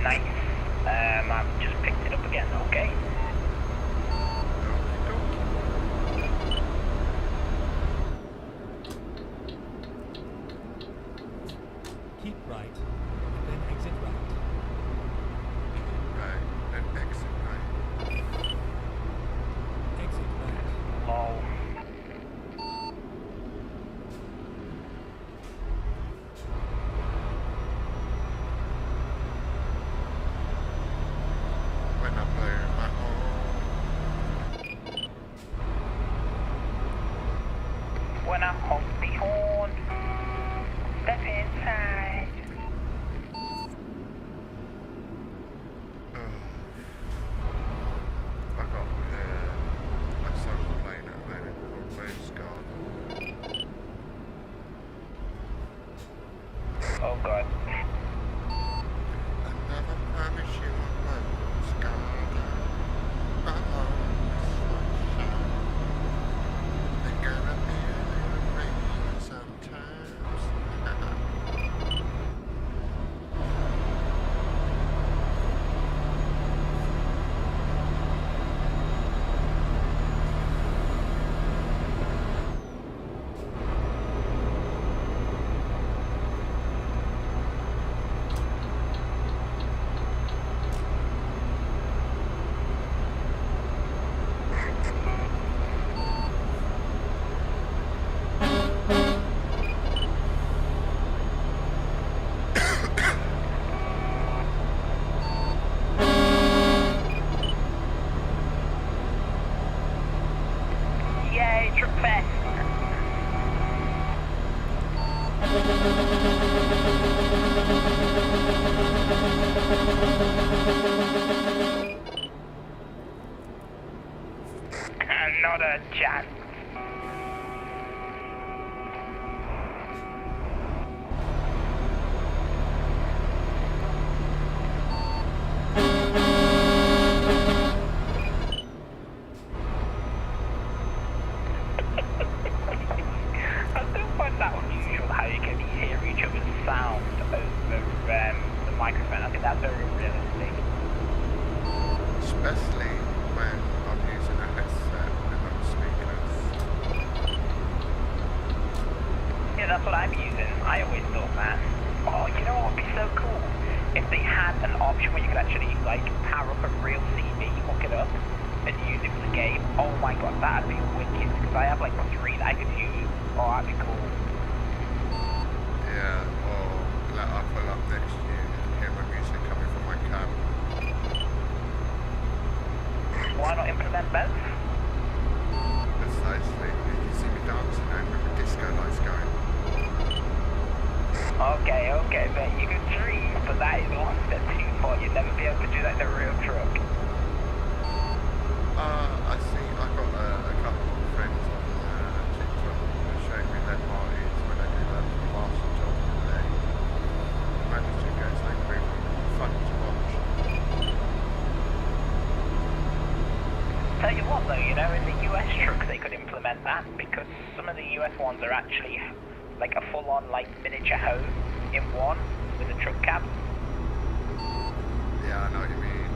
S1: Nice. I've just picked it up again, okay?
S2: Okie dokie.
S3: Keep right, and then exit right.
S2: Right, and exit right.
S3: Exit right.
S1: Lol.
S2: When I blow my horn.
S1: When I honk the horn, step inside.
S2: I got a song playing at the moment called Rose Garden.
S1: Oh god.
S2: I never promise you a rose garden. Sunshine. They're gonna be a little rain sometimes.
S1: Yay, Truck Fest! Not a chance. I still find that unusual how you can hear each other's sound over the microphone. I think that's very realistic.
S2: Especially when I'm using a headset and not speakers.
S1: Yeah, that's what I'm using. I always thought that. Oh, you know what would be so cool? If they had an option where you could actually, like, power up a real TV, hook it up, and use it for the game. Oh my god, that'd be wicked, because I have, like, 3 that I could use. Oh, that'd be cool.
S2: Yeah, or let I pull up next to you and hear my music coming from my cab.
S1: Why not implement both?
S2: Precisely. You can see me dancing home with the disco lights going.
S1: Okay, mate, you can dream, but that is one step too far. You'll never be able to do that in a real truck.
S2: I see. I got a couple of friends on TikTok that showed me their parties when they do that plaster job and they manage to get something really fun to watch.
S1: Tell you what though, you know, in the US trucks they could implement that, because some of the US ones are actually like a full-on like miniature home in one with a truck cab.
S2: Yeah, I know what you mean.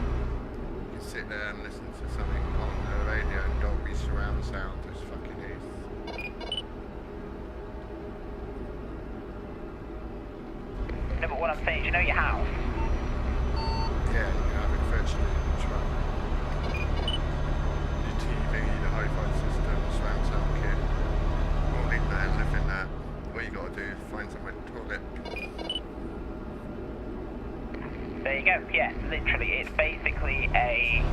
S2: You sit there and listen to something on the radio and Dolby surround sound is fucking easy.
S1: No, but what I'm saying is, you know your house?
S2: Yeah, you can have it virtually in the truck. Your TV, the hi-fi system, surround sound kit, all in there, live in there. All you gotta do is find somewhere to toilet.
S1: There you go. Yeah, literally, it's basically an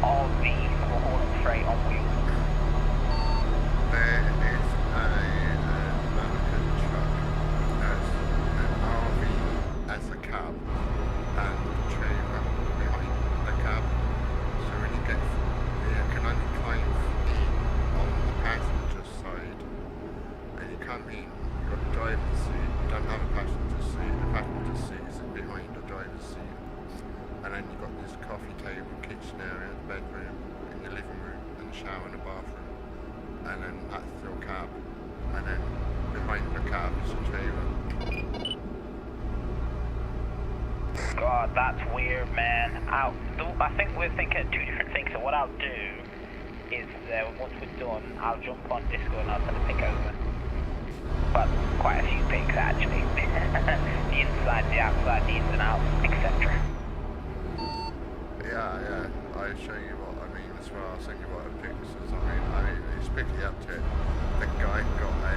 S1: RV for hauling freight on wheels.
S2: There is a American truck as an RV as a cab and trailer behind the cab. So when you get, you can only climb on the passenger side, and you can't be. You've got the driver's seat. You don't have a passenger seat. The passenger seat is behind the driver's seat, and then you've got this coffee table, kitchen area, bedroom, and your living room, and the shower and the bathroom. And then that's your cab, and then behind the cab is a trailer.
S1: God, that's weird, man. I think we're thinking of two different things, so what I'll do is, once we're done, I'll jump on Discord and I'll send a pic over. But quite a few pics, actually. The inside, the outside, the ins and outs, etc.
S2: Yeah, I'll show you what I mean as well. I'll send you what the pictures. I mean, it's pretty up to it. The guy got a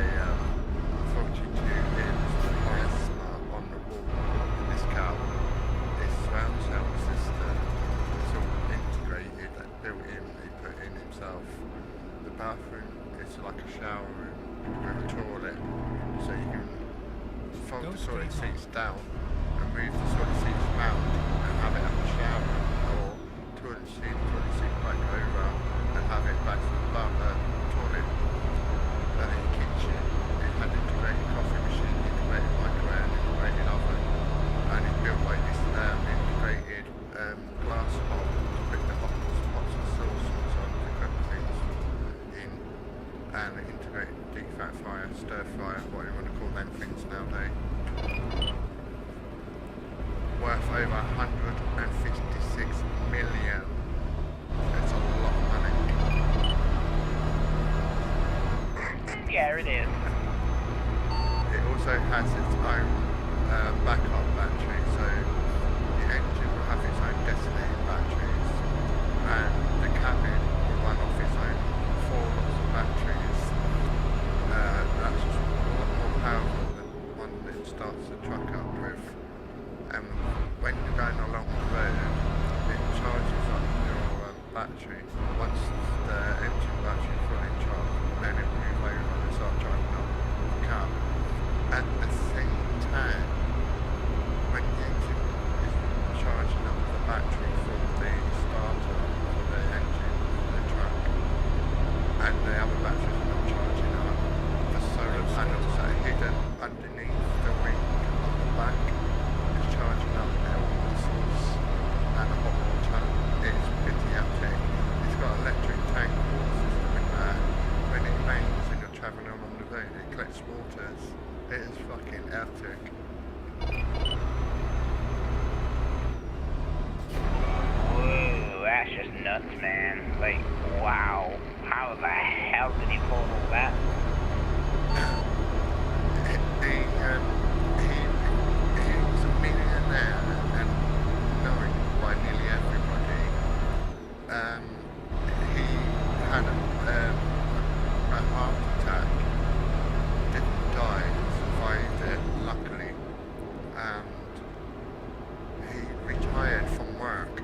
S2: 42 inch plasma on the wall in this car. This surround sound system is all integrated and built in. He put in himself. The bathroom is like a shower room with a toilet, so you can fold the toilet seats down and move the toilet seats round and have it at the shower room, or toilet seat back over and have it back to the toilet. And in the kitchen, it had integrated coffee machine, integrated microwave, integrated oven, and it's built like this integrated glass pot to put the pots and sauces on to cook things in, and an integrated deep fat fryer, stir fryer, what you want to call them things nowadays. Worth over 156 million. It's a lot of money.
S1: Yeah, it is.
S2: It also has its own backup battery, so the engine will have its own designated batteries, and the cabin will run off its own 4 lots of batteries. That's just a lot more powerful than the one that starts the truck up with. And when you're going along the road, it charges up your battery. Once the engine battery is fully charged, then it will move over and start charging up the car. At the same time, when the engine is charging up the battery from the starter for the engine, the truck, and the other batteries are not charging up, the solar panels that are hidden underneath the wing on the back is charging up the water source and the hot water. It's pretty epic. It's got an electric tank water system in there. When it rains and you're travelling along the road, it collects waters. It is fucking epic.
S1: Whoa, that's just nuts, man. Like, wow. How the hell did he pull all that?
S2: He was a millionaire and known by nearly everybody. He had a heart attack, didn't die, survived it luckily, and he retired from work,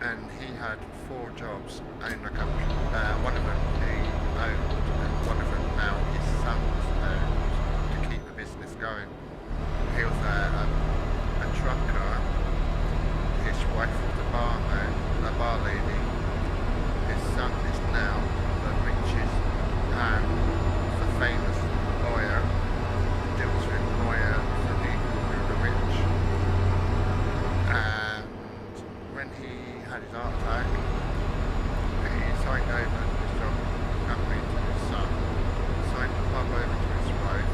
S2: and he had 4 jobs in the company. One of them he owned, and one of them now his sons owned to keep the business going. He was a trucker. His wife was a bar lady. His son is now the richest and the famous lawyer. Deals with lawyers and the rich. And when he had his heart attack. He signed over his job company to his son, signed the pub over to his wife,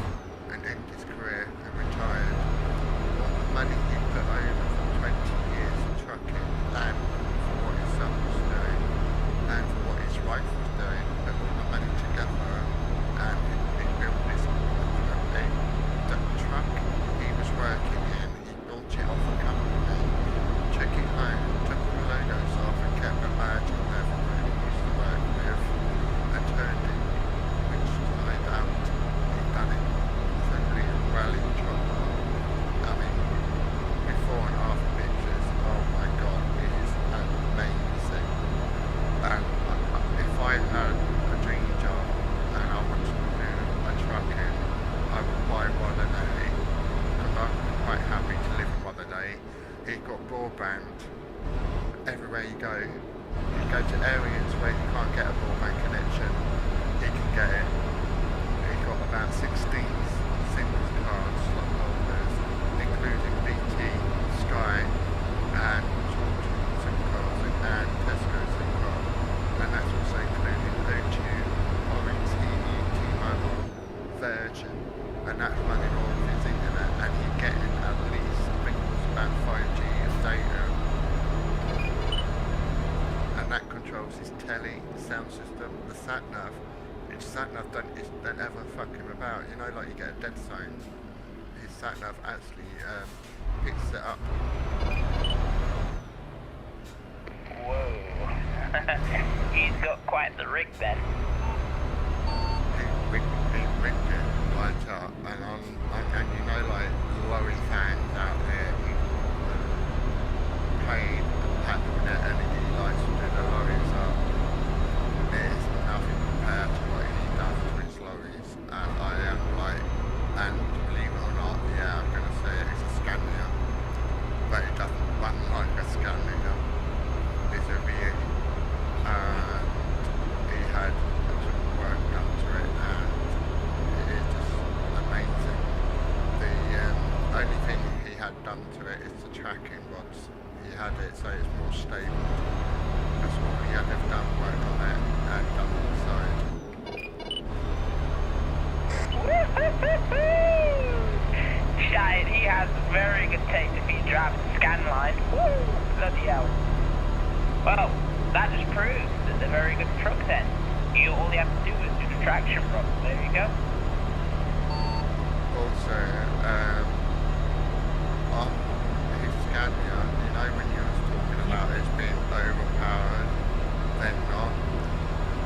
S2: and ended his career and retired. All the money he put over for 20 years of trucking and for what his son was doing and for what his wife was doing, put all the money together and he built this company. The truck he was working in, he built it off a company, took it home, took all the logos off and kept a badge on everyone he used to work with and turned it, which I doubt he'd done it thoroughly and well in trouble. I mean, before and after pictures, oh my god, it is amazing. And if I had a dream job and I wanted to do a trucking, I would buy one a day, because I'm quite happy to live in one a day. He's got broadband everywhere you go. You go to areas where you can't get a broadband connection, he can get it. He's got about 16 singles cards, slot holders, including BT, Sky, and SIM cards, and Tesco SIM card. And that's also including O2, Orange, T-Mobile, Virgin, and that's running all of his internet, and he's getting at least, I think it was about 5G of data. And that controls his telly, the sound system, the sat-nav. His sat-nav don't ever fuck him about, you know, like you get a dead zone. His sat-nav actually picks it up.
S1: Whoa. He's got quite the rig then.
S2: He rigged it right up, and you know, like Lowy fans out there, paid net energy lights to do the lorries up. There's nothing compared to what he does to his lorries, and I am like, and believe it or not, yeah, I'm gonna say it's a Scania, but it doesn't run like a Scania. It's a V8, and he had some work done to it, and it is just amazing. The only thing he had done to it is the tracking rods. He had it so it's more stable. That's all he had ever done, work on it and done inside.
S1: Shite, he has very good taste if he's driving Scanline. Woo! Bloody hell. Well, that just proves that they're very good truck then. All you have to do is do the traction rods. There you go.
S2: Also, on his Scania, you know when you was talking about it being overpowered, they're not.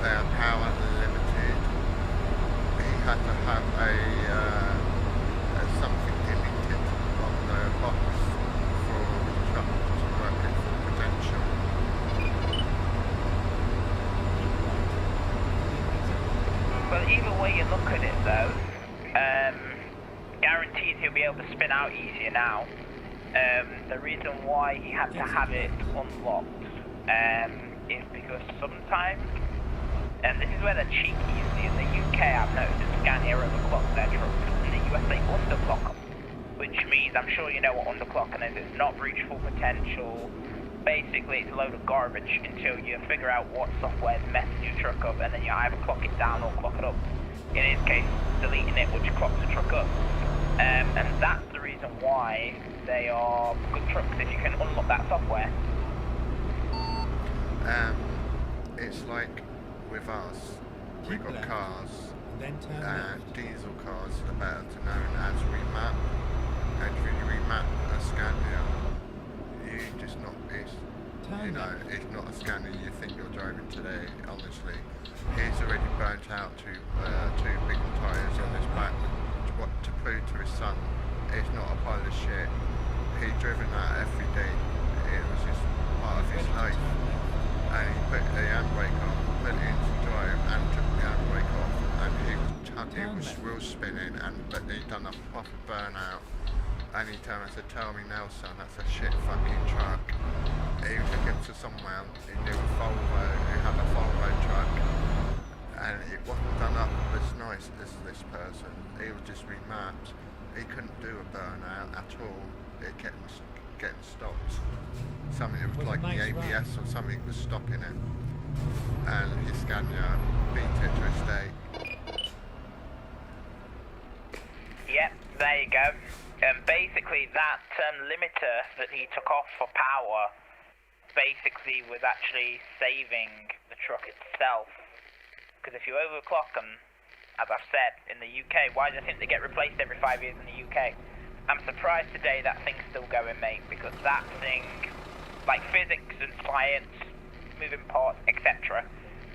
S2: They're power limited. He had to have something deleted on the box for the truck to work at full potential.
S1: Well, either way you look at it though, guaranteed he'll be able to spin out easier now. The reason why he had to have it unlocked is because sometimes, and this is where they're cheeky, you see, in the UK I've noticed that Scania overclock their trucks, in the US they underclock them, which means, I'm sure you know what underclocking is, it's not reach full potential. Basically, it's a load of garbage until you figure out what software is messing your truck up, and then you either clock it down or clock it up. In his case, deleting it, which clocks the truck up. And that's the reason why they are good trucks, if you can unlock that software.
S2: It's like with us, we've got cars,
S3: Then turn
S2: and
S3: left.
S2: diesel cars are better to known as remap, and when you remap a Scania, you just not, it's, you know, it's not a Scania you think you're driving today, honestly. He's already burnt out two big tyres on his back, to prove to his son it's not a pile of shit. He'd driven that every day, it was just part of his life. And he put the handbrake on, put it into drive, and took the handbrake off, and he was wheel spinning, but he'd done a proper burnout. And he turned and said, "Tell me now, son, that's a shit fucking truck." He took him to somewhere, he knew a Volvo, he had a Volvo truck, and it wasn't done up as nice as this person. He was just remapped. He couldn't do a burnout at all. It kept getting stopped. Something, it was
S3: Was a
S2: like
S3: nice
S2: the ABS
S3: ride.
S2: or something was stopping it. And his Scania beat it to a state.
S1: Yep, there you go. Basically, that limiter that he took off for power basically was actually saving the truck itself. Because if you overclock them, as I've said, in the UK, why do you think they get replaced every 5 years in the UK? I'm surprised today that thing's still going, mate, because that thing, like physics and science, moving parts, etc.,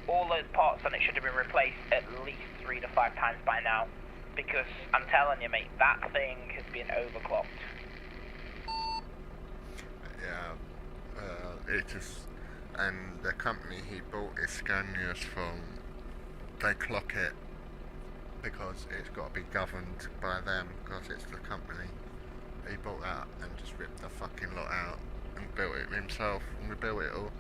S1: all those parts on it should have been replaced at least 3 to 5 times by now. Because I'm telling you, mate, that thing has been overclocked.
S2: Yeah, it just, and the company he bought his Scanias from, they clock it because it's got to be governed by them, because it's the company. He bought that and just ripped the fucking lot out and built it himself, and we built it all.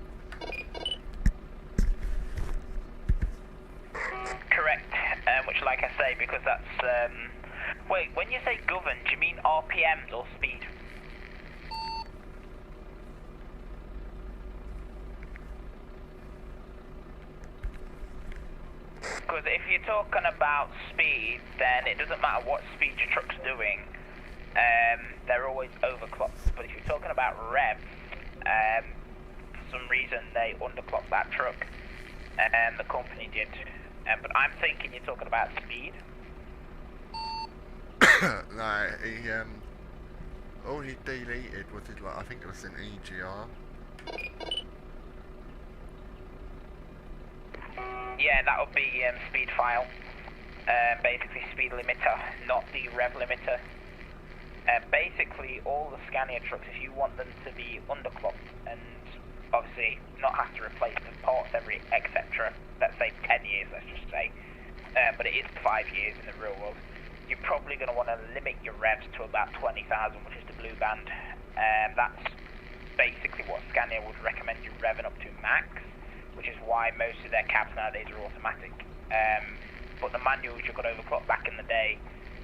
S1: Correct, which, like I say, because that's, wait, when you say governed, do you mean RPMs or speed? Because if you're talking about speed, then it doesn't matter what speed your truck's doing, they're always overclocked. But if you're talking about revs, for some reason they underclocked that truck, and the company did. But I'm thinking you're talking about speed.
S2: Like, he, all he deleted was his, like, I think it was an EGR.
S1: Yeah, that would be speed file. Basically speed limiter, not the rev limiter. Basically all the Scania trucks, if you want them to be underclocked and obviously not have to replace the parts every etc., let's say 10 years, let's just say, but it is 5 years in the real world, you're probably going to want to limit your revs to about 20,000, which is the blue band. That's basically what Scania would recommend you revving up to max, which is why most of their cabs nowadays are automatic. But the manuals you could overclock back in the day,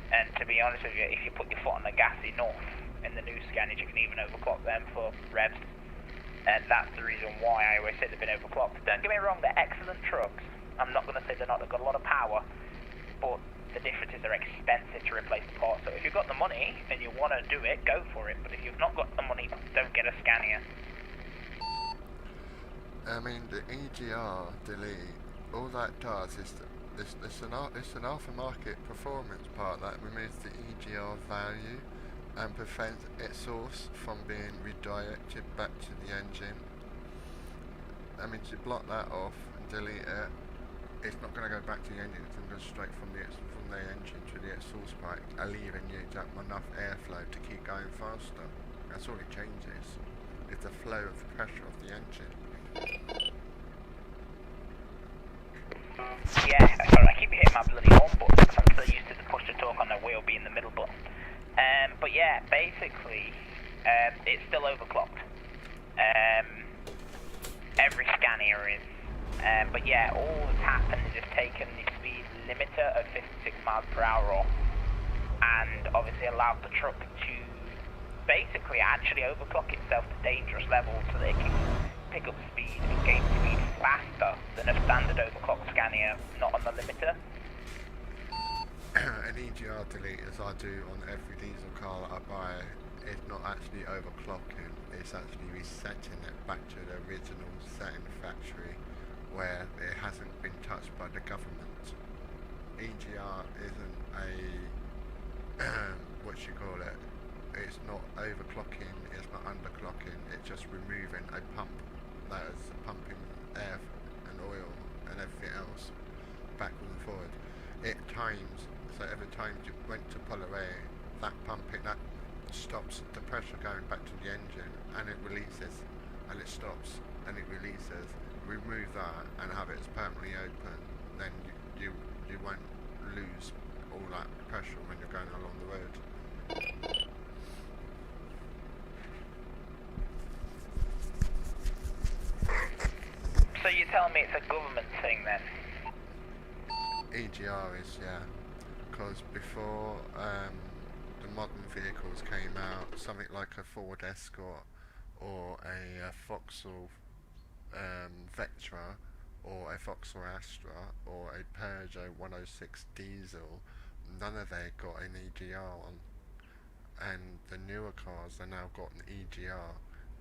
S1: and to be honest with you, if you put your foot on the gas enough in the new Scanias, you can even overclock them for revs. And that's the reason why I always say they've been overclocked. Don't get me wrong, they're excellent trucks. I'm not going to say they've got a lot of power, but the difference is they're expensive to replace the parts. So if you've got the money and you want to do it, go for it. But if you've not got the money, don't get a Scania.
S2: I mean, the EGR delete, all that does is it's an aftermarket performance part that removes the EGR value and prevents its source from being redirected back to the engine. I mean, to block that off and delete it, it's not going to go back to the engine, it's going to go straight from the engine to the exhaust pipe, leaving you to have enough airflow to keep going faster. That's all it changes. It's the flow of pressure of the engine.
S1: Yeah, sorry, I keep hitting my bloody home button because I'm so used to the push to talk on the wheel being the middle button. But yeah, basically, it's still overclocked. Every Scania is. But yeah, all that's happened is it's taken the speed limiter of 56 miles per hour off, and obviously allowed the truck to basically actually overclock itself to dangerous levels so that it can pick up speed and gain speed faster than a standard overclocked Scania not on the limiter.
S2: An EGR delete, as I do on every diesel car that I buy, is not actually overclocking, it's actually resetting it back to the original setting factory where it hasn't been touched by the government. EGR isn't a what you call it, it's not overclocking, it's not underclocking, it's just removing a pump that is pumping air and oil and everything else backwards and forward. It times, so every time you went to pull away, that pumping, that stops the pressure going back to the engine, and it releases, and it stops, and it releases. Remove that and have it as permanently open, then you won't lose all that pressure when you're going along the road.
S1: So you're telling me it's a government thing then?
S2: EGR is, yeah, because before the modern vehicles came out, something like a Ford Escort or a Vauxhall Vectra or a Vauxhall Astra or a Peugeot 106 diesel, none of they got an EGR on. And the newer cars are now got an EGR,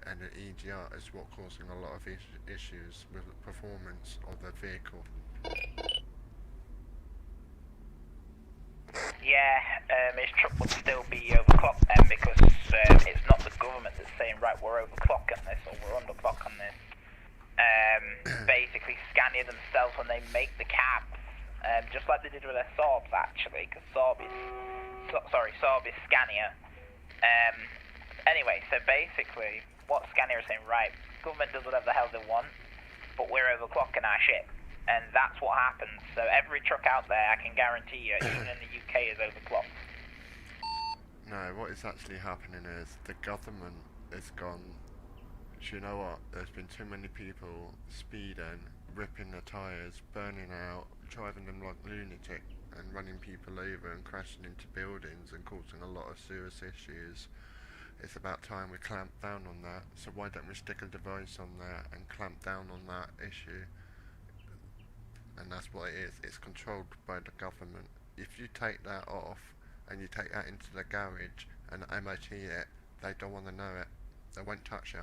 S2: and the EGR is what causing a lot of issues with the performance of the vehicle.
S1: Yeah, his truck would still be overclocked then because it's not the government that's saying, right, we're overclocking this or we're underclocking this. Basically, Scania themselves, when they make the cabs, just like they did with their Saabs actually, because Saab is Scania. Anyway, so basically, what Scania is saying, right, government does whatever the hell they want, but we're overclocking our shit. And that's what happens. So every truck out there, I can guarantee you, even in the UK, is overclocked.
S2: No, what is actually happening is the government is gone. Do you know what? There's been too many people speeding, ripping their tyres, burning out, driving them like lunatic, and running people over and crashing into buildings and causing a lot of serious issues. It's about time we clamp down on that. So why don't we stick a device on there and clamp down on that issue? And that's what it is. It's controlled by the government. If you take that off and you take that into the garage and MOT it, they don't want to know it. They won't touch you.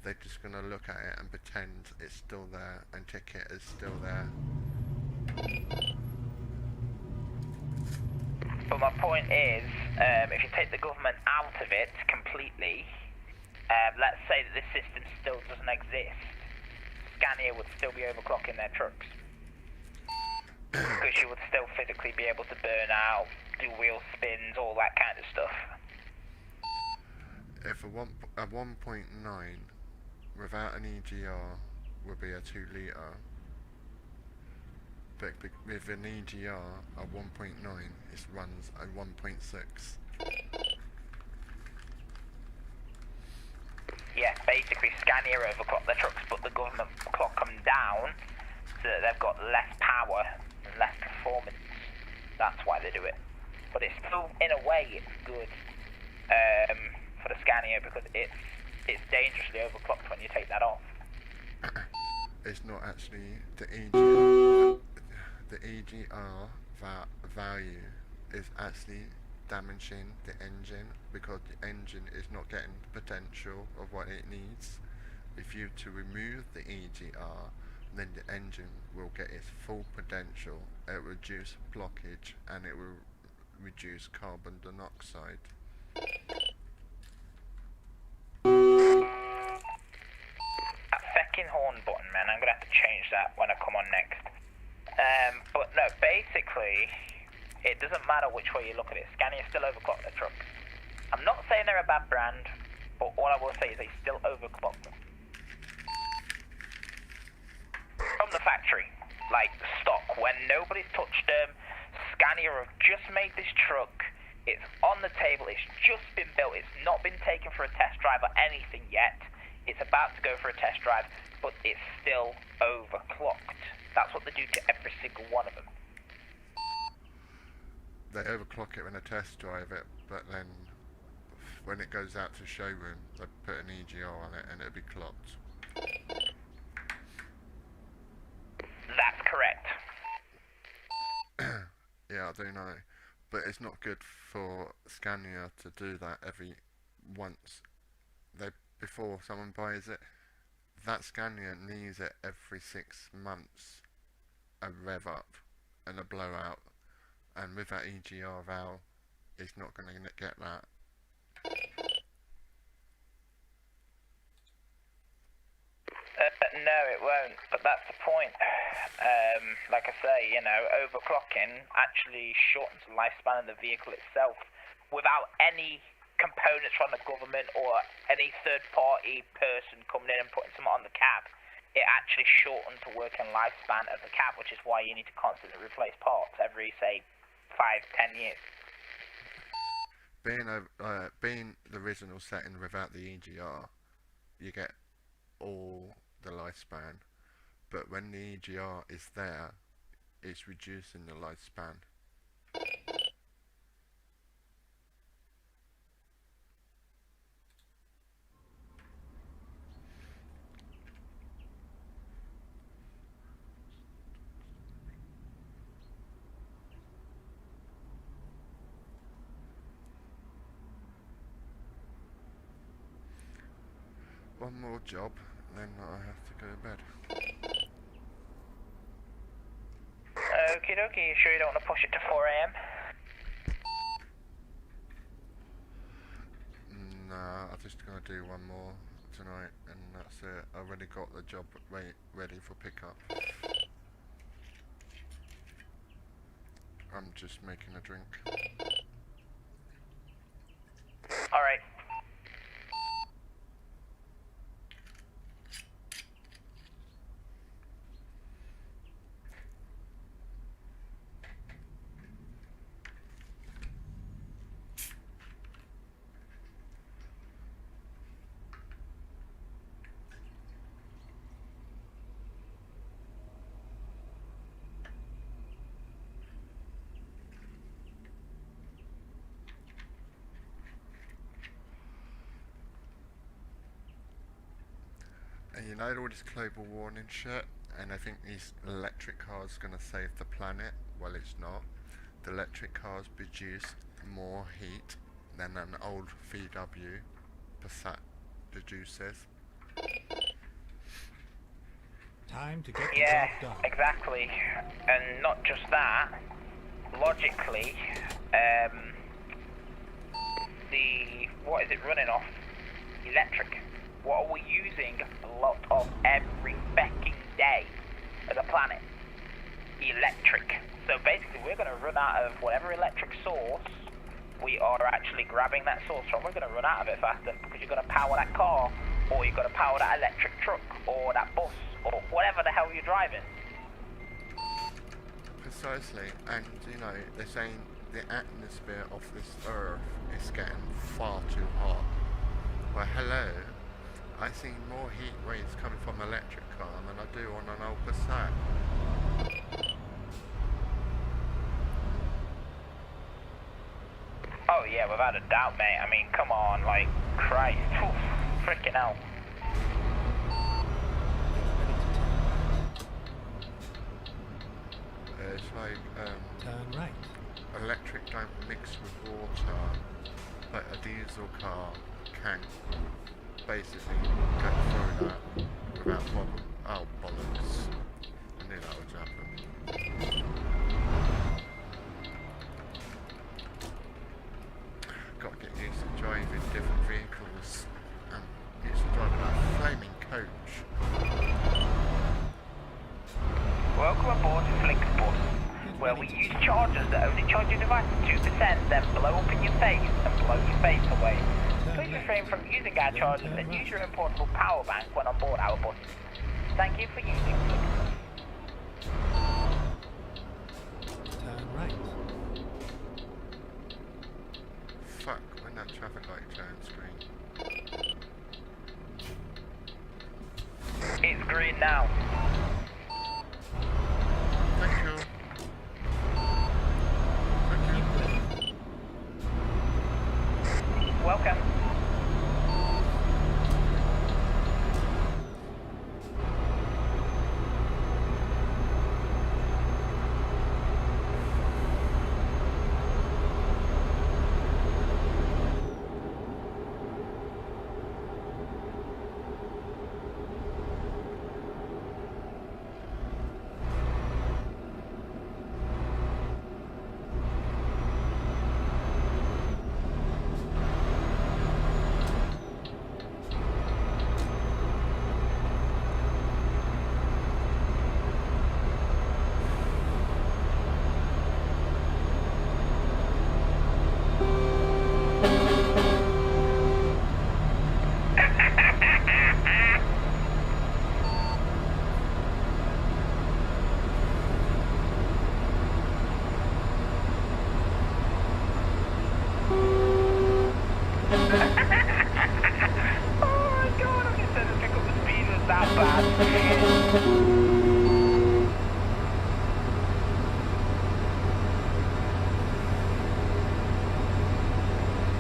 S2: They're just going to look at it and pretend it's still there and tick it as still there.
S1: But my point is, if you take the government out of it completely, let's say that this system still doesn't exist, Scania would still be overclocking their trucks. Because you would still physically be able to burn out, do wheel spins, all that kind of stuff.
S2: If a 1.9 without an EGR would be a 2 litre, but with an EGR, a 1.9, it runs a 1.6.
S1: Yeah, basically Scania overclock their trucks, but the government clock them down so that they've got less power and less performance. That's why they do it. But it's still, in a way, it's good for the Scania because it's dangerously overclocked when you take that off.
S2: It's not actually the EGR. The EGR value is actually damaging the engine because the engine is not getting the potential of what it needs. If you to remove the EGR, then the engine will get its full potential. It will reduce blockage and it will reduce carbon dioxide.
S1: That feckin' horn button, man, I'm gonna have to change that when I come on next. But no, basically, it doesn't matter which way you look at it. Scania still overclock their trucks. I'm not saying they're a bad brand, but all I will say is they still overclock them. From the factory, like stock, when nobody's touched them, Scania have just made this truck. It's on the table, it's just been built, it's not been taken for a test drive or anything yet. It's about to go for a test drive, but it's still overclocked. That's what they do to every single one of them.
S2: They overclock it when they test drive it, but then when it goes out to showroom, they put an EGR on it and it'll be clocked.
S1: That's correct.
S2: Yeah, I do know, but it's not good for Scania to do that every once. Before someone buys it, that Scania needs it every 6 months, a rev up and a blowout, and with that EGR valve, it's not going to get that.
S1: No, it won't, but that's the point. Like I say, you know, overclocking actually shortens the lifespan of the vehicle itself without any components from the government or any third-party person coming in and putting something on the cab. It actually shortens the working lifespan of the cab, which is why you need to constantly replace parts every, say, 5-10 years.
S2: Being the original setting without the EGR, you get all the lifespan, but when the EGR is there, it's reducing the lifespan. one more job, then I have to go to bed.
S1: Okie dokie, you sure you don't want to push it to 4 AM?
S2: Nah, I'm just gonna do one more tonight, and that's it. I already got the job ready for pickup. I'm just making a drink.
S1: Alright.
S2: And you know all this global warming shit, and I think these electric cars gonna save the planet. Well, it's not. The electric cars produce more heat than an old VW Passat produces.
S3: Time to get the
S1: Yeah,
S3: job done.
S1: exactly. And not just that, logically, what is it running off? Electric. What are we using a lot of every fucking day as a planet? Electric. So basically we're going to run out of whatever electric source we are actually grabbing that source from. We're going to run out of it faster because you're going to power that car, or you're going to power that electric truck, or that bus, or whatever the hell you're driving.
S2: Precisely, and you know, they're saying the atmosphere of this earth is getting far too hot. Well, hello. I see more heat waves coming from an electric car than I do on an old Passat.
S1: Oh yeah, without a doubt, mate. I mean, come on, like, Christ. Freaking hell.
S2: It's like,
S3: Turn right.
S2: electric don't mix with water, but a diesel car can basically go through that without problem. Oh, bollocks. I knew that would happen. Gotta get used to driving different vehicles and used to driving a flaming coach.
S1: Welcome aboard Flinkbus, where we use chargers that only charge your device at 2%, then blow up in your face and blow your face away. Please refrain from using our chargers and use your own portable power bank when on board our buses. Thank you for using Flinkbus.
S3: Turn right.
S2: Fuck, when that traffic light turns green.
S1: It's green now.
S2: Thank you. Thank you.
S1: Welcome.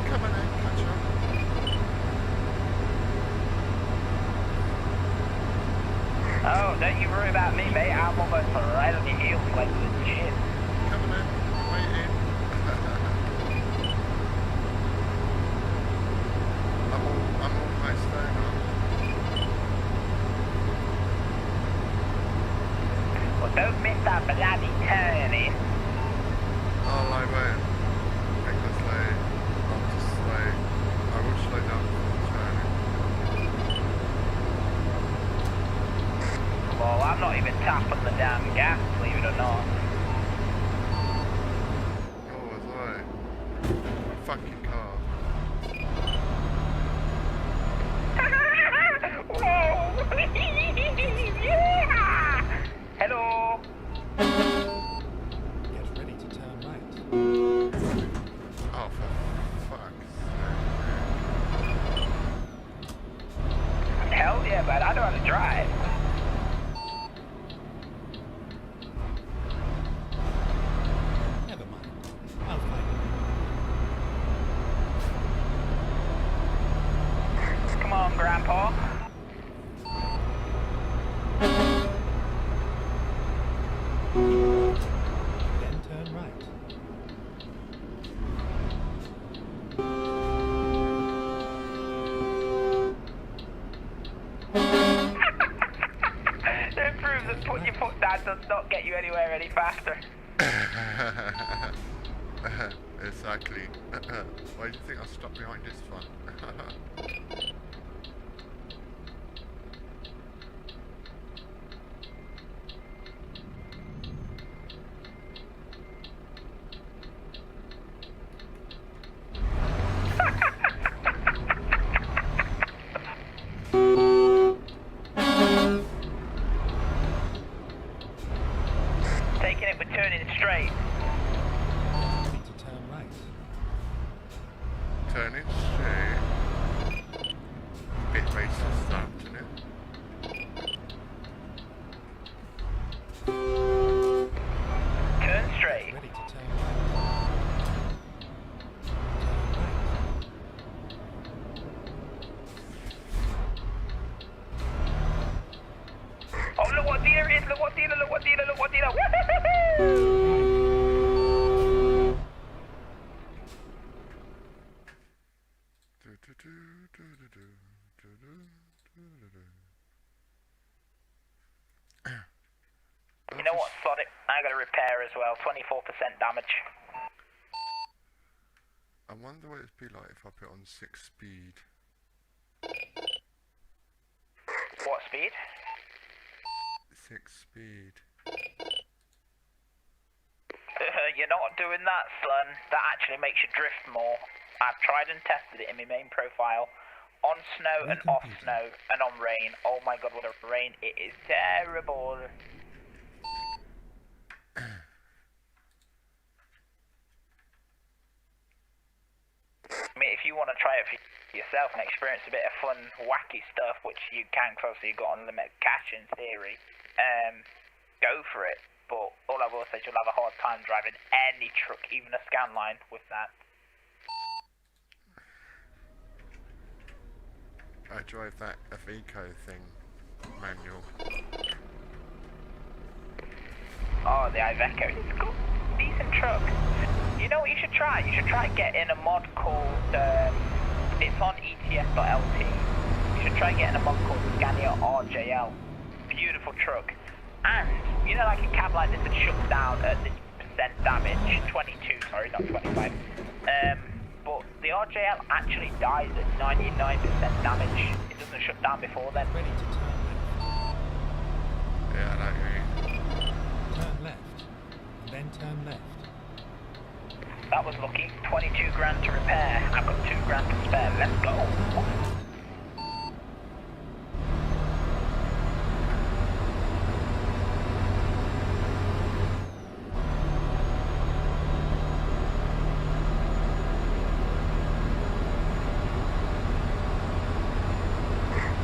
S2: Come on in, catch up.
S1: Oh, don't you worry about me, mate. I'm almost right on your heels, like legit.
S2: Come on in, waiting. I'm almost there now.
S1: Don't miss that bloody turning.
S2: Oh, I won't. Because like, I'll just slow. I will slow down before turning.
S1: Well, I'm not even tapping the damn gas, believe it or not.
S2: Oh, was I? Fucking car.
S1: Whoa! Yeah! Hello!
S3: Get ready to turn right.
S2: Oh, for fuck's
S1: Hell yeah, man, I know how to drive.
S3: Never mind. I'll find it.
S1: Come on, Grandpa.
S3: Then turn right.
S1: It proves that putting your foot down does not get you anywhere any faster.
S2: Exactly. Why do you think I stopped behind this one?
S1: Taking it, we're turning straight.
S3: Ready to turn right.
S2: Turning straight. Bit racist, that, isn't it?
S1: Turn straight.
S3: Ready to turn right.
S1: Oh, look what dealer it is, look what dealer, look what dealer, look what dealer. Woo-hoo-hoo! You know what, sod it, I got a repair as well, 24% damage.
S2: I wonder what it'd be like if I put on 6 speed.
S1: What speed?
S2: 6 speed.
S1: You're not doing that, son. That actually makes you drift more. I've tried and tested it in my main profile. On snow and off snow and on rain. Oh my god, what a rain. It is terrible. I mean, if you want to try it for yourself and experience a bit of fun, wacky stuff, which you can, because obviously you've got unlimited cash in theory, go for it. But all I will say is you'll have a hard time driving any truck, even a Scanline, with that.
S2: I drive that Aveco thing, manual.
S1: Oh, the Iveco. It's a cool, decent truck. You know what you should try? You should try getting a mod called, it's on ETS.lt. You should try getting a mod called Scania RJL. Beautiful truck. And, you know, like a cab like this that shuts down at this percent damage, 22, sorry, not 25. But the RJL actually dies at 99% damage. It doesn't shut down before then.
S3: Ready to turn left.
S2: Yeah, I know what you mean.
S3: Turn left. And then turn left.
S1: That was lucky. 22 grand to repair. I've got 2 grand to spare. Let's go.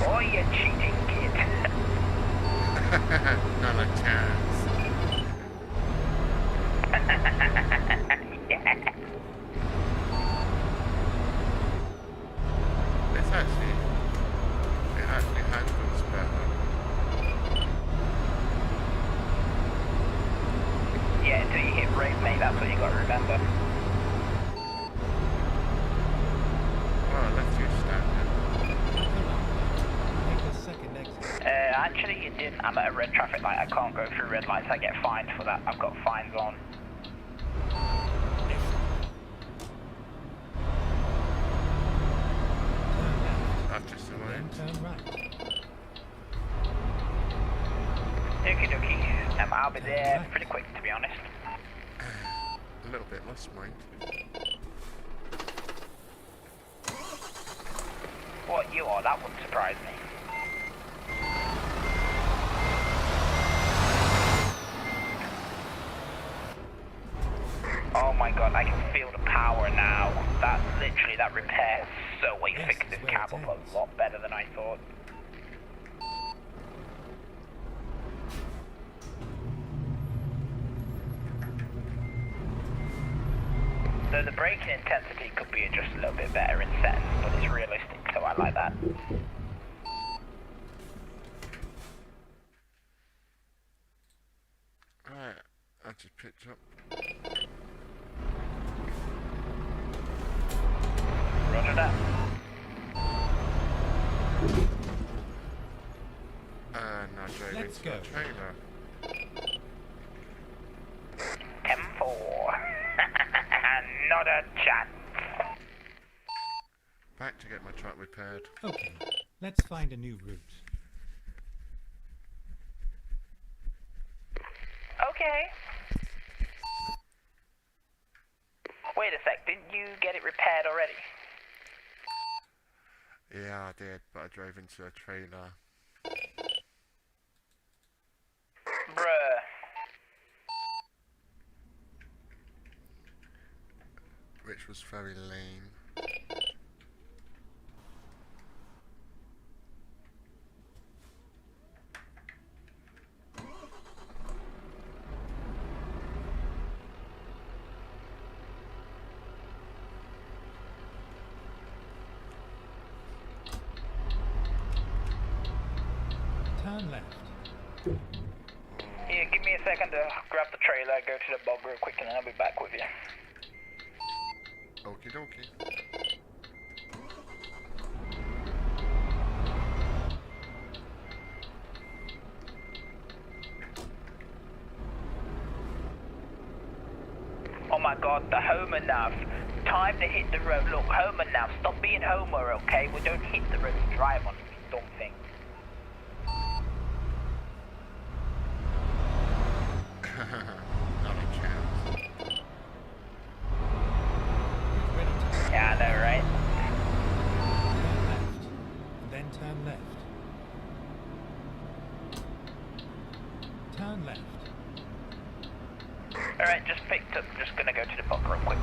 S1: Oh, you cheating kid.
S2: Not a chance.
S1: Yeah.
S2: It actually handles better.
S1: Yeah, until you hit brake, mate, that's what you got to remember.
S2: Oh, let's use standard.
S3: Take the second exit.
S1: Actually, you do. crossing. I'm at a red traffic light. I can't go through red lights. I get fined for that. I've got fines on.
S2: I've just arrived.
S3: Turn right.
S1: Okie dokie. I'll be there pretty quick, to be honest.
S2: A little bit lost mind.
S1: What you are, that wouldn't surprise me. Oh my god, I can feel the power now. That literally, that repair so way
S3: Yes,
S1: fixed
S3: it's
S1: this
S3: where
S1: cab
S3: it
S1: up
S3: ends.
S1: a lot better than I thought. So the braking intensity could be just a little bit better in settings, but it's realistic, so I like that.
S2: Alright, I just picked up.
S1: Roger that.
S2: And I drove
S3: Let's
S2: into a
S3: go.
S2: trailer.
S1: 10-4. Not a chance.
S2: Back to get my truck repaired.
S3: Okay, let's find a new route.
S1: Okay. Wait a sec, didn't you get it repaired already?
S2: Yeah, I did, but I drove into a trailer.
S1: Bruh.
S2: Which was very lame.
S3: Turn left.
S1: Yeah, give me a second to grab the trailer, go to the bog real quick, and then I'll be back with you.
S2: Okie dokie.
S1: Oh my god, the Homer nav. Time to hit the road. Look, Homer nav, stop being Homer, okay? We don't hit the road and drive on it, you dumb thing.
S2: Not a chance.
S3: Get ready to
S1: Yeah, I know, right?
S3: turn left. And then turn left. Turn left.
S1: Alright, just picked up. Just gonna go to the bog real quick.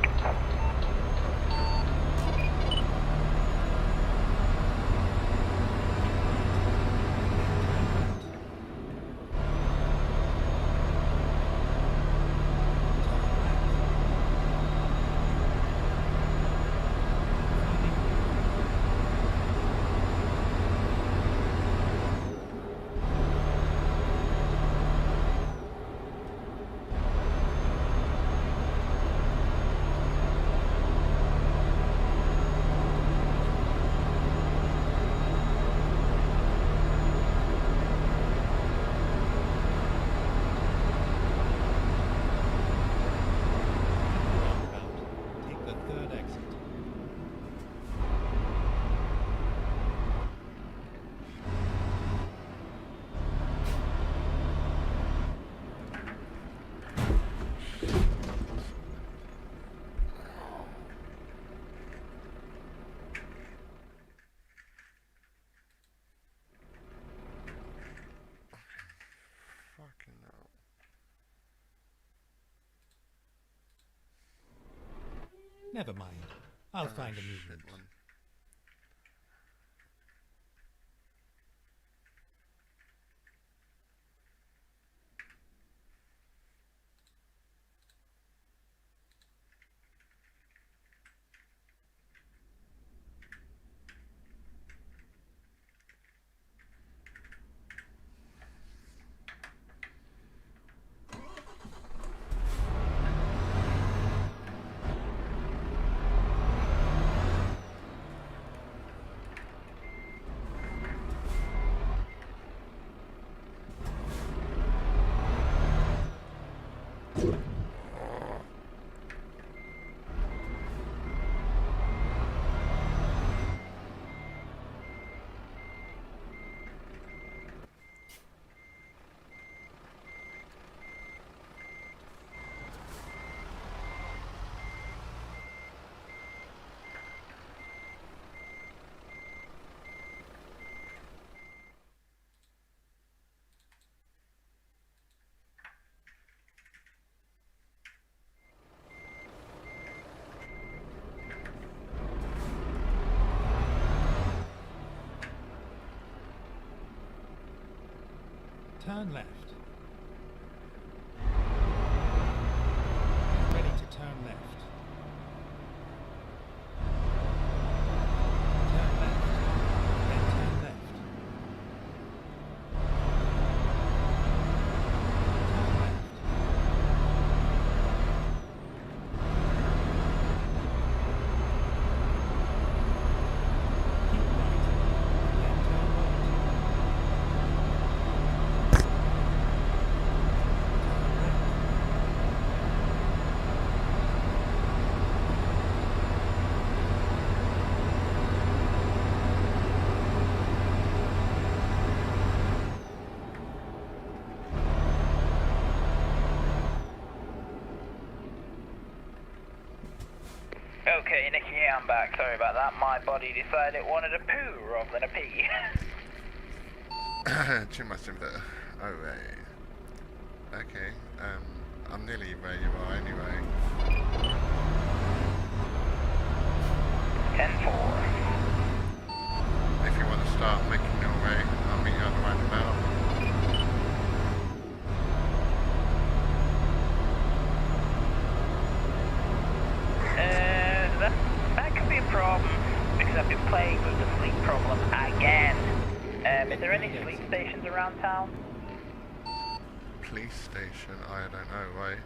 S3: Roundabout. Take the third exit.
S2: Fucking hell.
S3: Never mind. I'll find a new
S2: Shit,
S3: route.
S2: man.
S3: Turn left. Ready to turn left. Turn left. Then turn left. Turn left. Keep right. Then turn right.
S1: Okay, Nicky, I'm back. Sorry about that. My body decided it wanted a poo rather than a pee.
S2: Too much of the. Oh, right. Okay, I'm nearly where you are anyway.
S1: 10-4.
S2: If you want to start making your way, I'll meet you on the roundabout.
S1: That could be a problem because I've been playing with the sleep problem again. Is there any sleep stations around town?
S2: Police station, I don't know, right?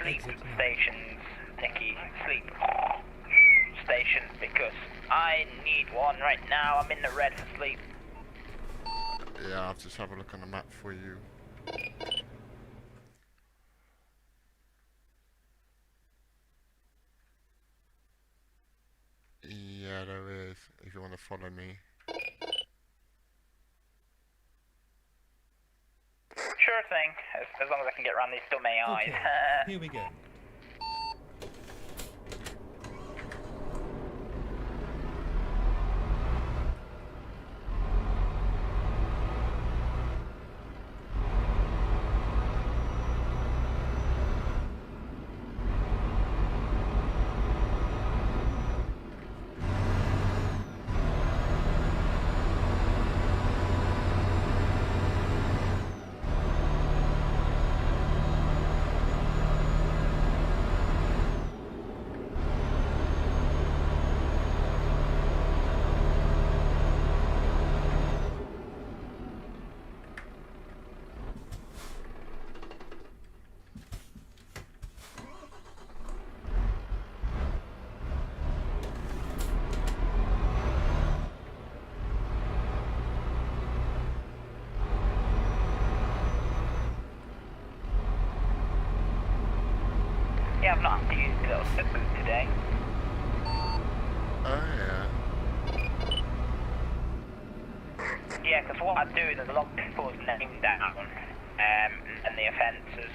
S1: Sleep
S3: Exit now.
S1: stations, Nicky. Sleep stations because I need one right now. I'm in the red for sleep.
S2: Yeah, I'll just have a look on the map for you. Yeah, there is, if you want to follow me.
S1: Sure thing, as long as I can get around these dummy eyes.
S3: Okay, here we go.
S1: Yeah, I've not had to use the little zip boot today.
S2: Oh, yeah.
S1: Yeah, because what I do is I log people's name down and the offences.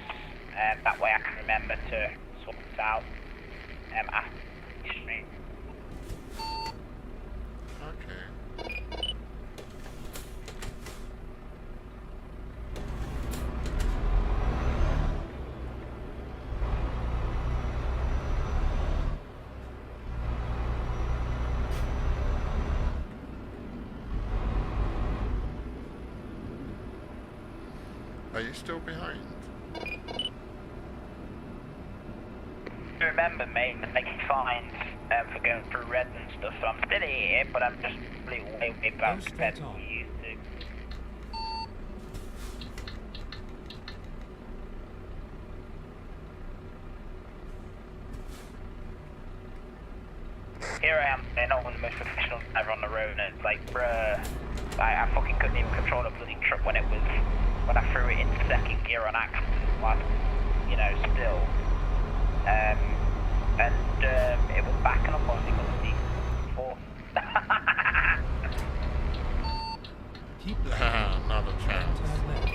S1: That way I can remember to sort this out after the stream.
S2: Okay. Are you still behind?
S1: Remember, mate, making fines for going through red and stuff, so I'm still here, but I'm just way back
S3: Go
S1: compared
S3: straight
S1: to what
S3: on.
S1: you used to. Here I am, they're not one of the most professional ever on the road, and it's like, bruh, I fucking couldn't even control a bloody truck when I threw it into second gear on accident, like, you know, still. It was backing up on me before.
S3: Keep left.
S2: Not a
S3: Then
S2: chance.
S3: turn left.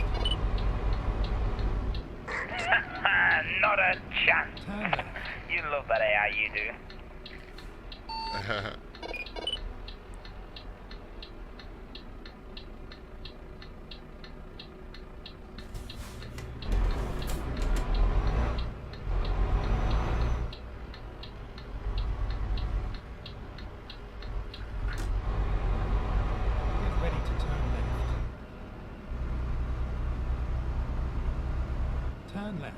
S1: Not a chance.
S3: Turn left.
S1: You love that AI, you do.
S3: Turn left.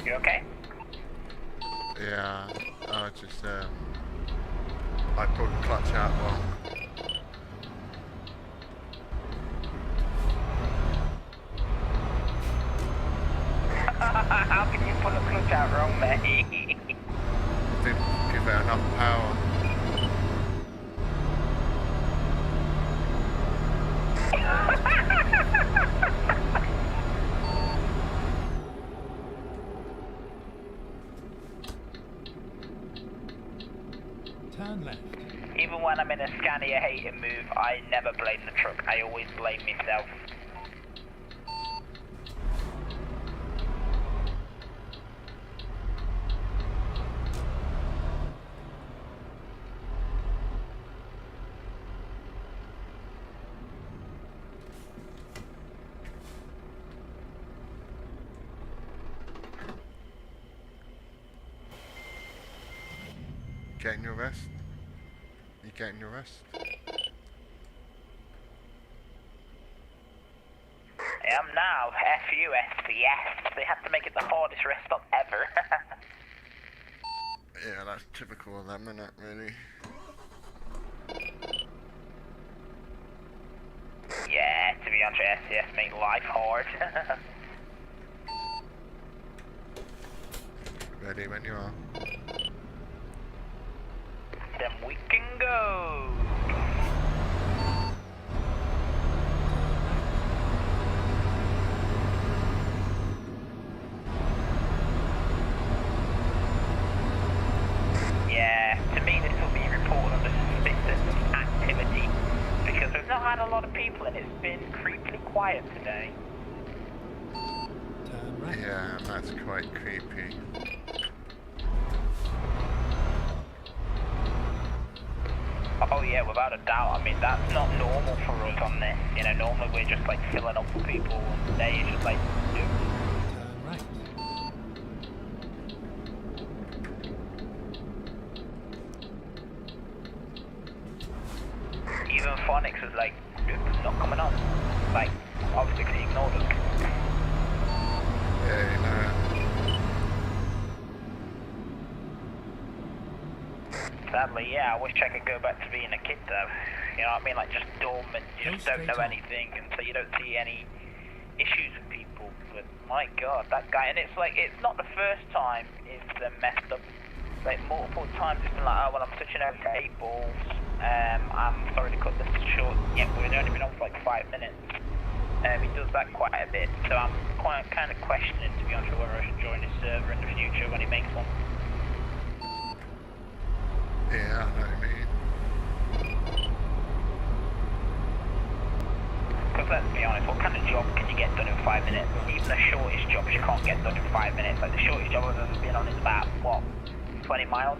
S1: You okay?
S2: Yeah, I just, I pulled the clutch out wrong.
S1: How can you pull a clutch out wrong, mate?
S2: Didn't give it enough power.
S3: Turn left.
S1: Even when I'm in a Scania hating move, I never blame the truck. I always blame myself.
S2: Getting your rest? You getting your rest?
S1: I am now. F-U-S-Yes. They have to make it the hardest rest stop ever.
S2: Yeah, that's typical of them, isn't it, really?
S1: Yeah, to be honest, yes, make life hard.
S2: Ready when you are.
S1: Then we can go. Yeah, to me this will be reported under suspicious activity because we've not had a lot of people and it's been creepily quiet today.
S3: Turn right.
S2: Yeah, that's quite creepy.
S1: Oh yeah, without a doubt. I mean, that's not normal for us on this. You know, normally we're just like filling up with people and today it's just like, nope.
S3: Turn right.
S1: Even Phonics is like, nope, not coming on. Like, obviously 'cause he ignored us.
S2: Yeah, you know.
S1: Sadly, yeah, I wish I could go back to being a kid though. You know what I mean? Like just dormant, you just don't know anything, and so you don't see any issues with people. But my God, that guy, and it's like, it's not the first time it's messed up. Like multiple times it's been like, oh well, I'm switching over to 8 balls. I'm sorry to cut this short. Yeah, we've only been on for like 5 minutes. He does that quite a bit, so I'm quite kind of questioning, to be honest, whether I should join his server in the future when he makes one.
S2: Yeah, I know what you mean.
S1: Because let's be honest, what kind of job can you get done in 5 minutes? Even the shortest jobs you can't get done in 5 minutes. Like the shortest job I've ever been on is about, what, 20 miles?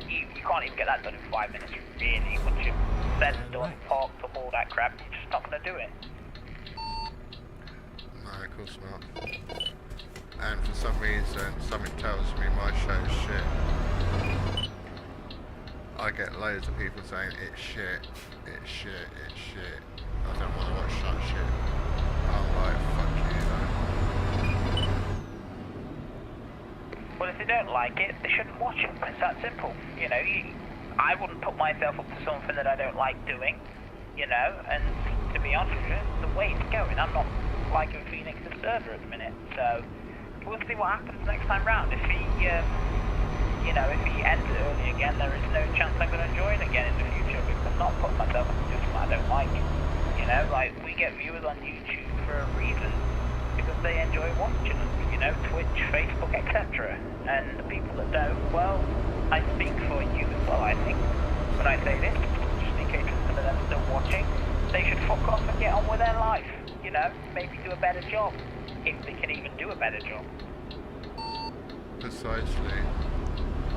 S1: You can't even get that done in 5 minutes, really. Once you've said, done, parked up, all that crap, you're just not going to do it.
S2: No, of course not. And for some reason, something tells me my show's shit. I get loads of people saying it's shit, it's shit, it's shit. I don't want to watch that shit. I'm like, fuck you, though.
S1: Well, if they don't like it, they shouldn't watch it. It's that simple. You know, I wouldn't put myself up to something that I don't like doing, you know, and to be honest with you, the way it's going, I'm not liking Phoenix's server at the minute, so we'll see what happens next time round. If he, you know, if he ends it early again, there is no chance I'm going to join again in the future because I'm not putting myself up to do something I don't like. You know, like, we get viewers on YouTube for a reason because they enjoy watching us, you know, Twitch, Facebook, etc. And the people that don't, well, I speak for you as well, I think, when I say this, just in case some of them still watching, they should fuck off and get on with their life, you know, maybe do a better job, if they can even do a better job.
S2: Precisely.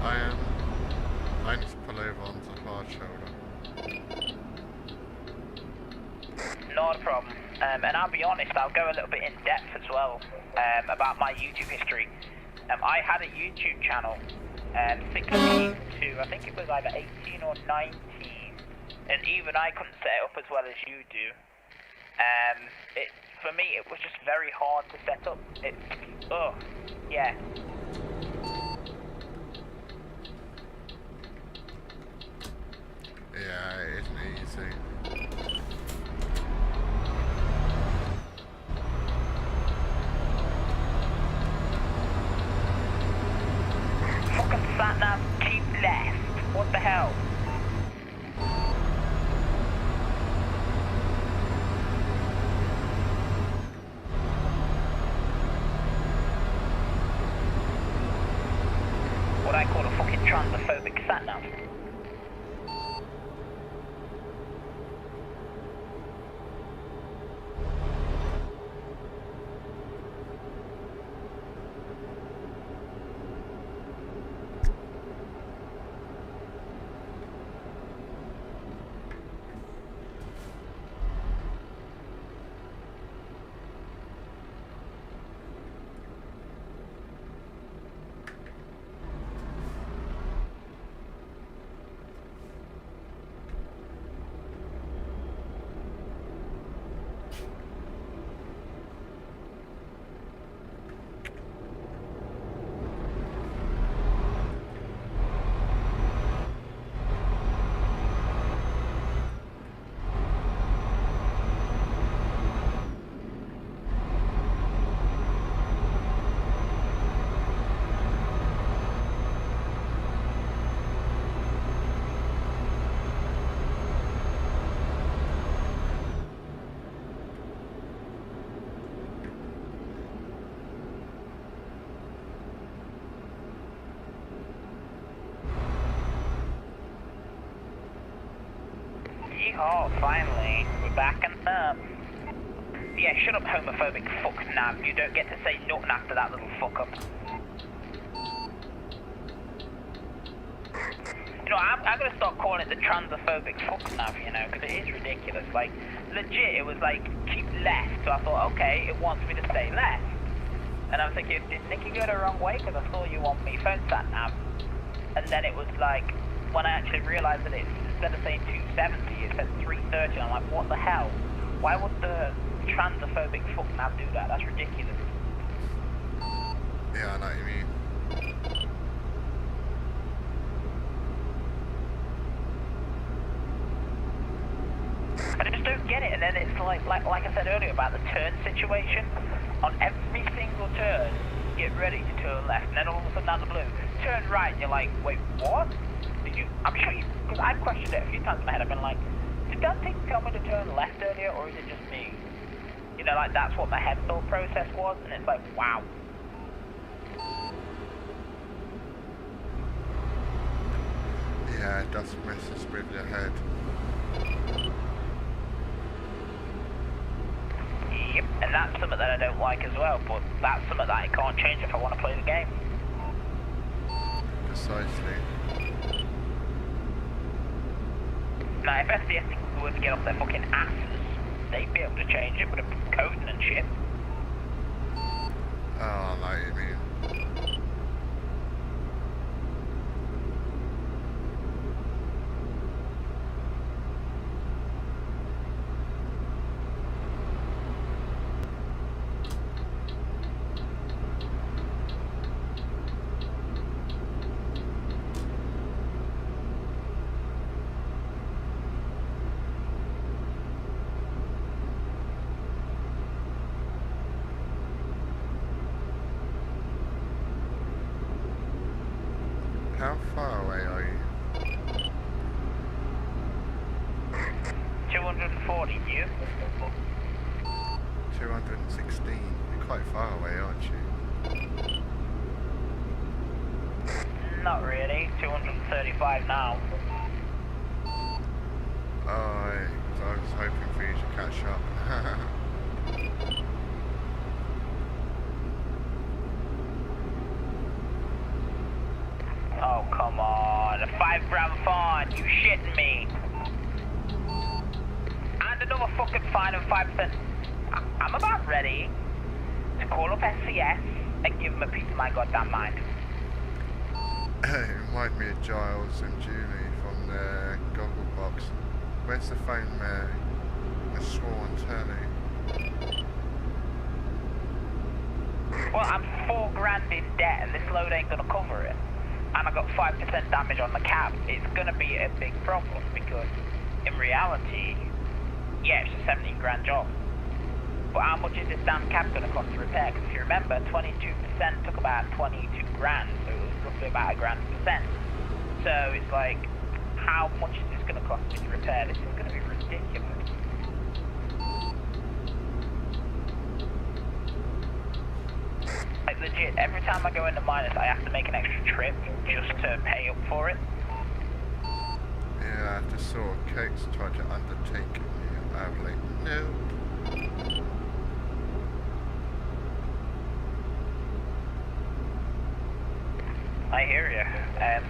S2: I need to pull over onto the hard shoulder.
S1: Not a problem. And I'll be honest, I'll go a little bit in depth as well about my YouTube history. I had a YouTube channel 16 to, I think it was either 18 or 19 and even I couldn't set it up as well as you do. For me, it was just very hard to set up. Yeah.
S2: Yeah, it isn't easy.
S1: Fucking sat nav, keep left. What the hell? What I call a fucking transphobic sat nav. Oh, finally, we're back and up. Yeah, shut up, homophobic fuck nav. You don't get to say nothing after that little fuck up. You know, I'm gonna start calling it the transphobic fuck nav, you know, because it is ridiculous. Like, legit, it was like, keep left. So I thought, okay, it wants me to stay left. And I was thinking, did Nicky go the wrong way? Because I saw you on me phone sat nav. And then it was like, when I actually realised that it's, instead of saying 270, it said 330, and I'm like, what the hell? Why would the transphobic fuck nav do that? That's ridiculous.
S2: Yeah, I know what you mean.
S1: I just don't get it, and then it's like I said earlier about the turn situation. On every single turn, get ready to turn left, and then all of a sudden out of the blue, turn right, and you're like, wait, what? I'm sure you, because I've questioned it a few times in my head. I've been like, did that thing tell me to turn left earlier, or is it just me? You know, like, that's what my head thought process was, and it's like, wow.
S2: Yeah, it does mess with your head.
S1: Yep, and that's something that I don't like as well, but that's something that I can't change if I want to play the game.
S2: Precisely.
S1: Now, if SDS were to get off their fucking asses, they'd be able to change it with a coding and shit.
S2: Oh, I know what you mean. How far away are you?
S1: 240, you?
S2: 216. You're quite far away, aren't you?
S1: Not really, 235 now.
S2: Oh, I was hoping for you to catch up.
S1: Oh, come on. A 5 gram fine. You shitting me. And another fucking fine of 5%. I'm about ready to call up SCS and give them a piece of my goddamn mind.
S2: It reminded me of Giles and Julie from the Goggle Box. Where's the phone, Mary? The sworn telly.
S1: Well, I'm 4 grand in debt and this load ain't gonna cover it. And I got 5% damage on the cab. It's gonna be a big problem because in reality, yeah, it's a 17 grand job. But how much is this damn cab gonna cost to repair? Because if you remember, 22% took about 22 grand, so it was roughly about £1,000%. So it's like, how much is this gonna cost me to repair? This is gonna be ridiculous. Like legit, every time I go into minus, I have to make an extra trip just to pay up for it.
S2: Yeah, after saw Coates tried to undertake it. I was like, no.
S1: I hear you.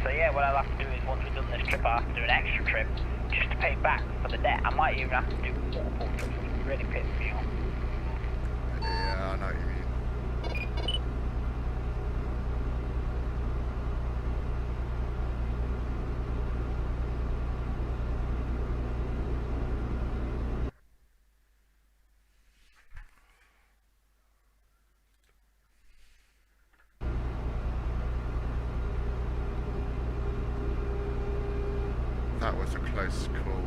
S1: So yeah, what I'll have to do is once we've done this trip, I'll have to do an extra trip just to pay back for the debt. I might even have to do multiple trips, which really pisses me off.
S2: Yeah, I know what you mean. That was a close call.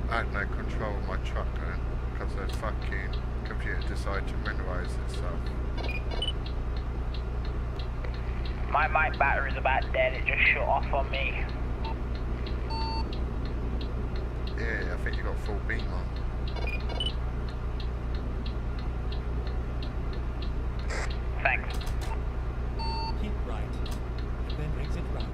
S2: I had no control of my truck then because the fucking computer decided to minimize itself.
S1: My mic battery's about dead, it just shut off on me.
S2: Yeah, I think you got full beam on.
S1: Thanks.
S3: Keep right, and then exit right.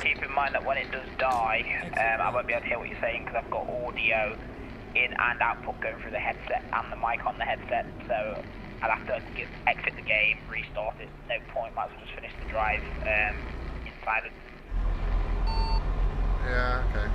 S1: Keep in mind that when it does die, I won't be able to hear what you're saying because I've got audio in and output going through the headset and the mic on the headset, so I'll have to exit the game, restart it, no point, might as well just finish the drive in silence.
S2: Yeah, okay.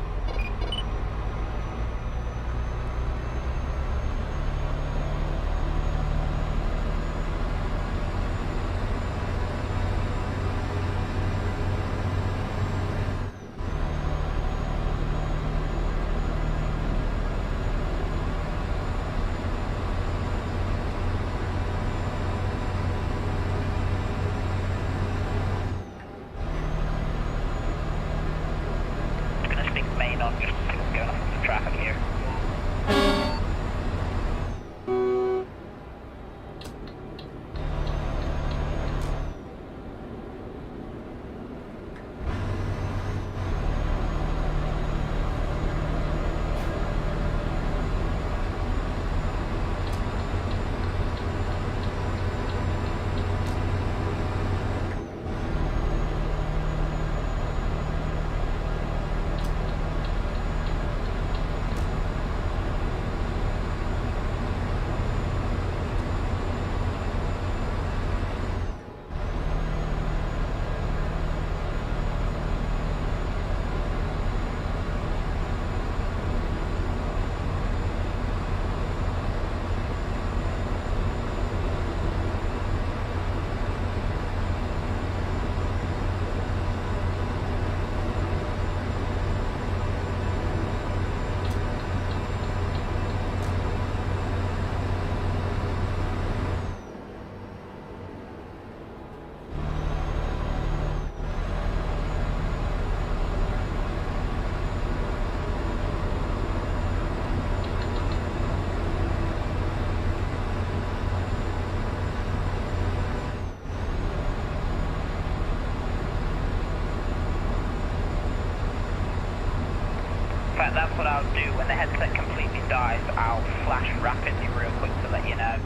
S1: That's what I'll do when the headset completely dies. I'll flash rapidly real quick to let you know.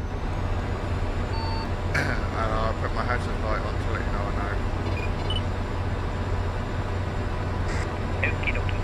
S2: And I'll put my hazard light on to let you know I know.
S1: Okie dokie.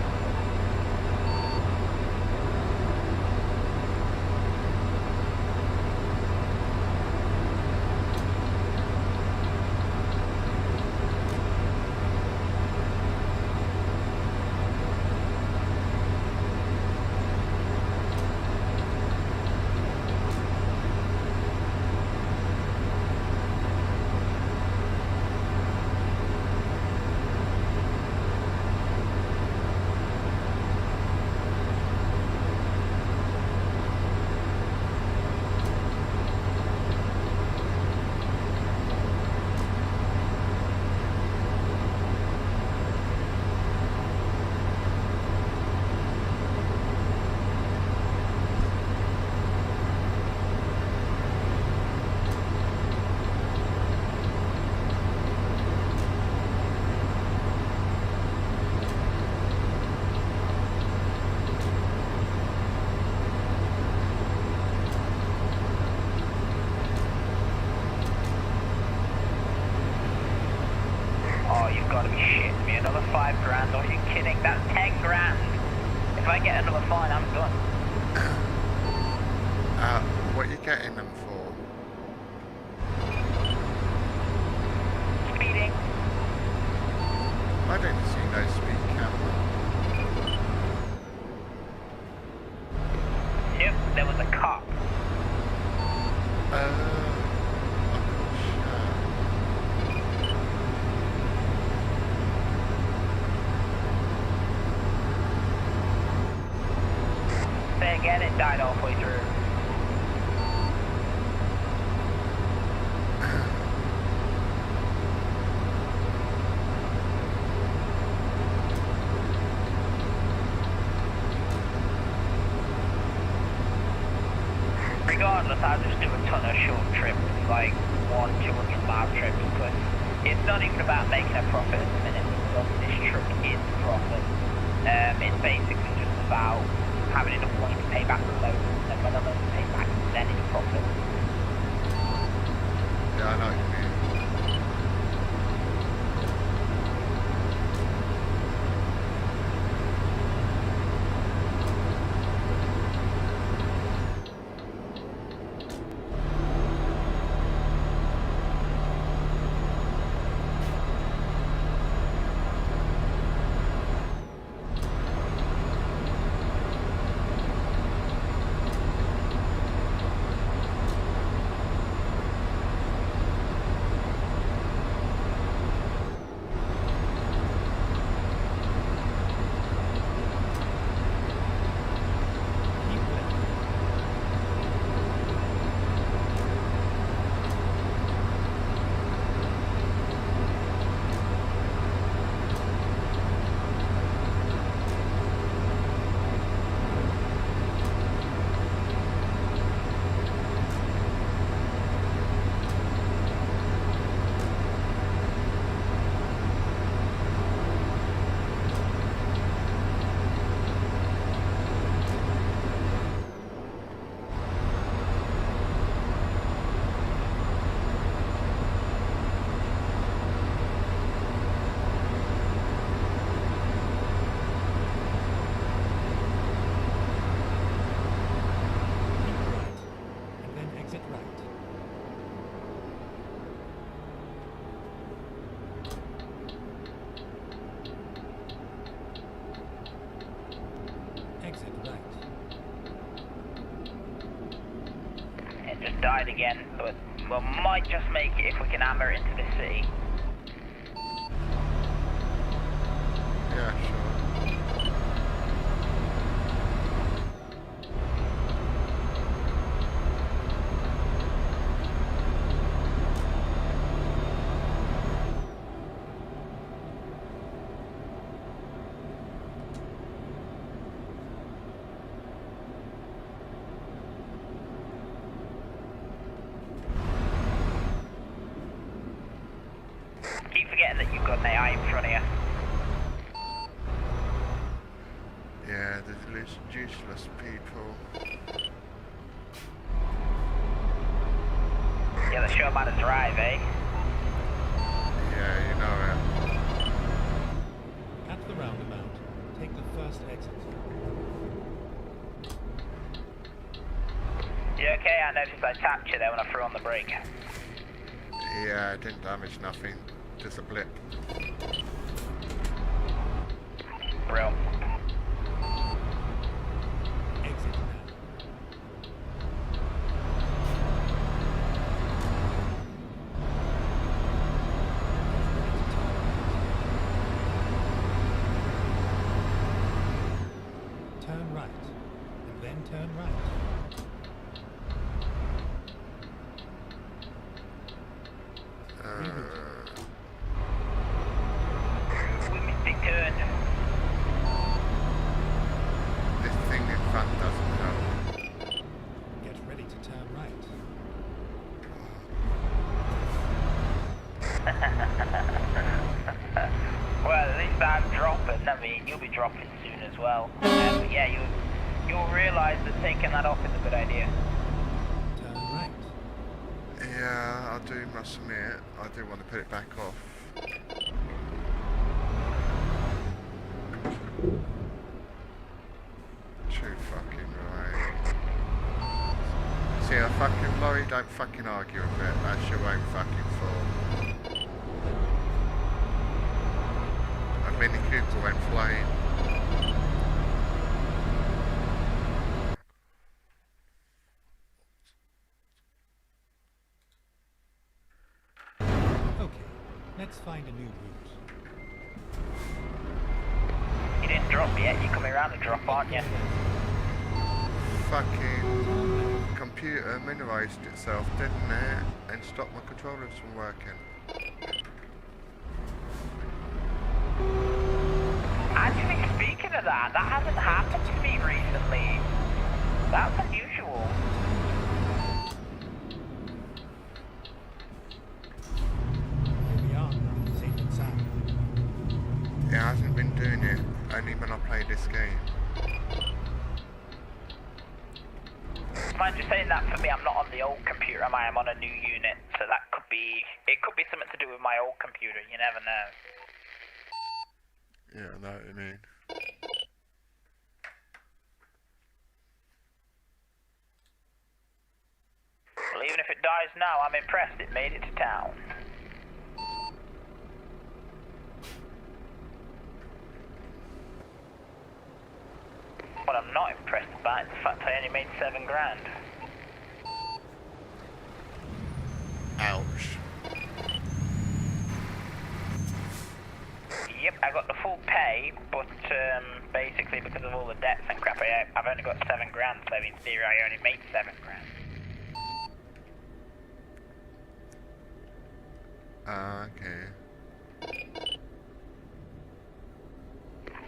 S1: 5 grand. Are you kidding? That's 10 grand. If I get another fine, I'm done.
S2: What are you getting them for?
S1: Speeding.
S2: I don't see no speed camera.
S1: Nope, there was a cop. Say again, it died halfway through. Regardless, I'll just do a ton of short trips, like 100-200 mile trips, because it's not even about making a profit at the minute, because this truck is profit. It's basically just about having enough money to pay back the loan, and when the loan's paid back, then it's profit.
S2: Yeah, I know what you mean. Died again, but we might just make it if we can hammer it into the city. Yeah, sure.
S1: Keep forgetting that you've got an AI in front of you.
S2: Yeah, there's useless people.
S1: Yeah, the show man to drive, eh?
S2: Yeah, you know it.
S3: At the roundabout, take the first exit.
S1: You okay? I noticed I tapped you there when I threw on the brake.
S2: Yeah, it didn't damage nothing. Just a blip.
S1: Bro.
S3: Exit now. Turn right, and then turn right.
S1: We missed big turn.
S2: This thing in front doesn't help.
S3: Get ready to turn right.
S1: Well, at least I'm dropping. I mean, you'll be dropping soon as well. But yeah, you'll realise that taking that off is a good idea.
S3: Turn right.
S2: Yeah, I do must admit, I do want to put it back off. True fucking right. See, a fucking lorry don't fucking argue with it. That's your own fucking fault. A Mini Cooper went flying.
S3: Okay, let's find a new route.
S1: You didn't drop yet, you're coming around to drop, aren't you?
S2: Fucking computer minimised itself, didn't it? And stopped my controllers from working.
S1: Actually, speaking of that, that hasn't happened to me recently. That's unusual.
S3: Here we are, safe and sound.
S2: It hasn't been doing it, only when I play this game.
S1: Mind you saying that for me, I'm not on the old computer, am I? I'm on a new unit, so that could be, it could be something to do with my old computer, you never know.
S2: Yeah, I know what you mean.
S1: Well, even if it dies now, I'm impressed it made it to town. What I'm not impressed about is the fact I only made 7 grand.
S2: Ouch.
S1: Yep, I got the full pay, but basically because of all the debts and crap, I've only got 7 grand, so in theory I only made 7 grand.
S2: Okay.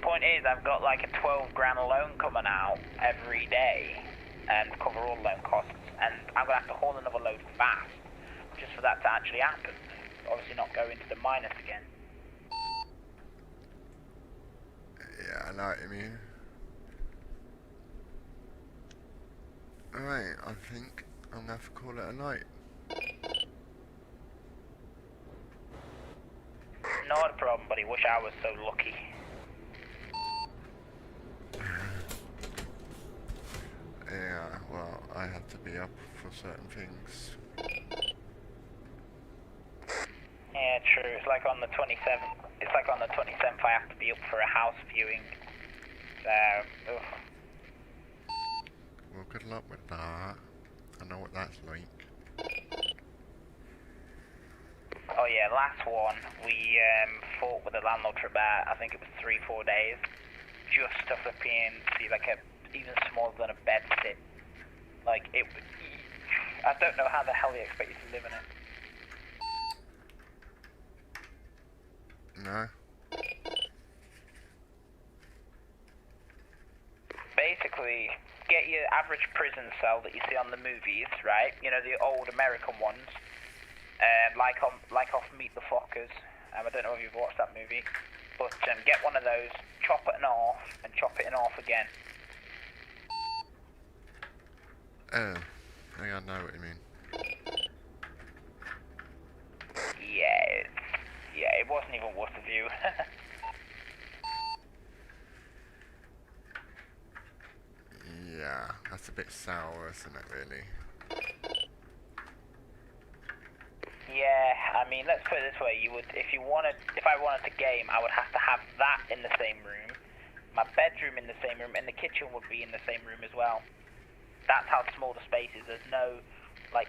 S1: Point is, I've got like a 12 grand loan coming out every day and cover all loan costs, and I'm gonna have to haul another load fast just for that to actually happen. Obviously, not go into the minus again.
S2: Yeah, I know what you mean. Alright, I think I'm gonna have to call it a night.
S1: Not a problem, buddy. Wish I was so lucky.
S2: Yeah, well, I have to be up for certain things.
S1: Yeah, true. It's like on the 27th. It's like on the 27th I have to be up for a house viewing. So, ugh.
S2: Well, good luck with that. I know what that's like.
S1: Oh yeah, last one, we fought with the landlord for about, I think it was 3-4 days. Just to flipping see like a, even smaller than a bed sit. Like, it, I don't know how the hell they expect you to live in it.
S2: No?
S1: Basically, get your average prison cell that you see on the movies, right? You know, the old American ones. Like off Meet the Fockers. I don't know if you've watched that movie. But get one of those, chop it in half, and chop it in half again.
S2: Oh, I think I know what you mean.
S1: Yeah, it wasn't even worth the view.
S2: Yeah, that's a bit sour, isn't it, really?
S1: Yeah, I mean, let's put it this way: you would, if I wanted to game, I would have to have that in the same room, my bedroom in the same room, and the kitchen would be in the same room as well. That's how small the space is. There's no, like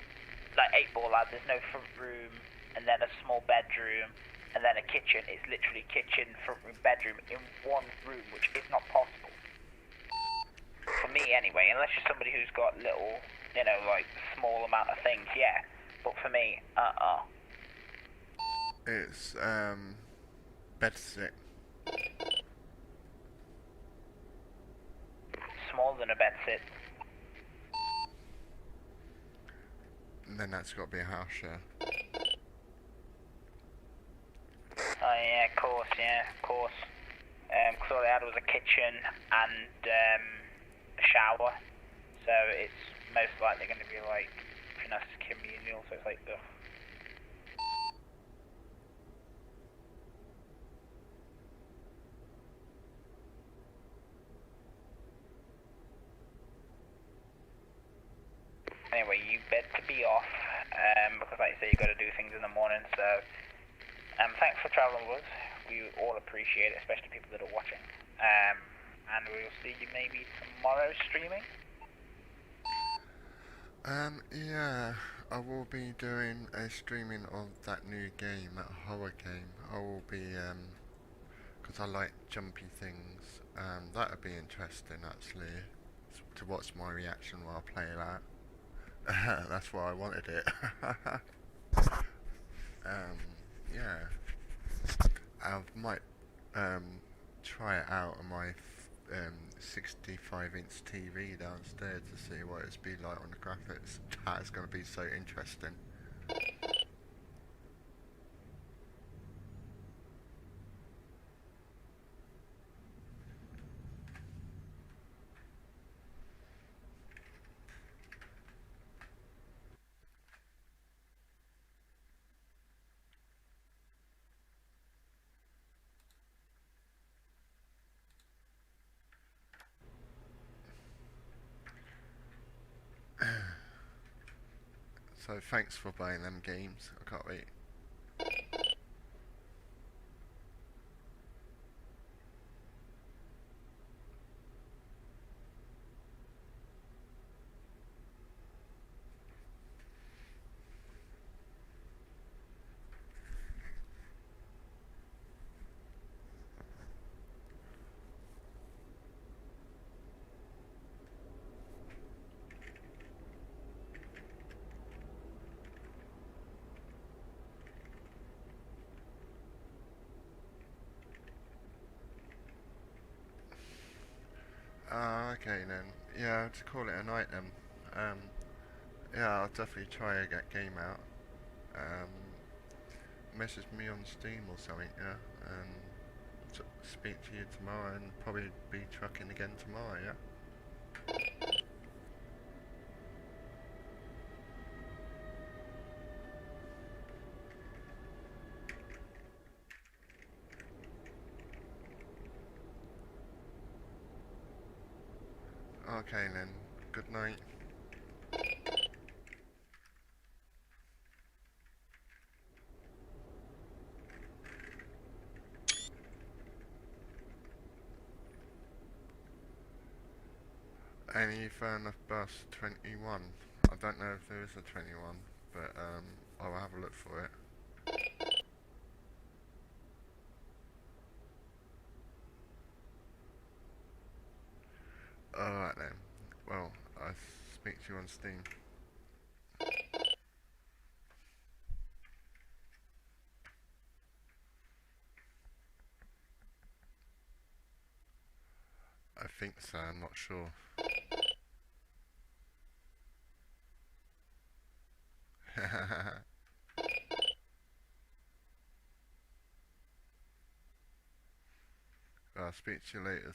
S1: 8-ball lads. There's no front room, and then a small bedroom, and then a kitchen. It's literally kitchen, front room, bedroom in one room, which is not possible. For me, anyway, unless you're somebody who's got little, you know, like small amount of things, yeah. But for me,
S2: It's, bed sit.
S1: Smaller than a bed sit.
S2: And then that's got to be a house share.
S1: Oh yeah, of course, Cause all they had was a kitchen and a shower, so it's most likely going to be like nice communal. So it's like, ugh. because like you say, you got to do things in the morning. So, thanks for traveling with us. We all appreciate it, especially people that are watching. And we'll see you maybe tomorrow streaming.
S2: Yeah, I will be doing a streaming of that new game, that horror game. I will be, because I like jumpy things. That'd be interesting actually, to watch my reaction while I play that. That's why I wanted it. Yeah, I might try it out on my 65-inch TV downstairs to see what it's be like on the graphics. That's going to be so interesting. So thanks for buying them games. I can't wait. Okay then. Yeah, I'll just call it a night then. Yeah, I'll definitely try to get game out. Message me on Steam or something, yeah, and speak to you tomorrow and probably be trucking again tomorrow, yeah? Okay then, good night. Any further bus 21? I don't know if there is a 21, but I'll have a look for it. Alright then. Well, I'll speak to you on Steam. I think so, I'm not sure. I'll speak to you later.